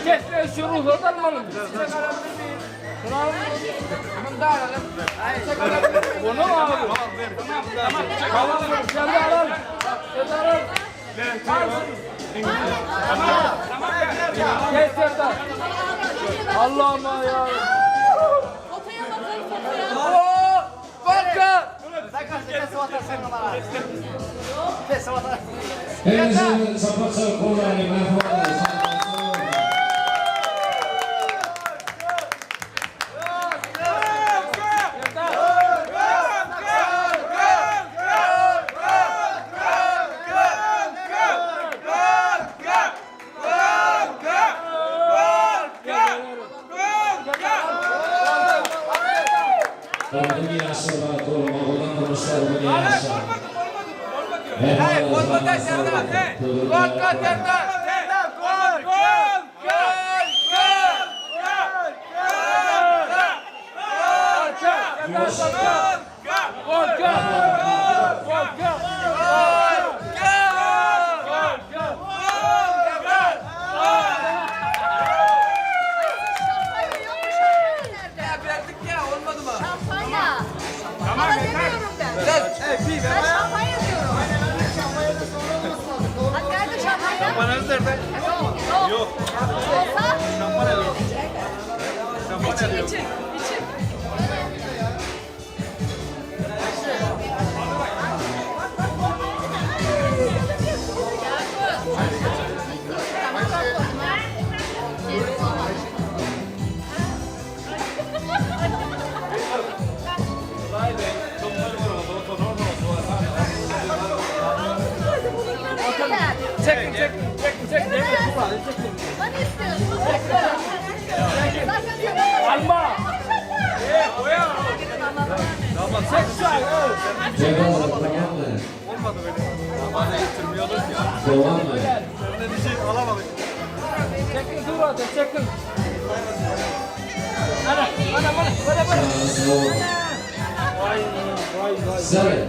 Kes şu ruhlardan almalım. Bunu mu alalım? Tamam. Sen de alalım. Gel Serdar. Allah'ım ya. Korka. Hepinizin sapatçı kullanı merhabalar. Oğudun yaşa var, oğudun durmuşlar oğudun yaşa. Şampanya. Ama demiyorum ben. Ben şampanya diyorum. Hadi nerede şampanya? Şampanyanız nerede? Yok. Olsa? Şampanya yok. Şampanya yok. İçin. Çek. Ben istiyorum. Alma. Oya. Tamam. Çek şu an. Olmadı böyle. Zamanı yitirmiyorduk ya. Devam mı? Senden bir şey alamadık. Çekin dur hadi çekin. Vay. Sarı.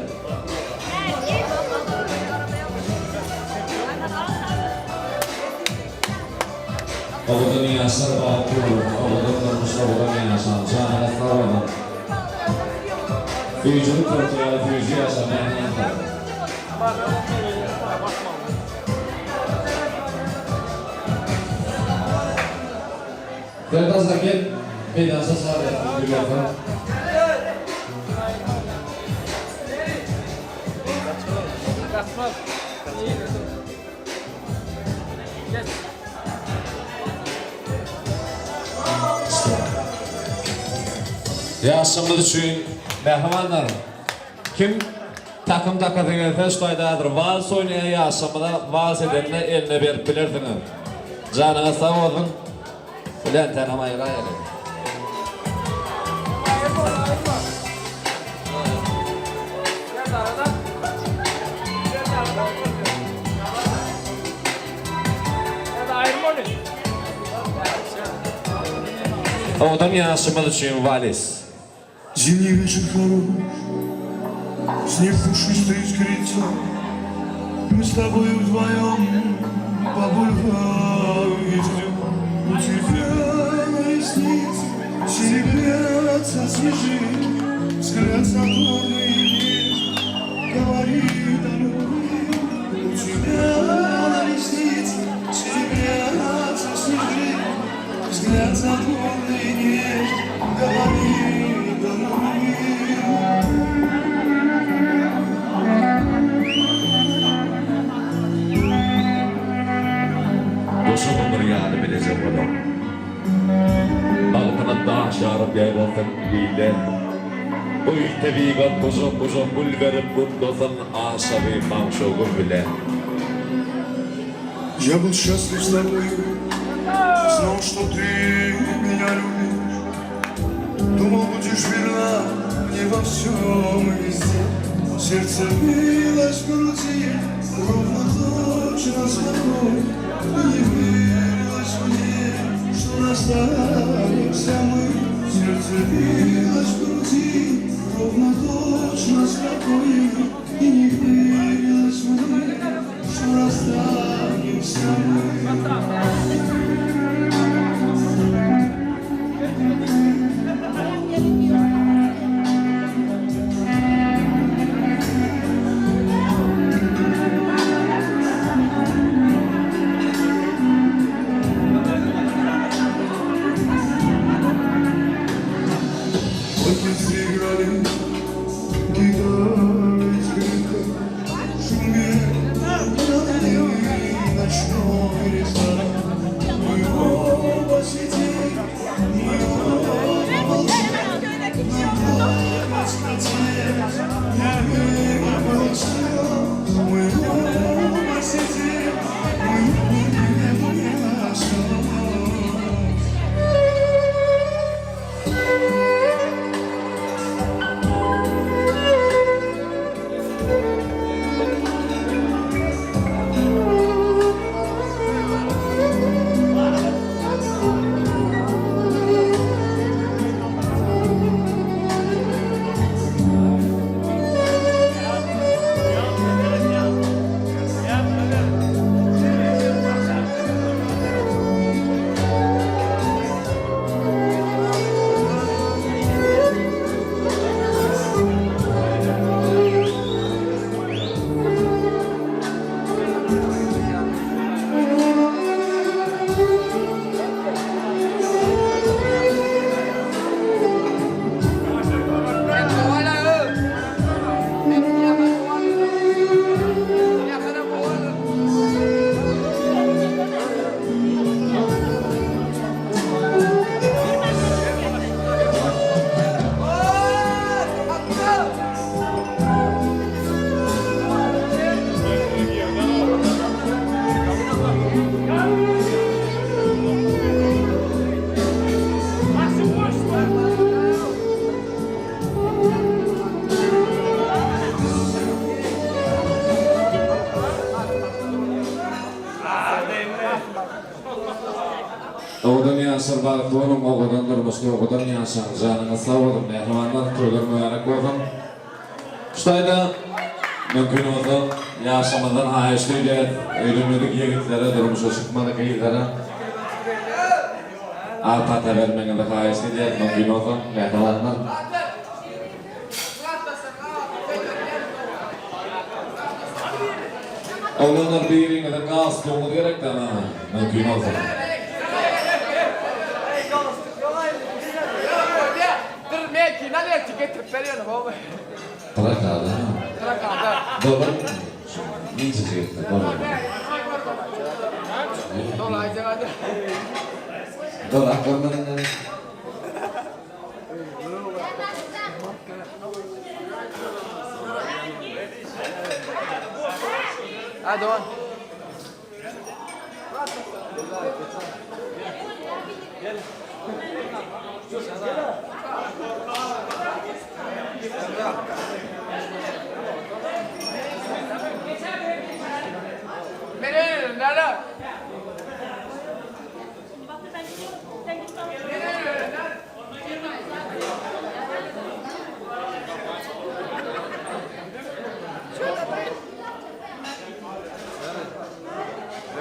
Oğlum dünyasına bağlı, oğlum Mustafa dünyasına sana sağlam. Füyücülük ortaya füyücü yaşamayan yanlar. Ferdas Hakem, Medansa Saadet Gülüyorlar. Yaşamlı üçün mehmanlar. Kim takım takadığın festaydadır, vals oynayan yaşamda vals edenine eline verip bilirdiniz. Canına sağ olun. Ulan tanımayı gayret. Oğlum yaşamlı üçün vals. Зимний вечер хорош, снег пушисто искрится, мы с тобой вдвоем по бульвару идем. У тебя на реснице серебрятся снежинки, взгляд задорный и говорит о любви. У тебя на реснице серебрятся снежинки, взгляд задорный и говорит о любви. Dostum yani bilecek adam. Altına da şarap yaylasın bile. Uy tebigat kuzum gül verip kutlasın asabi manşoğul bile. Я был счастлив с тобой, знал, что ты меня любишь. Думал, будешь верна мне во всем и везде. Сердце билось в груди, ровно точно с тобой. И не верилось мне, что расстанемся мы. Сердце билось в груди, ровно точно с тобой. И не верилось мне, что расстанемся мы. Ночной ресторан, мы Oğudan yaşar bağıtlı olun, oğudan durmuşlu, oğudan yaşar. Canına sağ olun, mehrimanlar, köyler mübarek olun. Şutayda mümkün oldu, yaşamadan hayışlıydı, ölümlülük yegitlere, durmuşu çıkmadık iyilere. Alpata vermeni de hayışlıydı, mümkün oldu, mehrimanlar. Oğlanlar birbirine de gaz doğumu gerek de ama mümkün oldu. Trakada. Dolar. Niçin çıktı? Dolar konularında. Hadi on.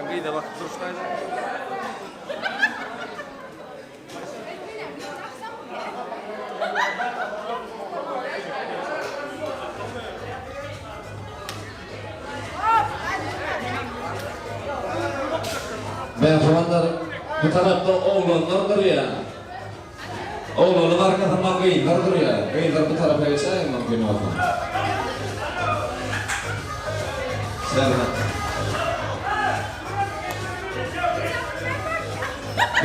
Bir de bak duruştaydı. Mehrimanlar bu tarafta oğlanlardır ya. Oğlanın arkasında kıyılardır ya. Kıyılar bu tarafa geçer mümkün oldu. Serhat.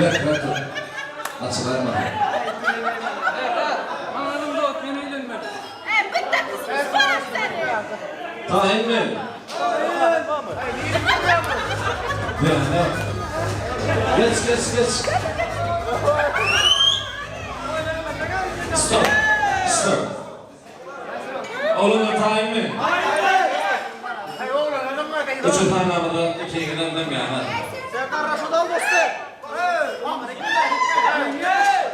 Ver. Açılar mı? Anladım da ot, beni eğlenme. Tahin mi? Ne? Geç. Stop. Oğlum tahin mi? Üçü tanımda iki gidemden yani.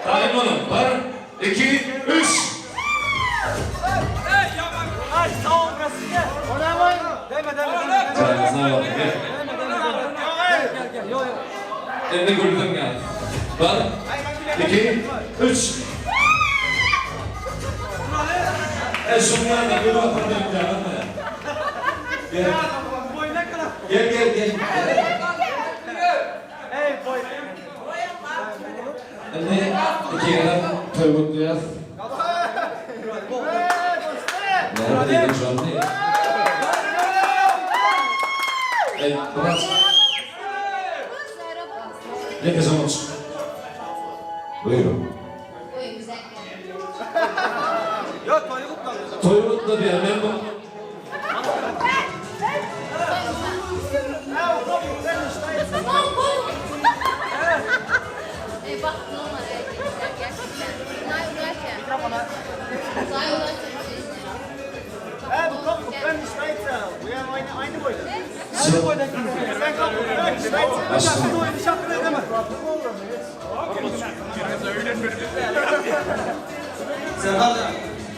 Tahin oğlum. 1, 2, 3. Ay sağ ol burası gel. Ona koy. Deme. Canınızdan yok. Gel. Yo. Elini güldüm yani. 1, 2, 3. Şunlar da bir bakmadım canım. Gel. Gel. Hey boy. Ne? İki yıldan tövbetleyaz. Neredeydi şu an ne? Bırak. Ne kızım olsun? Buyurun. Yok toyu kutladı. Toyu kutladı ya ben bu. Bak normal gerçekten. Mikrofona. Bu kapı ben Schweizer. Wir aynı boyda. Aynı boyda. Sen kapı ben Schweizer. Başka oyunu şapkını edeme. Serhat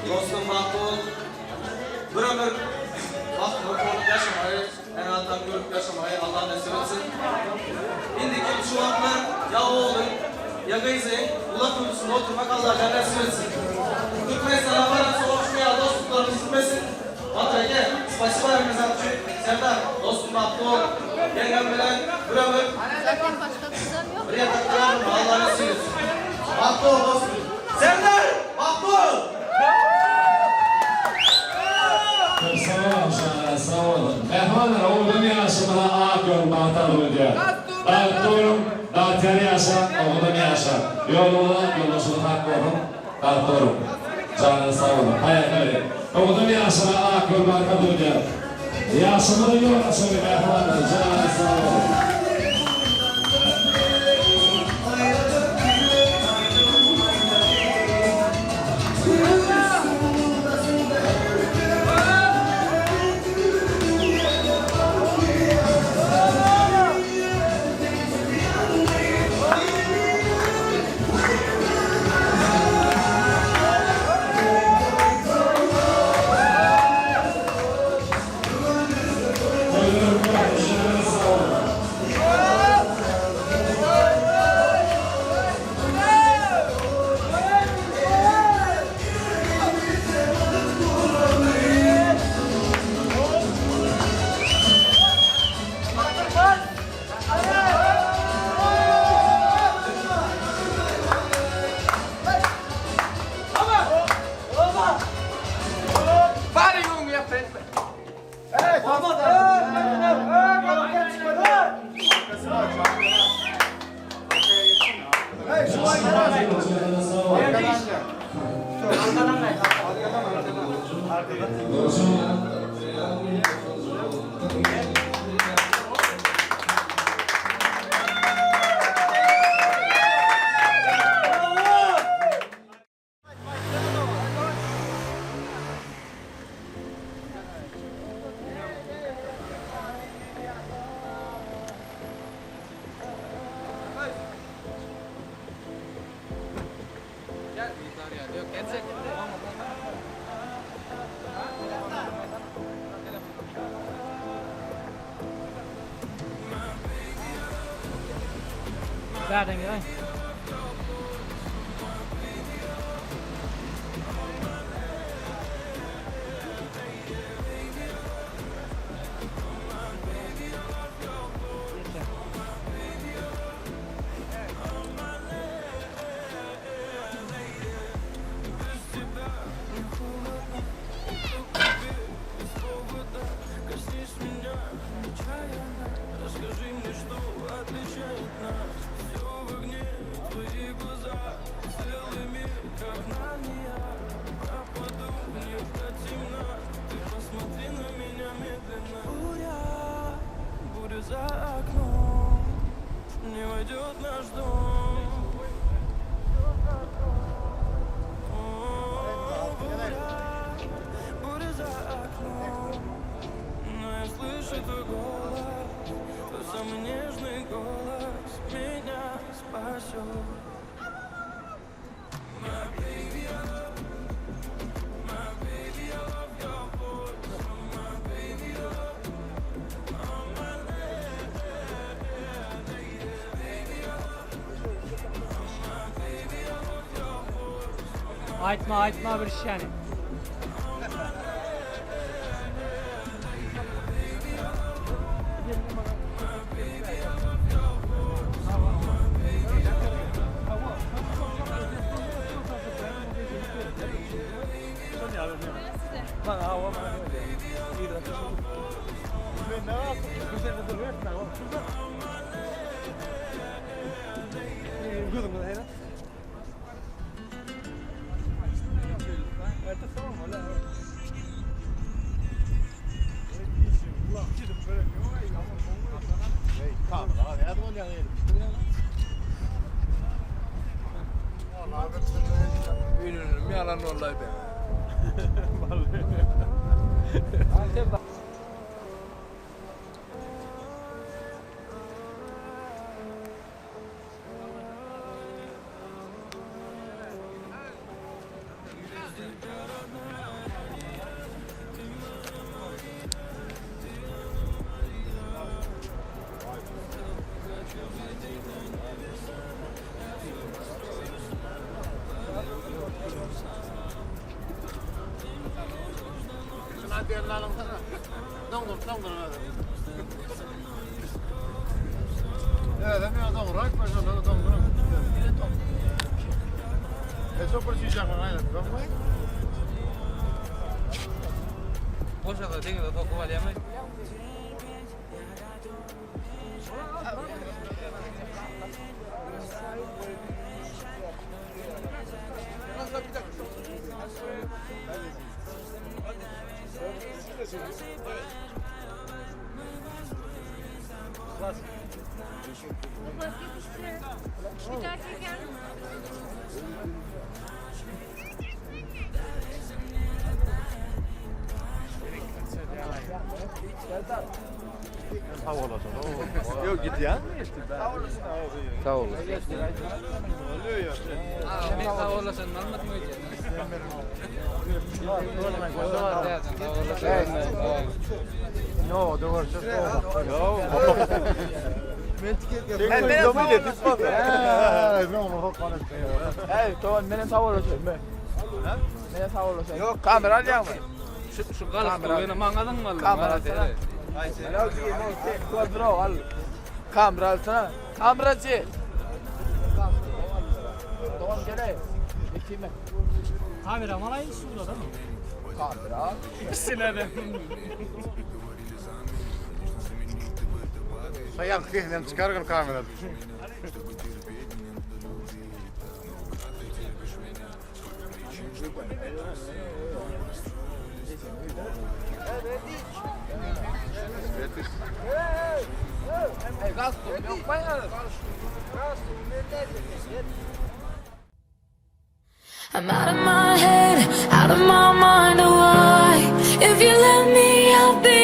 dostum Mahmut bir ömür bahtlı olup yaşamayı, en alttan görüp yaşamayı Allah nasip etsin. İndiki şu anlar ya oğlum ya gayzeyin ulak uyusunda oturmak Allah nasip etsin. Türkmenistan'a varan soğuşmaya dostluklarını sürmesin. Matrake, spasiba emezatçı, Serdar, dostum Mahmut, yengem bilen bir ömür. Bir yataklarım Allah nasip etsin. Mahmut dostum. Serdar! Mahmut! Sağ olun. Mehmanlar oğlun yaşamına ağ görme hatalı diyor. Dağıtıyorum, dağıtır yaşa, oğlun yaşa. Yoluşunu hak olun, dağıtıyorum. Canı sağ olun, hayatları. Oğlun yaşamına ağ görme hatalı diyor. Yaşamını yoluşunu mehmanlar, canı sağ olun. Zaten ya. За окном не войдет наш дом. Буря за окном, но я слышу твой голос, твой самый нежный голос меня спасет. My baby, I love you. My baby, I love your voice. My baby, I love you. Aytma bir iş yani. Yalan vallahi be. Boşa da dengede topu var yamayın. Yok git ya. Sağ olasın. Sağ olasın. Anlat mı No, det var så. Ben Hey, tamam beni sağ olasın be. Beni sağ olasın. Yok kamera alacağım. Şu kalıp beni mangadın mı? Kamera alsana. Ya kuadro al. Kamera alsana. Kameracı. Tamam gele. Bekime. Kamera malayı şurada değil mi? Kamera. Sinirden. Sayang kihnen çıkarın kamerayı. I'm out of my head, out of my mind, oh why? If you let me, I'll be